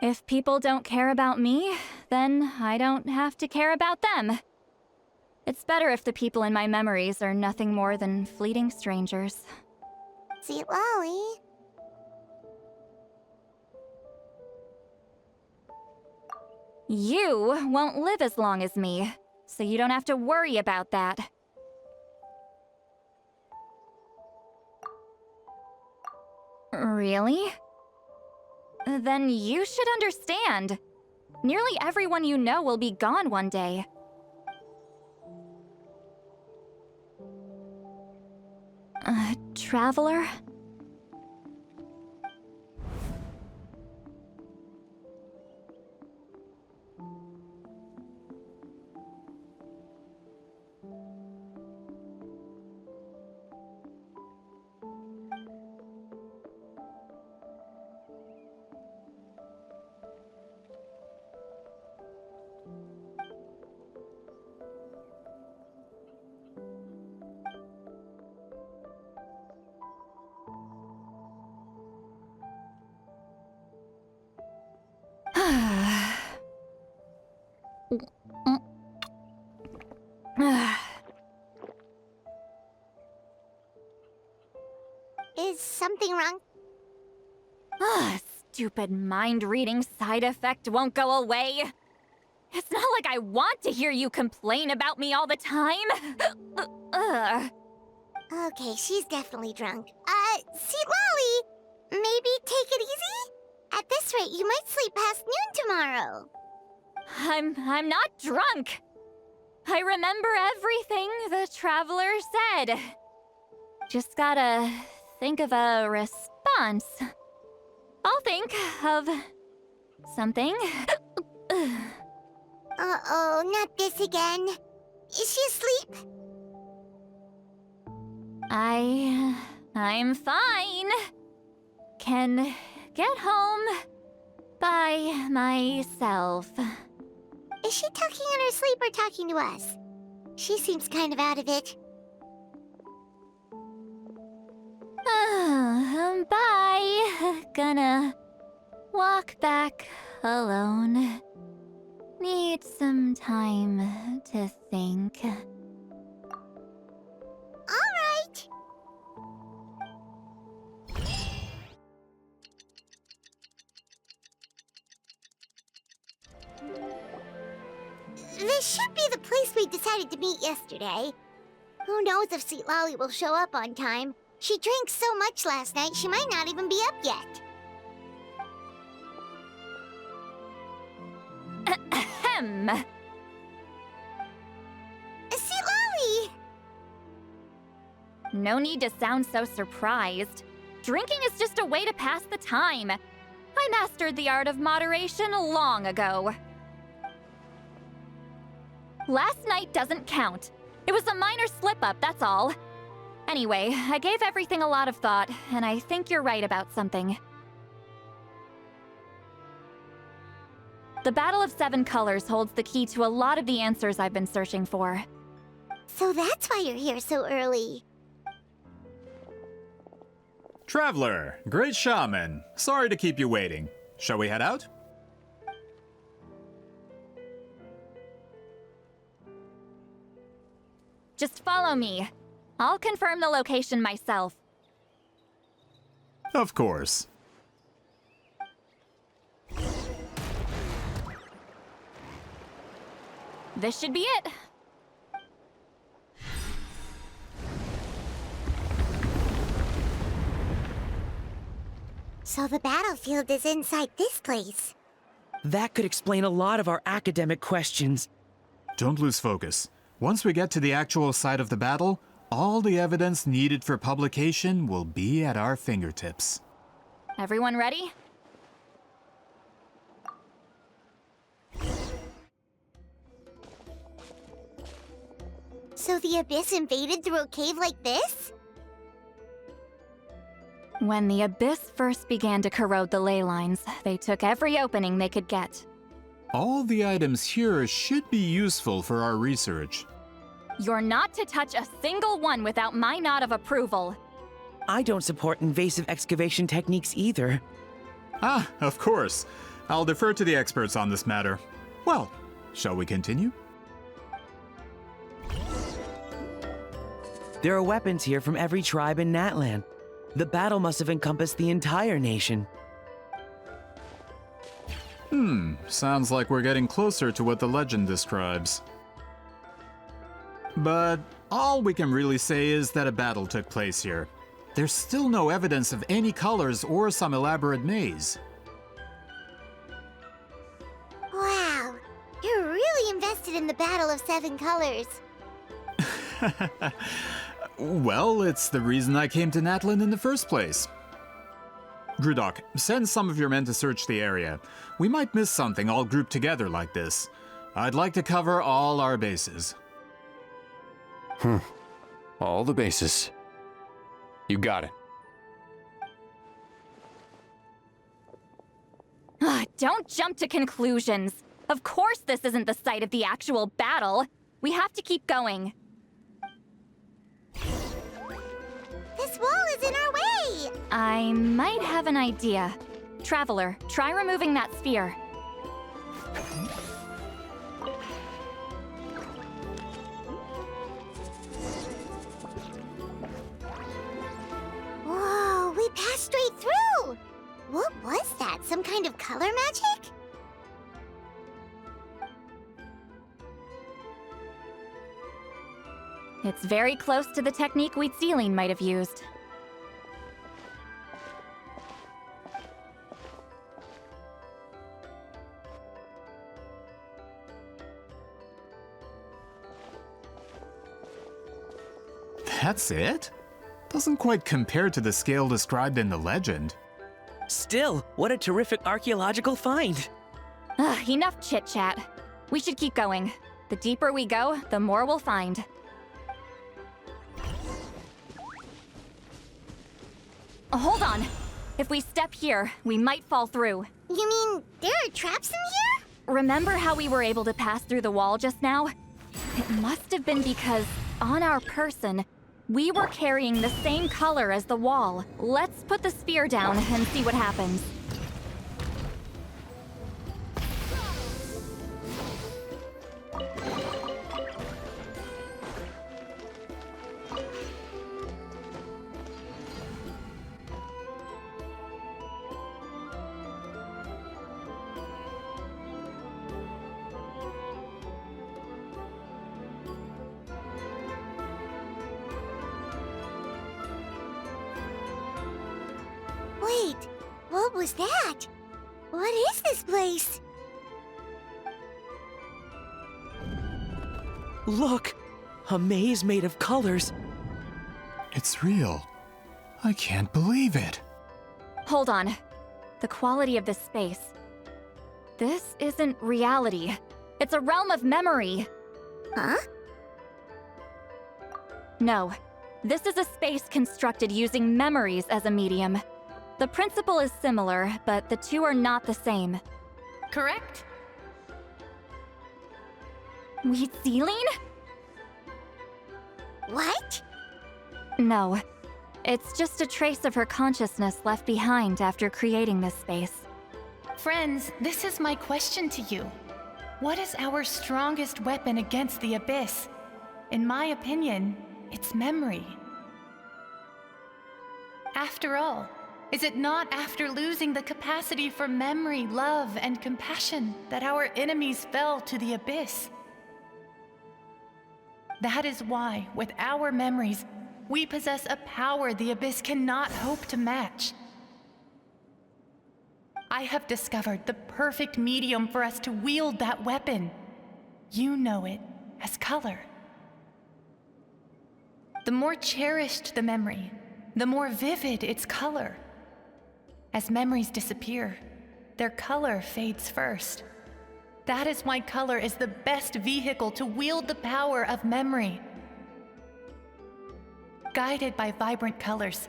[SPEAKER 8] If people don't care about me, then I don't have to care about them. It's better if the people in my memories are nothing more than fleeting strangers.
[SPEAKER 1] Sitali.
[SPEAKER 8] You won't live as long as me, so you don't have to worry about that. Really? Then you should understand. Nearly everyone you know will be gone one day. Traveler?
[SPEAKER 1] Is something wrong?
[SPEAKER 8] Stupid mind-reading side effect won't go away. It's not like I want to hear you complain about me all the time.
[SPEAKER 1] Okay, she's definitely drunk. Sitali, maybe take it easy? At this rate, you might sleep past noon tomorrow.
[SPEAKER 8] I'm not drunk. I remember everything the Traveler said. Just gotta think of a response. I'll think of something.
[SPEAKER 1] Uh-oh, not this again. Is she asleep?
[SPEAKER 8] I'm fine. Can get home by myself.
[SPEAKER 1] Is she talking in her sleep or talking to us? She seems kind of out of it.
[SPEAKER 8] Bye. Gonna walk back alone. Need some time to think.
[SPEAKER 1] All right. This should be the place we decided to meet yesterday. Who knows if Sweetlolly will show up on time? She drank so much last night, she might not even be up yet.
[SPEAKER 8] Ahem.
[SPEAKER 1] Sweetlolly!
[SPEAKER 8] No need to sound so surprised. Drinking is just a way to pass the time. I mastered the art of moderation long ago. Last night doesn't count. It was a minor slip-up, that's all. Anyway, I gave everything a lot of thought, and I think you're right about something. The Battle of Seven Colors holds the key to a lot of the answers I've been searching for.
[SPEAKER 1] So that's why you're here so early.
[SPEAKER 6] Traveler, great shaman. Sorry to keep you waiting. Shall we head out?
[SPEAKER 8] Just follow me. I'll confirm the location myself.
[SPEAKER 6] Of course.
[SPEAKER 8] This should be it.
[SPEAKER 1] So the battlefield is inside this place.
[SPEAKER 7] That could explain a lot of our academic questions.
[SPEAKER 6] Don't lose focus. Once we get to the actual site of the battle, all the evidence needed for publication will be at our fingertips.
[SPEAKER 8] Everyone ready?
[SPEAKER 1] So the Abyss invaded through a cave like this?
[SPEAKER 8] When the Abyss first began to corrode the ley lines, they took every opening they could get.
[SPEAKER 6] All the items here should be useful for our research.
[SPEAKER 8] You're not to touch a single one without my nod of approval.
[SPEAKER 7] I don't support invasive excavation techniques either.
[SPEAKER 6] Ah, of course. I'll defer to the experts on this matter. Well, shall we continue?
[SPEAKER 7] There are weapons here from every tribe in Natlan. The battle must have encompassed the entire nation.
[SPEAKER 6] Sounds like we're getting closer to what the legend describes. But all we can really say is that a battle took place here. There's still no evidence of any colors or some elaborate maze.
[SPEAKER 1] Wow, you're really invested in the Battle of Seven Colors.
[SPEAKER 6] Well, it's the reason I came to Natlan in the first place. Grudok, send some of your men to search the area. We might miss something all grouped together like this. I'd like to cover all our bases.
[SPEAKER 5] All the bases. You got it.
[SPEAKER 8] Don't jump to conclusions. Of course this isn't the site of the actual battle. We have to keep going.
[SPEAKER 1] This wall is in our way!
[SPEAKER 8] I might have an idea. Traveler, try removing that sphere.
[SPEAKER 1] Whoa, we passed straight through! What was that? Some kind of color magic?
[SPEAKER 8] It's very close to the technique Wheatsealing might have used.
[SPEAKER 6] That's it? Doesn't quite compare to the scale described in the legend.
[SPEAKER 7] Still, what a terrific archaeological find!
[SPEAKER 8] Enough chit-chat. We should keep going. The deeper we go, the more we'll find. Hold on. If we step here, we might fall through.
[SPEAKER 1] You mean there are traps in here?
[SPEAKER 8] Remember how we were able to pass through the wall just now? It must have been because, on our person, we were carrying the same color as the wall. Let's put the sphere down and see what happens.
[SPEAKER 1] Wait, what was that? What is this place?
[SPEAKER 7] Look! A maze made of colors.
[SPEAKER 6] It's real. I can't believe it.
[SPEAKER 8] Hold on. The quality of this space. This isn't reality. It's a realm of memory.
[SPEAKER 1] Huh?
[SPEAKER 8] No. This is a space constructed using memories as a medium. The principle is similar, but the two are not the same.
[SPEAKER 16] Correct?
[SPEAKER 8] Wheatsealing?
[SPEAKER 1] What?
[SPEAKER 8] No. It's just a trace of her consciousness left behind after creating this space.
[SPEAKER 16] Friends, this is my question to you. What is our strongest weapon against the Abyss? In my opinion, it's memory. After all, is it not after losing the capacity for memory, love, and compassion that our enemies fell to the Abyss? That is why, with our memories, we possess a power the Abyss cannot hope to match. I have discovered the perfect medium for us to wield that weapon. You know it as color. The more cherished the memory, the more vivid its color. As memories disappear, their color fades first. That is why color is the best vehicle to wield the power of memory. Guided by vibrant colors,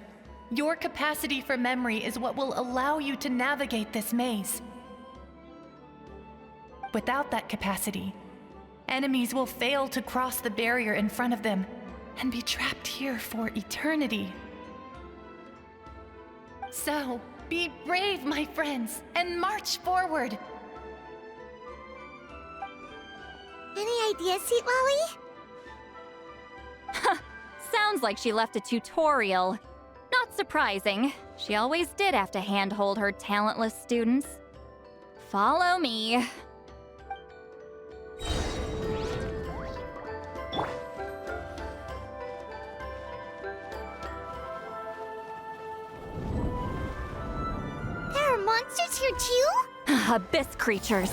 [SPEAKER 16] your capacity for memory is what will allow you to navigate this maze. Without that capacity, enemies will fail to cross the barrier in front of them and be trapped here for eternity. So, be brave, my friends, and march forward!
[SPEAKER 1] Any ideas, Sweetlolly?
[SPEAKER 8] Sounds like she left a tutorial. Not surprising. She always did have to handhold her talentless students. Follow me.
[SPEAKER 1] There are monsters here too?
[SPEAKER 8] Abyss creatures.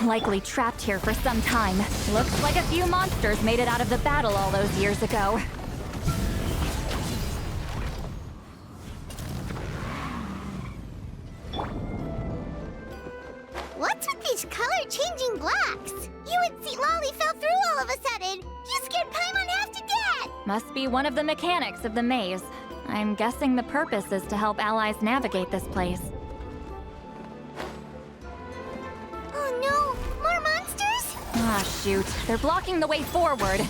[SPEAKER 8] Likely trapped here for some time. Looks like a few monsters made it out of the battle all those years ago.
[SPEAKER 1] What's with these color-changing blocks? You and Sweetlolly fell through all of a sudden. You scared Paimon half to death!
[SPEAKER 8] Must be one of the mechanics of the maze. I'm guessing the purpose is to help allies navigate this place.
[SPEAKER 1] Oh no! More monsters?
[SPEAKER 8] Ah, shoot. They're blocking the way forward.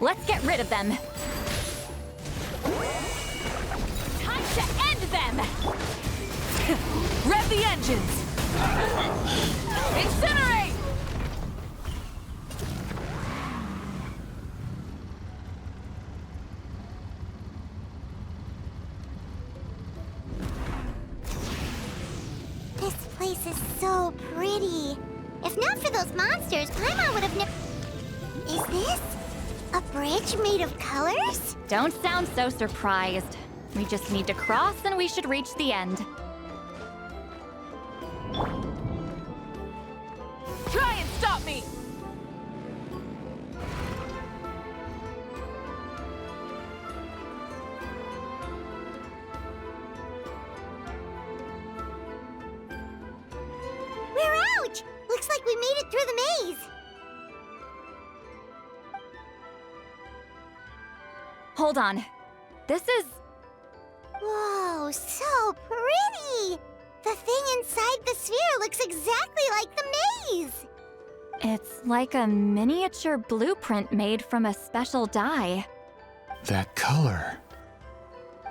[SPEAKER 8] Let's get rid of them. Time to end them!
[SPEAKER 16] Rev the engines! Incinerate!
[SPEAKER 1] This place is so pretty. If not for those monsters, Paimon would have never... Is this a bridge made of colors?
[SPEAKER 8] Don't sound so surprised. We just need to cross and we should reach the end.
[SPEAKER 16] Try and stop me!
[SPEAKER 1] We're out! Looks like we made it through the maze.
[SPEAKER 8] Hold on. This is...
[SPEAKER 1] Whoa, so pretty! The thing inside the sphere looks exactly like the maze!
[SPEAKER 8] It's like a miniature blueprint made from a special dye.
[SPEAKER 6] That color.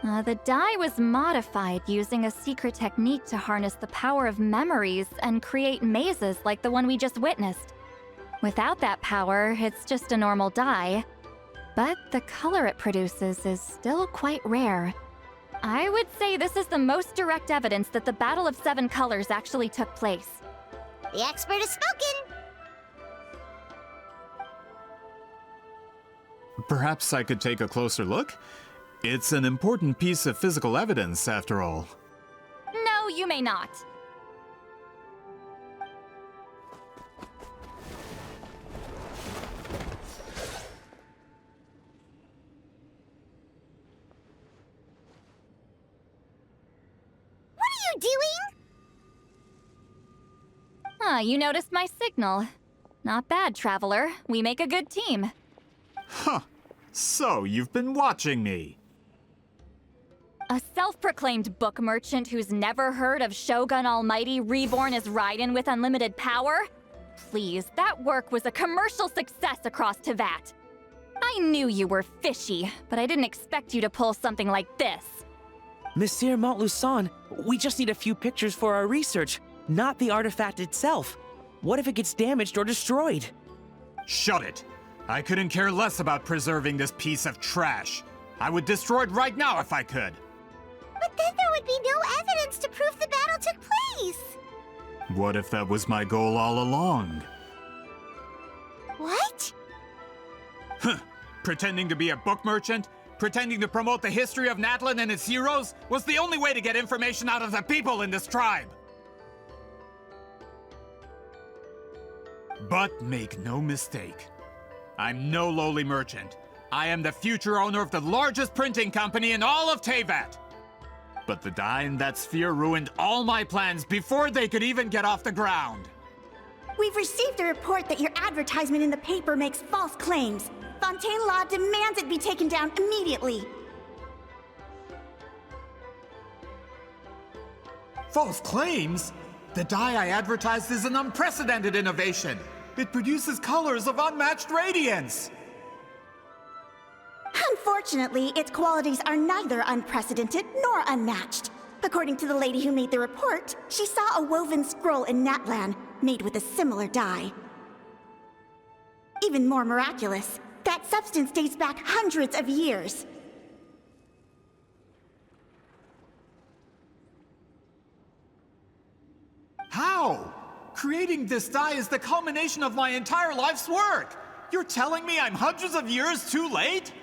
[SPEAKER 8] The dye was modified using a secret technique to harness the power of memories and create mazes like the one we just witnessed. Without that power, it's just a normal dye. But the color it produces is still quite rare. I would say this is the most direct evidence that the Battle of Seven Colors actually took place.
[SPEAKER 1] The expert has spoken!
[SPEAKER 6] Perhaps I could take a closer look? It's an important piece of physical evidence, after all.
[SPEAKER 8] you may not.
[SPEAKER 1] What are you doing?
[SPEAKER 8] Ah, you noticed my signal. Not bad, Traveler. We make a good team.
[SPEAKER 6] Huh. So, you've been watching me.
[SPEAKER 8] A self-proclaimed book merchant who's never heard of Shogun Almighty reborn as Raiden with unlimited power? Please, that work was a commercial success across Teyvat. I knew you were fishy, but I didn't expect you to pull something like this.
[SPEAKER 7] Monsieur Montluçon, we just need a few pictures for our research, not the artifact itself. What if it gets damaged or destroyed?
[SPEAKER 6] Shut it! I couldn't care less about preserving this piece of trash. I would destroy it right now if I could.
[SPEAKER 1] But then there would be no evidence to prove the battle took place.
[SPEAKER 6] What if that was my goal all along?
[SPEAKER 1] What?
[SPEAKER 6] Huh. Pretending to be a book merchant, pretending to promote the history of Natlin and its heroes, was the only way to get information out of the people in this tribe. But make no mistake, I'm no lowly merchant. I am the future owner of the largest printing company in all of Teyvat. But the dye in that sphere ruined all my plans before they could even get off the ground.
[SPEAKER 13] We've received a report that your advertisement in the paper makes false claims. Fontaine Law demands it be taken down immediately.
[SPEAKER 6] False claims? The dye I advertised is an unprecedented innovation. It produces colors of unmatched radiance.
[SPEAKER 13] Unfortunately, its qualities are neither unprecedented nor unmatched. According to the lady who made the report, she saw a woven scroll in Natlan made with a similar dye. Even more miraculous, that substance dates back hundreds of years.
[SPEAKER 6] How? Creating this dye is the culmination of my entire life's work. You're telling me I'm hundreds of years too late?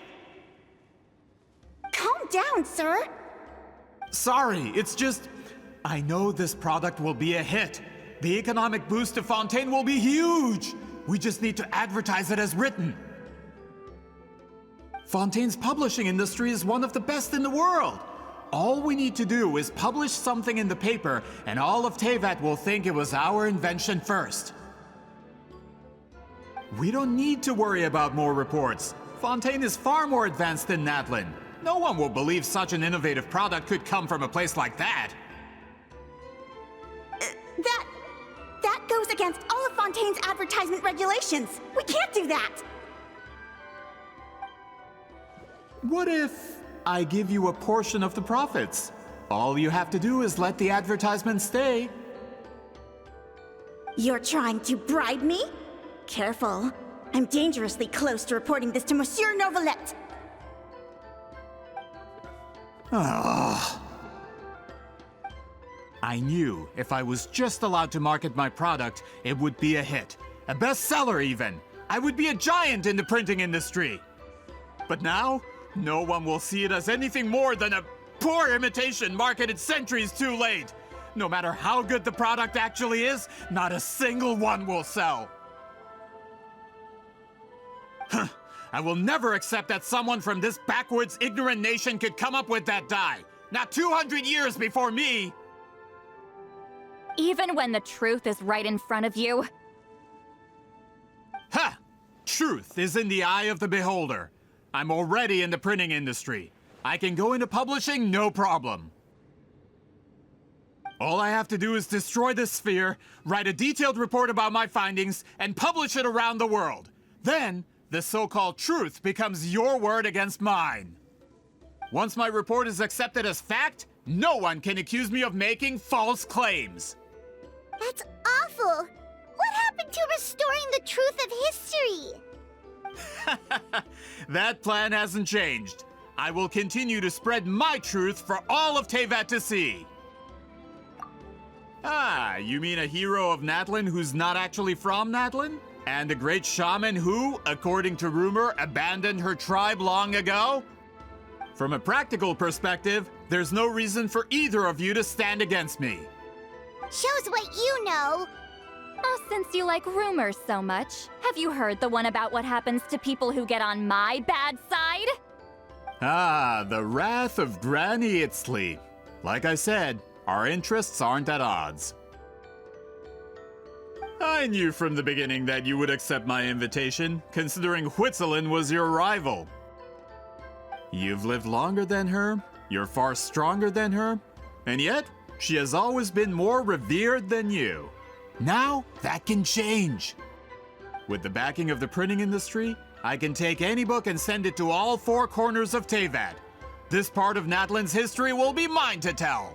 [SPEAKER 13] Calm down, sir.
[SPEAKER 6] Sorry, it's just... I know this product will be a hit. The economic boost to Fontaine will be huge. We just need to advertise it as written. Fontaine's publishing industry is one of the best in the world. All we need to do is publish something in the paper, and all of Teyvat will think it was our invention first. We don't need to worry about more reports. Fontaine is far more advanced than Natlin. No one will believe such an innovative product could come from a place like that.
[SPEAKER 13] That goes against all of Fontaine's advertisement regulations. We can't do that.
[SPEAKER 6] What if I give you a portion of the profits? All you have to do is let the advertisement stay.
[SPEAKER 13] You're trying to bribe me? Careful. I'm dangerously close to reporting this to Monsieur Novelette.
[SPEAKER 6] I knew if I was just allowed to market my product, it would be a hit. A bestseller even. I would be a giant in the printing industry. But now, no one will see it as anything more than a poor imitation marketed centuries too late. No matter how good the product actually is, not a single one will sell. Huh. I will never accept that someone from this backwards, ignorant nation could come up with that dye. Not 200 years before me!
[SPEAKER 8] Even when the truth is right in front of you?
[SPEAKER 6] Ha! Truth is in the eye of the beholder. I'm already in the printing industry. I can go into publishing, no problem. All I have to do is destroy this sphere, write a detailed report about my findings, and publish it around the world. Then, the so-called truth becomes your word against mine. Once my report is accepted as fact, no one can accuse me of making false claims.
[SPEAKER 1] That's awful. What happened to restoring the truth of history?
[SPEAKER 6] That plan hasn't changed. I will continue to spread my truth for all of Teyvat to see. Ah, you mean a hero of Natlin who's not actually from Natlin? And a great shaman who, according to rumor, abandoned her tribe long ago? From a practical perspective, There's no reason for either of you to stand against me.
[SPEAKER 1] Shows what you know.
[SPEAKER 8] Oh, since you like rumors so much, have you heard the one about what happens to people who get on my bad side?
[SPEAKER 6] Ah, the wrath of Granny Itzli. Like I said, our interests aren't at odds. I knew from the beginning that you would accept my invitation, considering Huitzilin was your rival. You've lived longer than her, you're far stronger than her, and yet, she has always been more revered than you. Now, that can change. With the backing of the printing industry, I can take any book and send it to all four corners of Teyvat. This part of Natlan's history will be mine to tell.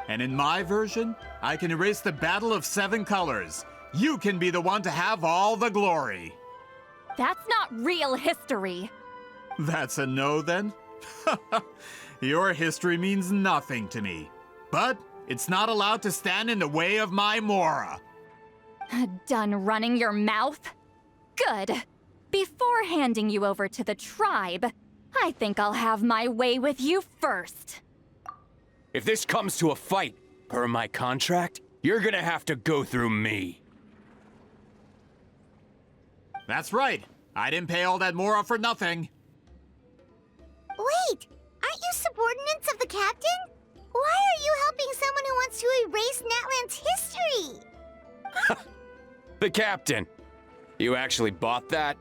[SPEAKER 6] And in my version, I can erase the Battle of Seven Colors. You can be the one to have all the glory.
[SPEAKER 8] That's not real history.
[SPEAKER 6] That's a no then? Your history means nothing to me. But it's not allowed to stand in the way of my Mora.
[SPEAKER 8] Done running your mouth? Good. Before handing you over to the tribe, I think I'll have my way with you first.
[SPEAKER 5] If this comes to a fight, per my contract, you're gonna have to go through me.
[SPEAKER 6] That's right. I didn't pay all that Mora for nothing.
[SPEAKER 1] Wait, aren't you subordinates of the captain? Why are you helping someone who wants to erase Natlan's history?
[SPEAKER 5] The captain. You actually bought that?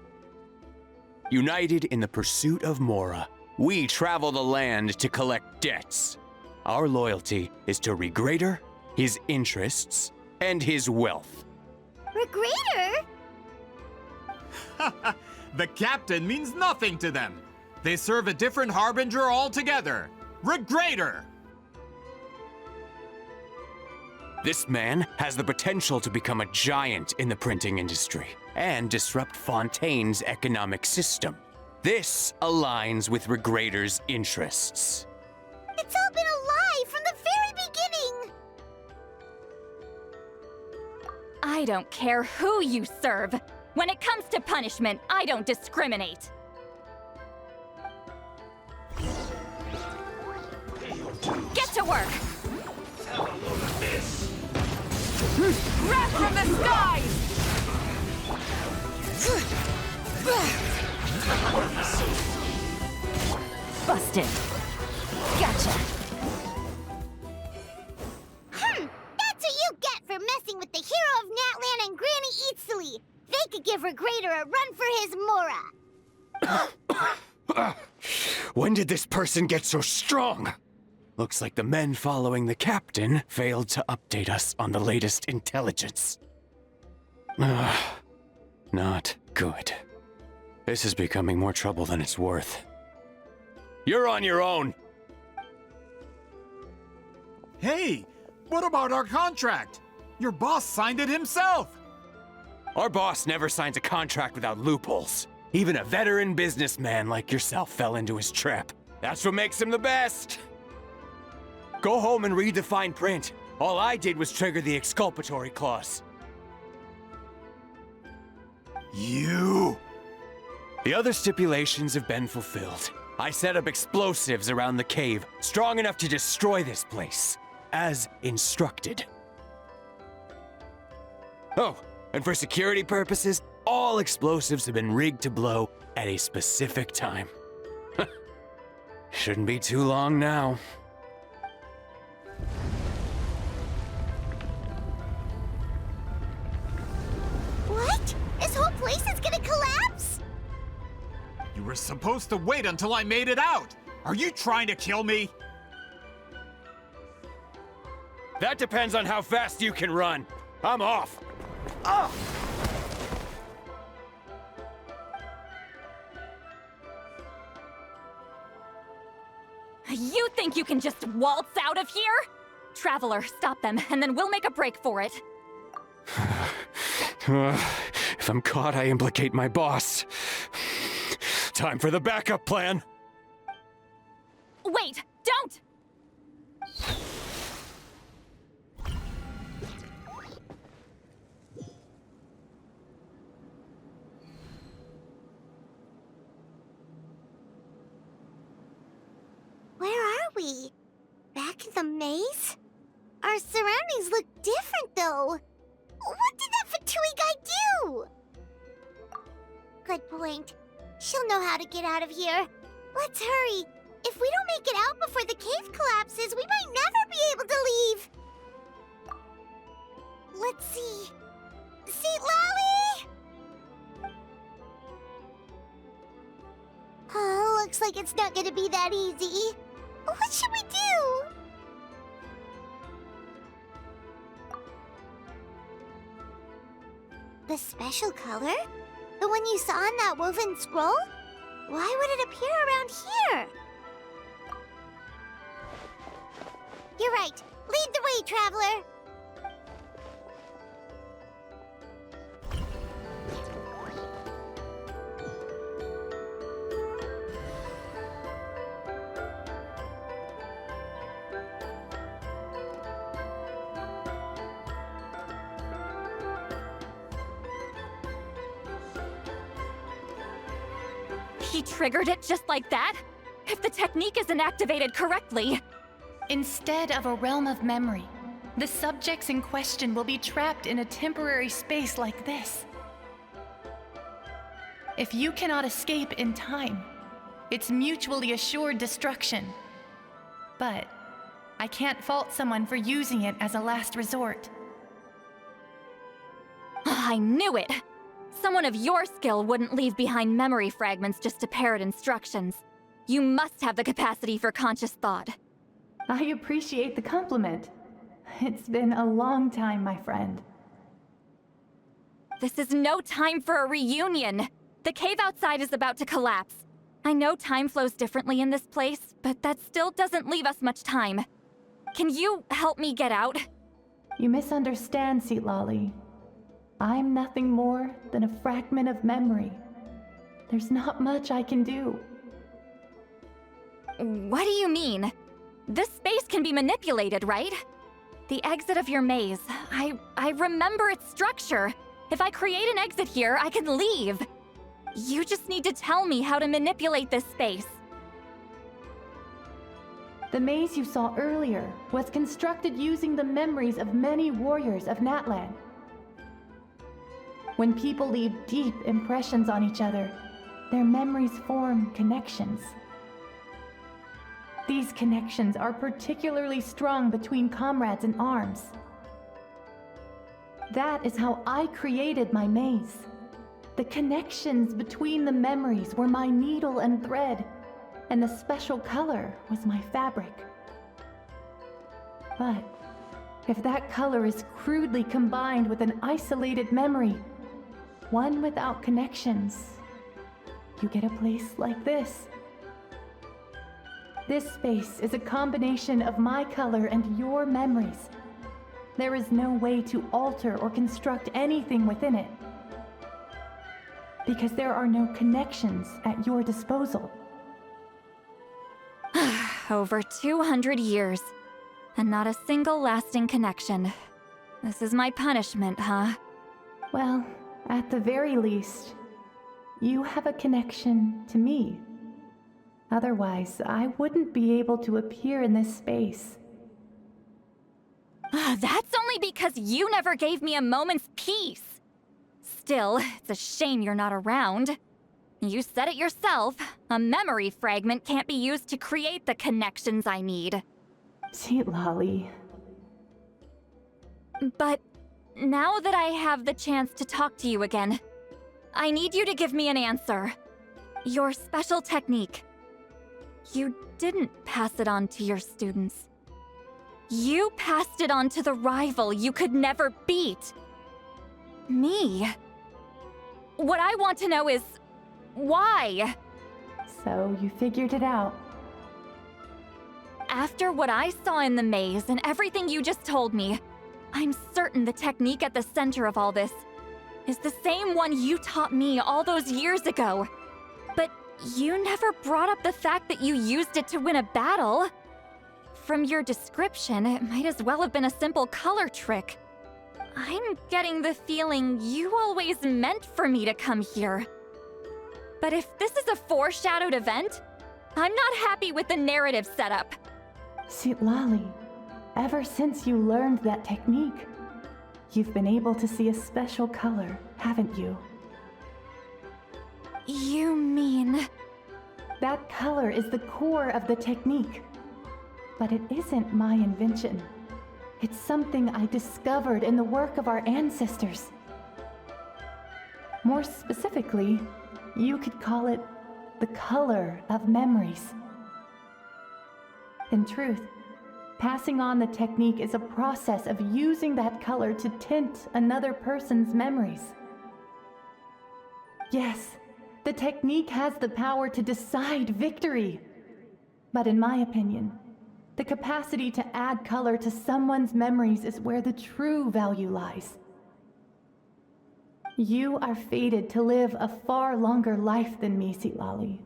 [SPEAKER 5] United in the pursuit of Mora, we travel the land to collect debts. Our loyalty is to Regrader, his interests, and his wealth.
[SPEAKER 1] Regrader?
[SPEAKER 6] The captain means nothing to them. They serve a different harbinger altogether. Regrader!
[SPEAKER 5] This man has the potential to become a giant in the printing industry and disrupt Fontaine's economic system. This aligns with Regrader's interests.
[SPEAKER 1] It's all been a lie from the very beginning!
[SPEAKER 8] I don't care who you serve. When it comes to punishment, I don't discriminate. Get to work!
[SPEAKER 17] Have a look at this!
[SPEAKER 8] Wrath from the skies! Busted. Gotcha.
[SPEAKER 1] That's what you get for messing with the hero of Natlan and Granny Itzli. They could give Regrader a run for his Mora.
[SPEAKER 5] When did this person get so strong? Looks like the men following the captain failed to update us on the latest intelligence. Not good. This is becoming more trouble than it's worth. You're on your own!
[SPEAKER 6] Hey, what about our contract? Your boss signed it himself!
[SPEAKER 5] Our boss never signs a contract without loopholes. Even a veteran businessman like yourself fell into his trap. That's what makes him the best! Go home and read the fine print. All I did was trigger the exculpatory clause.
[SPEAKER 6] You!
[SPEAKER 5] The other stipulations have been fulfilled. I set up explosives around the cave, strong enough to destroy this place, as instructed. Oh, and for security purposes, all explosives have been rigged to blow at a specific time. Shouldn't be too long now.
[SPEAKER 1] What? This whole place is gonna collapse?
[SPEAKER 6] You were supposed to wait until I made it out! Are you trying to kill me?
[SPEAKER 5] That depends on how fast you can run. I'm off. Oh!
[SPEAKER 8] You think you can just waltz out of here? Traveler, stop them, and then we'll make a break for it.
[SPEAKER 5] If I'm caught, I implicate my boss. Time for the backup plan.
[SPEAKER 8] Wait, don't!
[SPEAKER 1] Where are we? like the maze? Our surroundings look different, though. What did that Fatui guy do? Good point. She'll know how to get out of here. Let's hurry. If we don't make it out before the cave collapses, we might never be able to leave. Let's see. Sitali! Oh, looks like it's not gonna be that easy. What should we do? The special color? The one you saw in that woven scroll? Why would it appear around here? You're right. Lead the way, traveler.
[SPEAKER 8] He triggered it just like that? If the technique isn't activated correctly.
[SPEAKER 16] Instead of a realm of memory, the subjects in question will be trapped in a temporary space like this. If you cannot escape in time, it's mutually assured destruction. But I can't fault someone for using it as a last resort.
[SPEAKER 8] I knew it! Someone of your skill wouldn't leave behind memory fragments just to parrot instructions. You must have the capacity for conscious thought.
[SPEAKER 16] I appreciate the compliment. It's been a long time, my friend.
[SPEAKER 8] This is no time for a reunion. The cave outside is about to collapse. I know time flows differently in this place, but that still doesn't leave us much time. Can you help me get out?
[SPEAKER 16] You misunderstand, Sitali. I'm nothing more than a fragment of memory. There's not much I can do.
[SPEAKER 8] What do you mean? This space can be manipulated, right? The exit of your maze. I remember its structure. If I create an exit here, I can leave. You just need to tell me how to manipulate this space.
[SPEAKER 16] The maze you saw earlier was constructed using the memories of many warriors of Natlan. When people leave deep impressions on each other, their memories form connections. These connections are particularly strong between comrades in arms. That is how I created my maze. The connections between the memories were my needle and thread, and the special color was my fabric. But if that color is crudely combined with an isolated memory, one without connections, you get a place like this. This space is a combination of my color and your memories. There is no way to alter or construct anything within it, because there are no connections at your disposal.
[SPEAKER 8] Over 200 years, and not a single lasting connection. This is my punishment, huh?
[SPEAKER 16] Well, at the very least, you have a connection to me. Otherwise, I wouldn't be able to appear in this space.
[SPEAKER 8] That's only because you never gave me a moment's peace. Still, it's a shame you're not around. You said it yourself. A memory fragment can't be used to create the connections I need.
[SPEAKER 16] Sitali.
[SPEAKER 8] But now that I have the chance to talk to you again, I need you to give me an answer. Your special technique. You didn't pass it on to your students. You passed it on to the rival you could never beat. Me. What I want to know is, why?
[SPEAKER 16] So you figured it out.
[SPEAKER 8] After what I saw in the maze and everything you just told me, I'm certain the technique at the center of all this is the same one you taught me all those years ago. But you never brought up the fact that you used it to win a battle. From your description, it might as well have been a simple color trick. I'm getting the feeling you always meant for me to come here. But if this is a foreshadowed event, I'm not happy with the narrative setup.
[SPEAKER 16] Szitlali, ever since you learned that technique, you've been able to see a special color, haven't you?
[SPEAKER 8] You mean...
[SPEAKER 16] That color is the core of the technique. But it isn't my invention. It's something I discovered in the work of our ancestors. More specifically, you could call it the color of memories. In truth, passing on the technique is a process of using that color to tint another person's memories. Yes, the technique has the power to decide victory. But in my opinion, the capacity to add color to someone's memories is where the true value lies. You are fated to live a far longer life than me, Szitlali.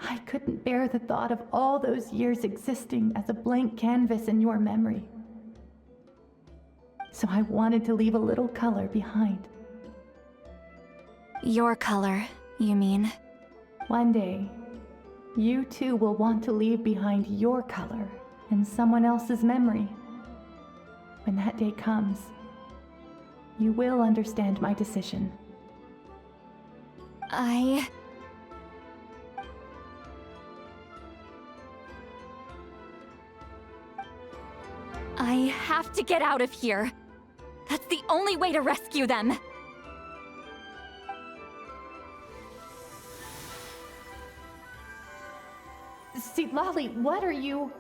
[SPEAKER 16] I couldn't bear the thought of all those years existing as a blank canvas in your memory. So I wanted to leave a little color behind.
[SPEAKER 8] Your color, you mean?
[SPEAKER 16] One day, you too will want to leave behind your color in someone else's memory. When that day comes, you will understand my decision.
[SPEAKER 8] I have to get out of here. That's the only way to rescue them.
[SPEAKER 16] Szitlali, what are you...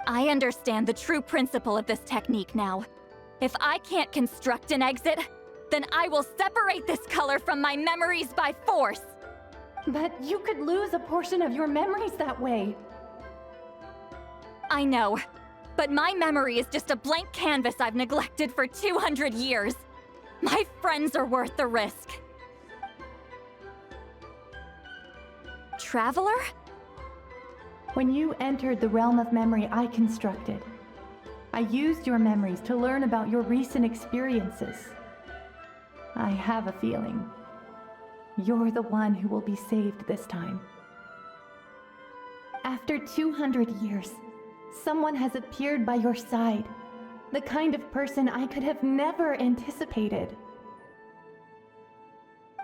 [SPEAKER 8] I understand the true principle of this technique now. If I can't construct an exit, then I will separate this color from my memories by force.
[SPEAKER 16] But you could lose a portion of your memories that way.
[SPEAKER 8] I know, but my memory is just a blank canvas I've neglected for 200 years. My friends are worth the risk. Traveler?
[SPEAKER 16] When you entered the realm of memory I constructed, I used your memories to learn about your recent experiences. I have a feeling you're the one who will be saved this time. After 200 years, someone has appeared by your side, the kind of person I could have never anticipated.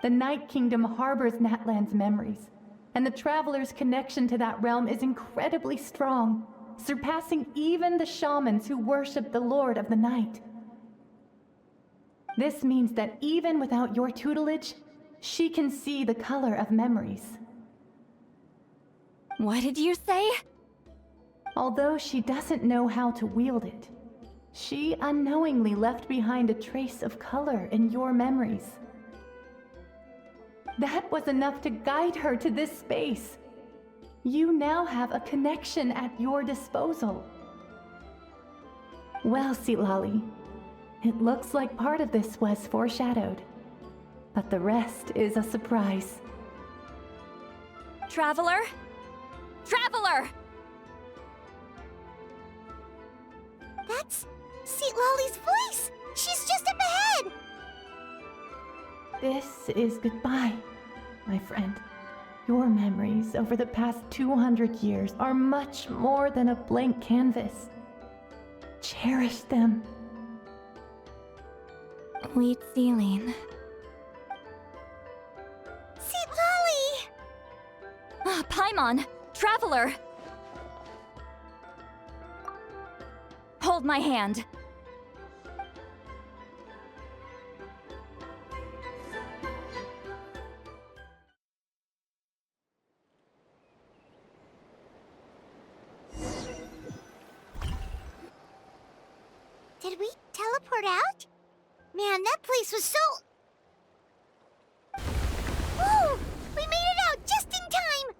[SPEAKER 16] The Night Kingdom harbors Natlan's memories, and the Traveler's connection to that realm is incredibly strong, surpassing even the shamans who worship the Lord of the Night. This means that even without your tutelage, she can see the color of memories.
[SPEAKER 8] What did you say?
[SPEAKER 16] Although she doesn't know how to wield it, she unknowingly left behind a trace of color in your memories. That was enough to guide her to this space. You now have a connection at your disposal. Well, Szitlali, it looks like part of this was foreshadowed, but the rest is a surprise.
[SPEAKER 8] Traveler? Traveler!
[SPEAKER 1] That's Szitlali's voice! She's just up ahead!
[SPEAKER 16] This is goodbye, my friend. Your memories over the past 200 years are much more than a blank canvas. Cherish them.
[SPEAKER 8] Wheat ceiling.
[SPEAKER 1] Szitlali!
[SPEAKER 8] Paimon! Traveler! Hold my hand.
[SPEAKER 1] Did we teleport out? Man, that place was so... Whoa! We made it out just in time!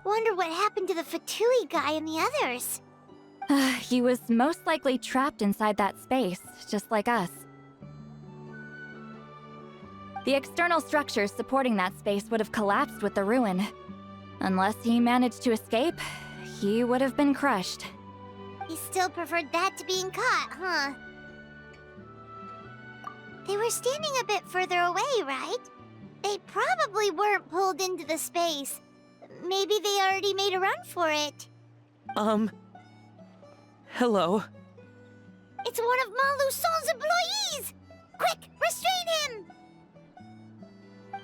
[SPEAKER 1] Wonder what happened to the Fatui guy and the others.
[SPEAKER 8] He was most likely trapped inside that space, just like us. The external structures supporting that space would have collapsed with the ruin. Unless he managed to escape, he would have been crushed.
[SPEAKER 1] He still preferred that to being caught, huh? They were standing a bit further away, right? They probably weren't pulled into the space. Maybe they already made a run for it.
[SPEAKER 7] Hello?
[SPEAKER 1] It's one of Malu Son's employees! Quick, restrain him!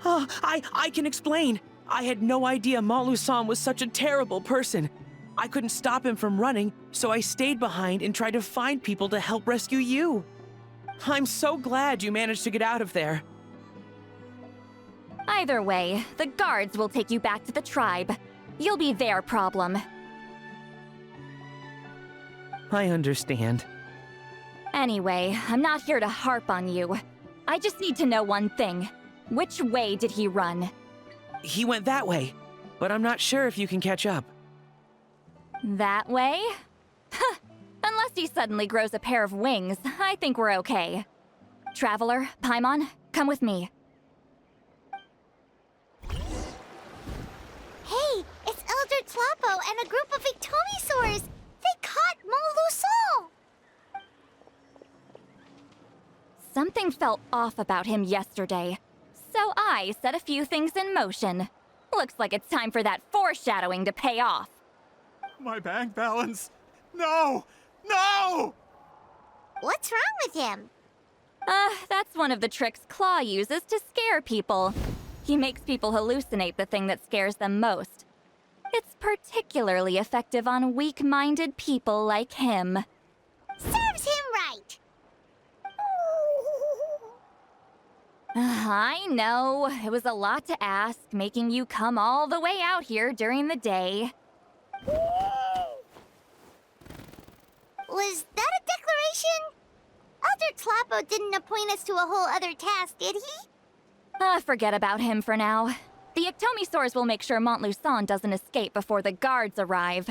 [SPEAKER 7] I can explain. I had no idea Malu-san was such a terrible person. I couldn't stop him from running, so I stayed behind and tried to find people to help rescue you. I'm so glad you managed to get out of there.
[SPEAKER 8] Either way, the guards will take you back to the tribe. You'll be their problem.
[SPEAKER 7] I understand.
[SPEAKER 8] Anyway, I'm not here to harp on you. I just need to know one thing. Which way did he run?
[SPEAKER 7] He went that way, but I'm not sure if you can catch up.
[SPEAKER 8] That way? Unless he suddenly grows a pair of wings, I think we're okay. Traveler, Paimon, come with me.
[SPEAKER 1] Hey, it's Elder Tlapo and a group of Ictomisaurs! They caught Malu Son!
[SPEAKER 8] Something felt off about him yesterday, so I set a few things in motion. Looks like it's time for that foreshadowing to pay off.
[SPEAKER 6] My bank balance! No! No!
[SPEAKER 1] What's wrong with him?
[SPEAKER 8] That's one of the tricks Claw uses to scare people. He makes people hallucinate the thing that scares them most. It's particularly effective on weak-minded people like him.
[SPEAKER 1] Serves him right!
[SPEAKER 8] I know, it was a lot to ask, making you come all the way out here during the day.
[SPEAKER 1] Was that a declaration? Elder Tlapo didn't appoint us to a whole other task, did he?
[SPEAKER 8] Forget about him for now. The Ictomisaurs will make sure Montluçon doesn't escape before the guards arrive.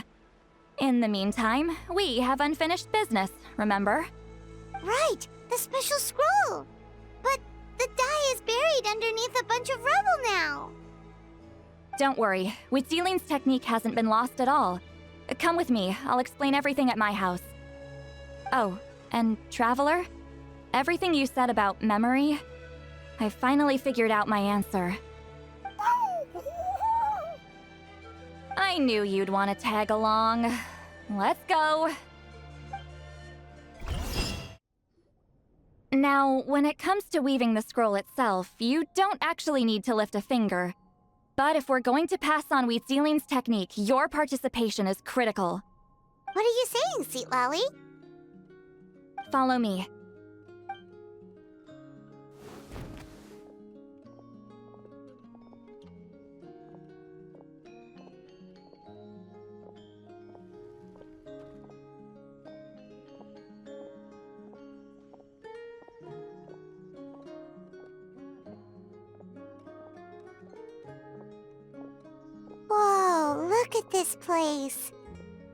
[SPEAKER 8] In the meantime, we have unfinished business, remember?
[SPEAKER 1] Right, the special scroll! But the die is buried underneath a bunch of rubble now.
[SPEAKER 8] Don't worry, Huitzilin's technique hasn't been lost at all. Come with me, I'll explain everything at my house. Oh, and Traveler? Everything you said about memory, I finally figured out my answer. I knew you'd want to tag along. Let's go. Now, when it comes to weaving the scroll itself, you don't actually need to lift a finger. But if we're going to pass on Huitzilin's technique, your participation is critical.
[SPEAKER 1] What are you saying, Sietlali?
[SPEAKER 8] Follow me.
[SPEAKER 1] Whoa, look at this place.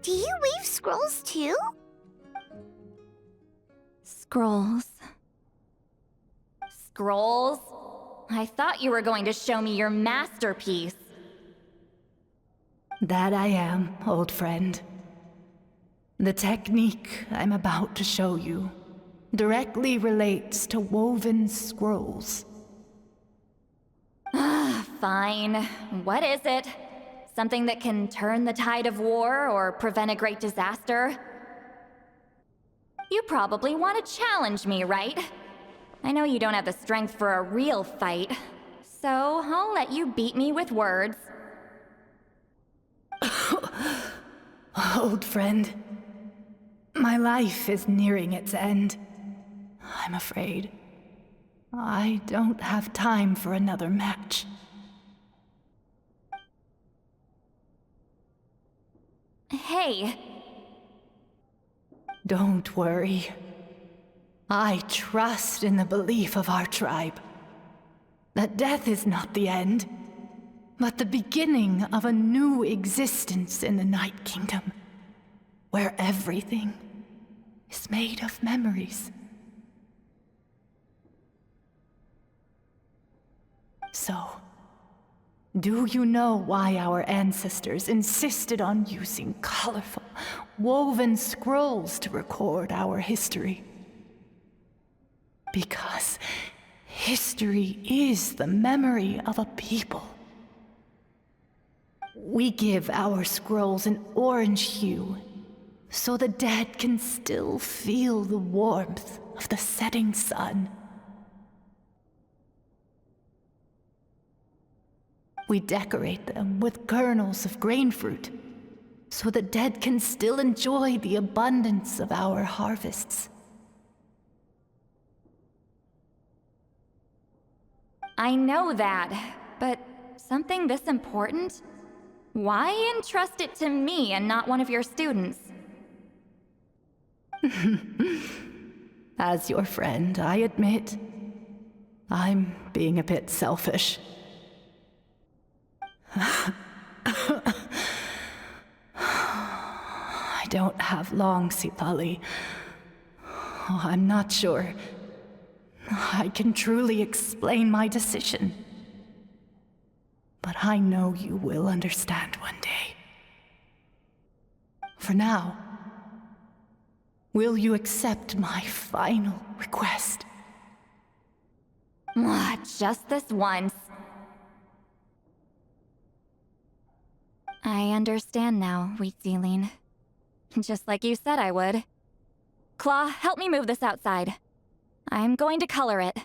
[SPEAKER 1] Do you weave scrolls too?
[SPEAKER 8] Scrolls. Scrolls? I thought you were going to show me your masterpiece.
[SPEAKER 16] That I am, old friend. The technique I'm about to show you directly relates to woven scrolls.
[SPEAKER 8] Fine. What is it? Something that can turn the tide of war or prevent a great disaster? You probably want to challenge me, right? I know you don't have the strength for a real fight, so I'll let you beat me with words.
[SPEAKER 16] Old friend, my life is nearing its end. I'm afraid I don't have time for another match.
[SPEAKER 8] Hey.
[SPEAKER 16] Don't worry. I trust in the belief of our tribe that death is not the end, but the beginning of a new existence in the Night Kingdom, where everything is made of memories. So, do you know why our ancestors insisted on using colorful, woven scrolls to record our history? Because history is the memory of a people. We give our scrolls an orange hue, so the dead can still feel the warmth of the setting sun. We decorate them with kernels of grain fruit, so the dead can still enjoy the abundance of our harvests.
[SPEAKER 8] I know that, but something this important? Why entrust it to me and not one of your students?
[SPEAKER 16] As your friend, I admit, I'm being a bit selfish. I don't have long, Sitali. Oh, I'm not sure I can truly explain my decision. But I know you will understand one day. For now, will you accept my final request?
[SPEAKER 8] Just this once. I understand now, Wheat Sealing. Just like you said I would. Claw, help me move this outside. I'm going to color it.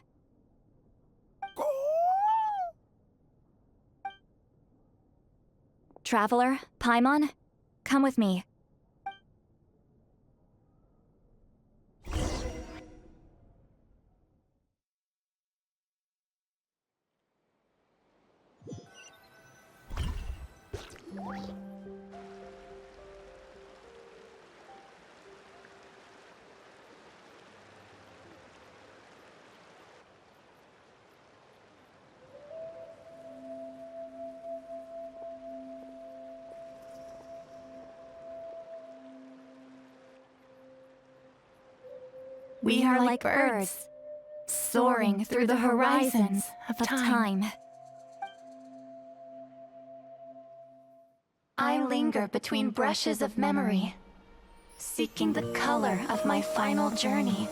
[SPEAKER 8] Traveler, Paimon, come with me.
[SPEAKER 16] We are like birds, soaring through the horizons of time. I linger between brushes of memory, seeking the color of my final journey.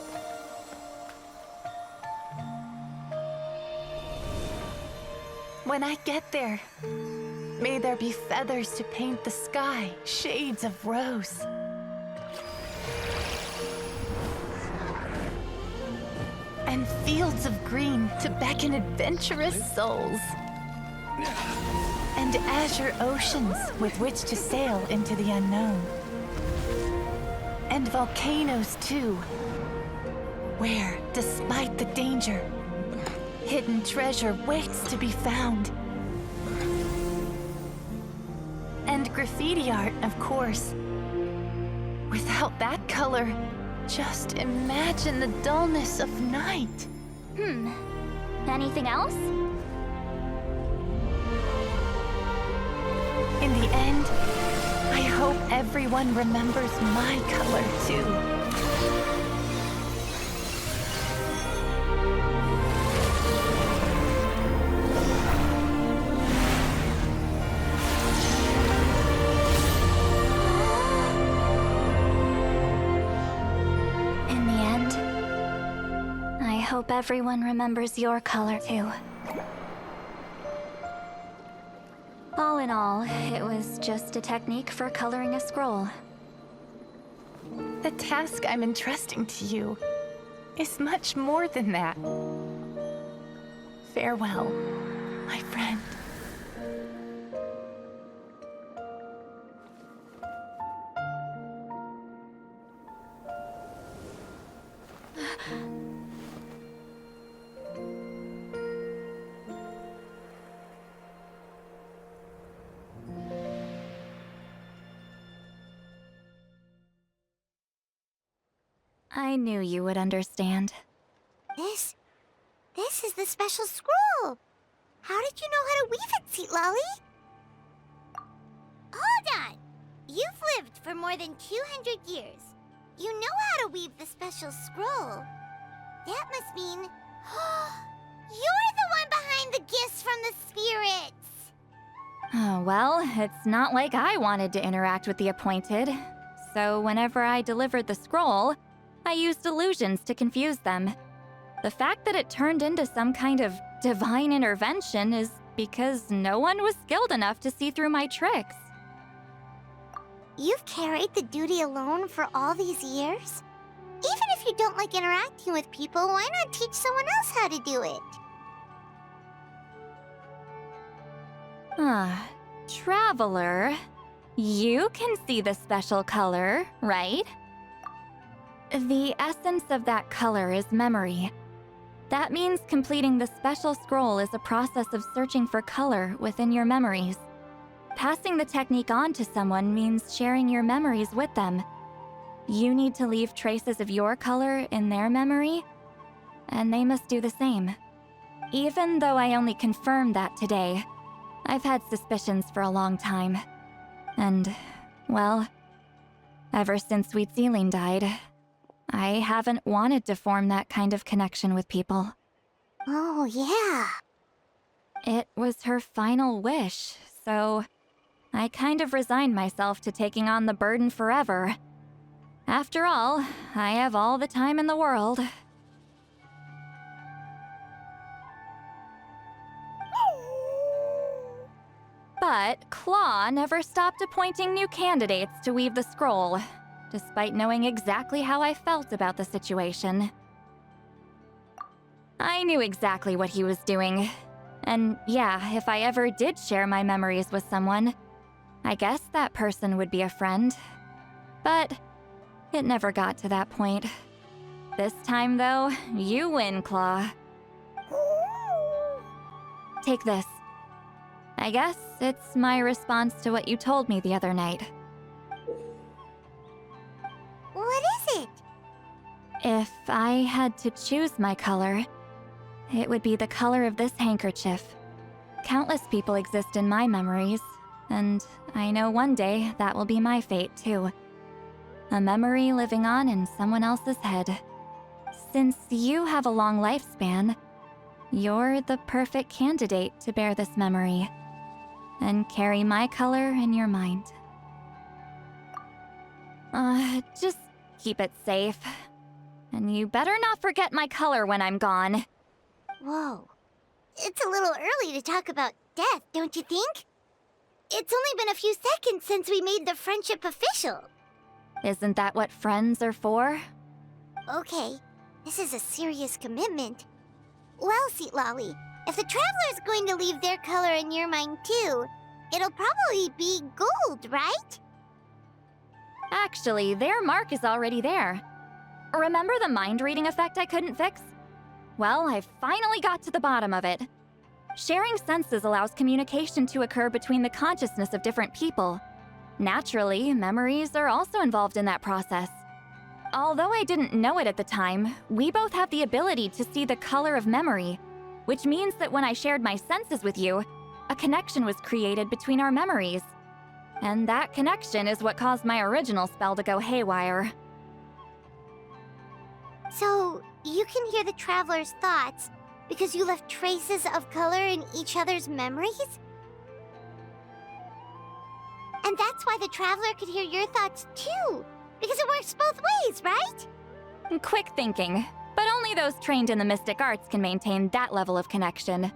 [SPEAKER 16] When I get there, may there be feathers to paint the sky, shades of rose. And fields of green to beckon adventurous souls. And azure oceans with which to sail into the unknown. And volcanoes too, where, despite the danger, hidden treasure waits to be found. And graffiti art, of course. Without that color, just imagine the dullness of night.
[SPEAKER 8] Anything else?
[SPEAKER 16] In the end, I hope everyone remembers my color too.
[SPEAKER 8] I hope everyone remembers your color too. All in all, it was just a technique for coloring a scroll.
[SPEAKER 16] The task I'm entrusting to you is much more than that. Farewell, my friend.
[SPEAKER 8] I knew you would understand.
[SPEAKER 1] This is the special scroll. How did you know how to weave it, Sitali? Hold on. You've lived for more than 200 years. You know how to weave the special scroll. That must mean you're the one behind the gifts from the spirits.
[SPEAKER 8] Oh, well, it's not like I wanted to interact with the appointed. So whenever I delivered the scroll, I used illusions to confuse them. The fact that it turned into some kind of divine intervention is because no one was skilled enough to see through my tricks.
[SPEAKER 1] You've carried the duty alone for all these years? Even if you don't like interacting with people, why not teach someone else how to do it?
[SPEAKER 8] Traveler, you can see the special color, right? The essence of that color is memory. That means completing the special scroll is a process of searching for color within your memories. Passing the technique on to someone means sharing your memories with them. You need to leave traces of your color in their memory, and they must do the same. Even though I only confirmed that today, I've had suspicions for a long time. And, well, ever since Sweet Celine died, I haven't wanted to form that kind of connection with people.
[SPEAKER 1] Oh, yeah.
[SPEAKER 8] It was her final wish, so I kind of resigned myself to taking on the burden forever. After all, I have all the time in the world. But Claw never stopped appointing new candidates to weave the scroll, despite knowing exactly how I felt about the situation. I knew exactly what he was doing. And yeah, if I ever did share my memories with someone, I guess that person would be a friend. But it never got to that point. This time, though, you win, Claw. Take this. I guess it's my response to what you told me the other night.
[SPEAKER 1] What is it?
[SPEAKER 8] If I had to choose my color, it would be the color of this handkerchief. Countless people exist in my memories, and I know one day that will be my fate, too. A memory living on in someone else's head. Since you have a long lifespan, you're the perfect candidate to bear this memory and carry my color in your mind. Just keep it safe. And you better not forget my color when I'm gone.
[SPEAKER 1] Whoa. It's a little early to talk about death, don't you think? It's only been a few seconds since we made the friendship official.
[SPEAKER 8] Isn't that what friends are for?
[SPEAKER 1] Okay, this is a serious commitment. Well, Sitali, if the Traveler's going to leave their color in your mind too, it'll probably be gold, right?
[SPEAKER 8] Actually, their mark is already there. Remember the mind-reading effect I couldn't fix? Well, I finally got to the bottom of it. Sharing senses allows communication to occur between the consciousness of different people. Naturally, memories are also involved in that process. Although I didn't know it at the time, we both have the ability to see the color of memory, which means that when I shared my senses with you, a connection was created between our memories. And that connection is what caused my original spell to go haywire.
[SPEAKER 1] So, you can hear the Traveler's thoughts because you left traces of color in each other's memories? And that's why the Traveler could hear your thoughts too, because it works both ways, right?
[SPEAKER 8] Quick thinking, but only those trained in the mystic arts can maintain that level of connection.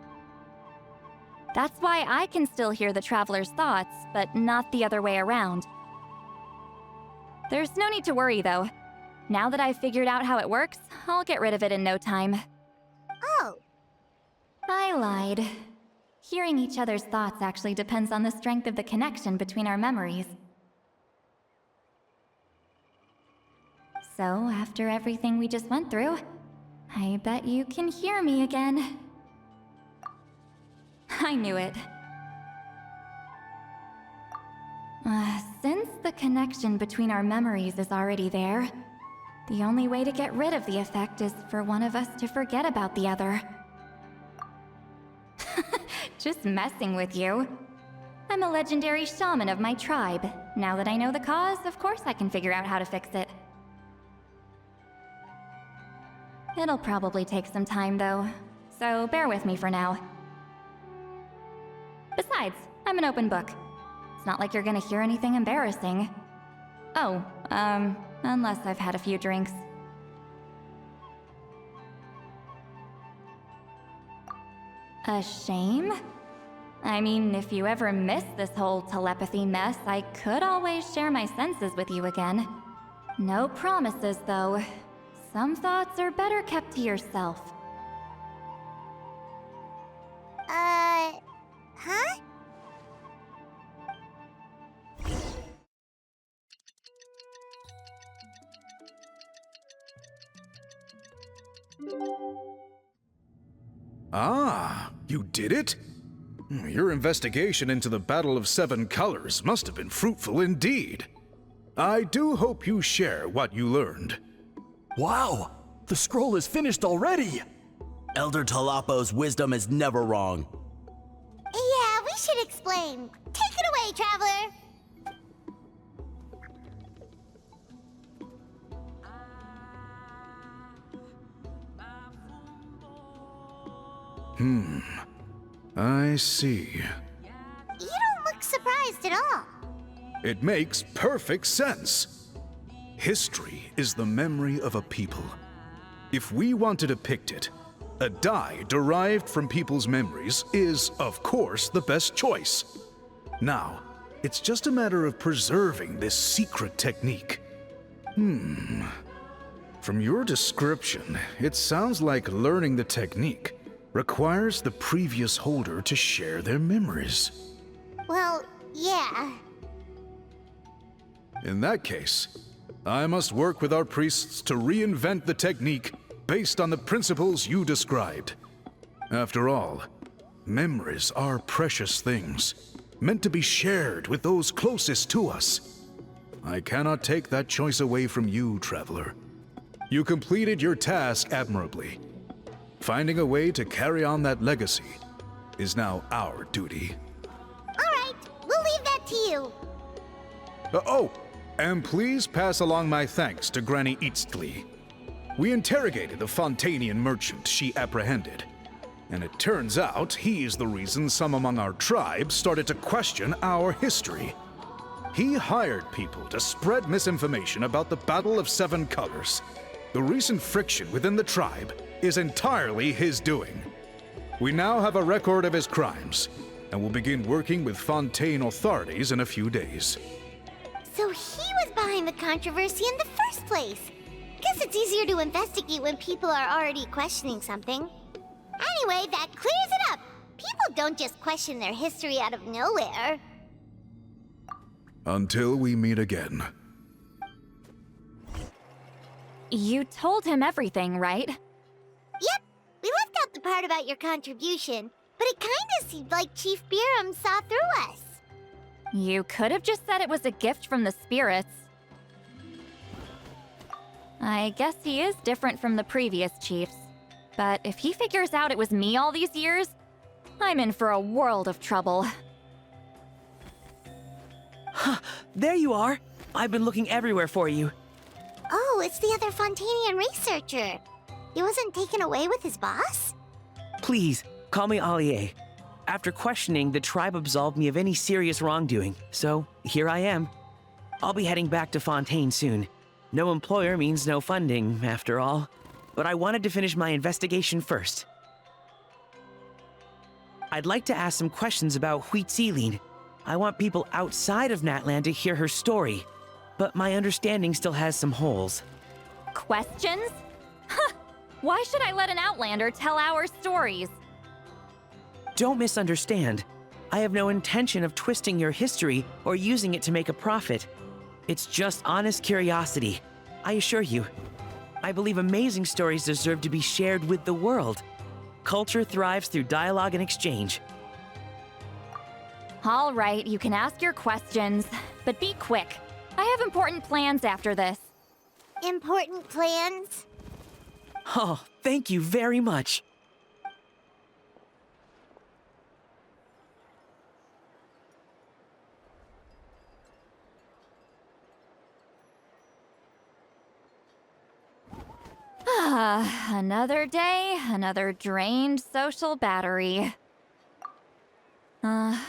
[SPEAKER 8] That's why I can still hear the Traveler's thoughts, but not the other way around. There's no need to worry, though. Now that I've figured out how it works, I'll get rid of it in no time.
[SPEAKER 1] Oh.
[SPEAKER 8] I lied. Hearing each other's thoughts actually depends on the strength of the connection between our memories. So, after everything we just went through, I bet you can hear me again. I knew it. Since the connection between our memories is already there, the only way to get rid of the effect is for one of us to forget about the other. Just messing with you. I'm a legendary shaman of my tribe. Now that I know the cause, of course I can figure out how to fix it. It'll probably take some time, though, so bear with me for now. Besides, I'm an open book. It's not like you're gonna hear anything embarrassing. Oh, unless I've had a few drinks. A shame? I mean, if you ever miss this whole telepathy mess, I could always share my senses with you again. No promises, though. Some thoughts are better kept to yourself.
[SPEAKER 1] Huh?
[SPEAKER 3] Ah, you did it? Your investigation into the Battle of Seven Colors must have been fruitful indeed. I do hope you share what you learned.
[SPEAKER 2] Wow! The scroll is finished already!
[SPEAKER 14] Elder Talapo's wisdom is never wrong.
[SPEAKER 1] Yeah, we should explain. Take it away, Traveler!
[SPEAKER 3] I see.
[SPEAKER 1] You don't look surprised at all.
[SPEAKER 3] It makes perfect sense. History is the memory of a people. If we want to depict it, a dye derived from people's memories is, of course, the best choice. Now, it's just a matter of preserving this secret technique. From your description, it sounds like learning the technique requires the previous holder to share their memories.
[SPEAKER 1] Well, yeah.
[SPEAKER 3] In that case, I must work with our priests to reinvent the technique based on the principles you described. After all, memories are precious things, meant to be shared with those closest to us. I cannot take that choice away from you, Traveler. You completed your task admirably. Finding a way to carry on that legacy is now our duty.
[SPEAKER 1] All right, we'll leave that to you.
[SPEAKER 3] And please pass along my thanks to Granny Eastly. We interrogated the Fontanian merchant she apprehended, and it turns out he is the reason some among our tribe started to question our history. He hired people to spread misinformation about the Battle of Seven Colors. The recent friction within the tribe is entirely his doing. We now have a record of his crimes, and will begin working with Fontaine authorities in a few days.
[SPEAKER 1] So he was behind the controversy in the first place. Guess it's easier to investigate when people are already questioning something. Anyway, that clears it up. People don't just question their history out of nowhere.
[SPEAKER 3] Until we meet again.
[SPEAKER 8] You told him everything, right?
[SPEAKER 1] Yep, we left out the part about your contribution, but it kinda seemed like Chief Biram saw through us.
[SPEAKER 8] You could have just said it was a gift from the spirits. I guess he is different from the previous chiefs. But if he figures out it was me all these years, I'm in for a world of trouble.
[SPEAKER 7] There you are! I've been looking everywhere for you.
[SPEAKER 1] Oh, it's the other Fontanian researcher. He wasn't taken away with his boss?
[SPEAKER 7] Please, call me Allier. After questioning, the tribe absolved me of any serious wrongdoing, so here I am. I'll be heading back to Fontaine soon. No employer means no funding, after all. But I wanted to finish my investigation first. I'd like to ask some questions about Huitzilin. I want people outside of Natlan to hear her story, but my understanding still has some holes.
[SPEAKER 8] Questions? Huh! Why should I let an Outlander tell our stories?
[SPEAKER 7] Don't misunderstand. I have no intention of twisting your history or using it to make a profit. It's just honest curiosity. I assure you. I believe amazing stories deserve to be shared with the world. Culture thrives through dialogue and exchange.
[SPEAKER 8] All right, you can ask your questions, but be quick. I have important plans after this.
[SPEAKER 1] Important plans?
[SPEAKER 7] Oh, thank you very much.
[SPEAKER 8] Another day, another drained social battery. Hold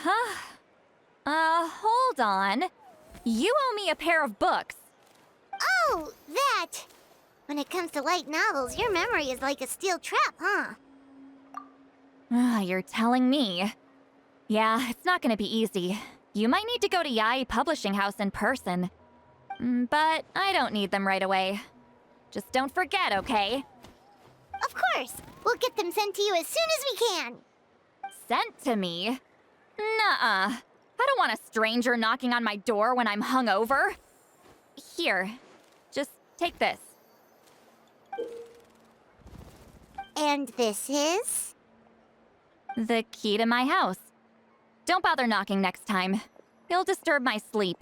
[SPEAKER 8] on. You owe me a pair of books.
[SPEAKER 1] Oh, that! When it comes to light novels, your memory is like a steel trap, huh?
[SPEAKER 8] You're telling me. Yeah, it's not gonna be easy. You might need to go to Yai Publishing House in person. But I don't need them right away. Just don't forget, okay?
[SPEAKER 1] Of course! We'll get them sent to you as soon as we can!
[SPEAKER 8] Sent to me? Nuh-uh. I don't want a stranger knocking on my door when I'm hungover. Here, just take this.
[SPEAKER 1] And this is?
[SPEAKER 8] The key to my house. Don't bother knocking next time. You'll disturb my sleep.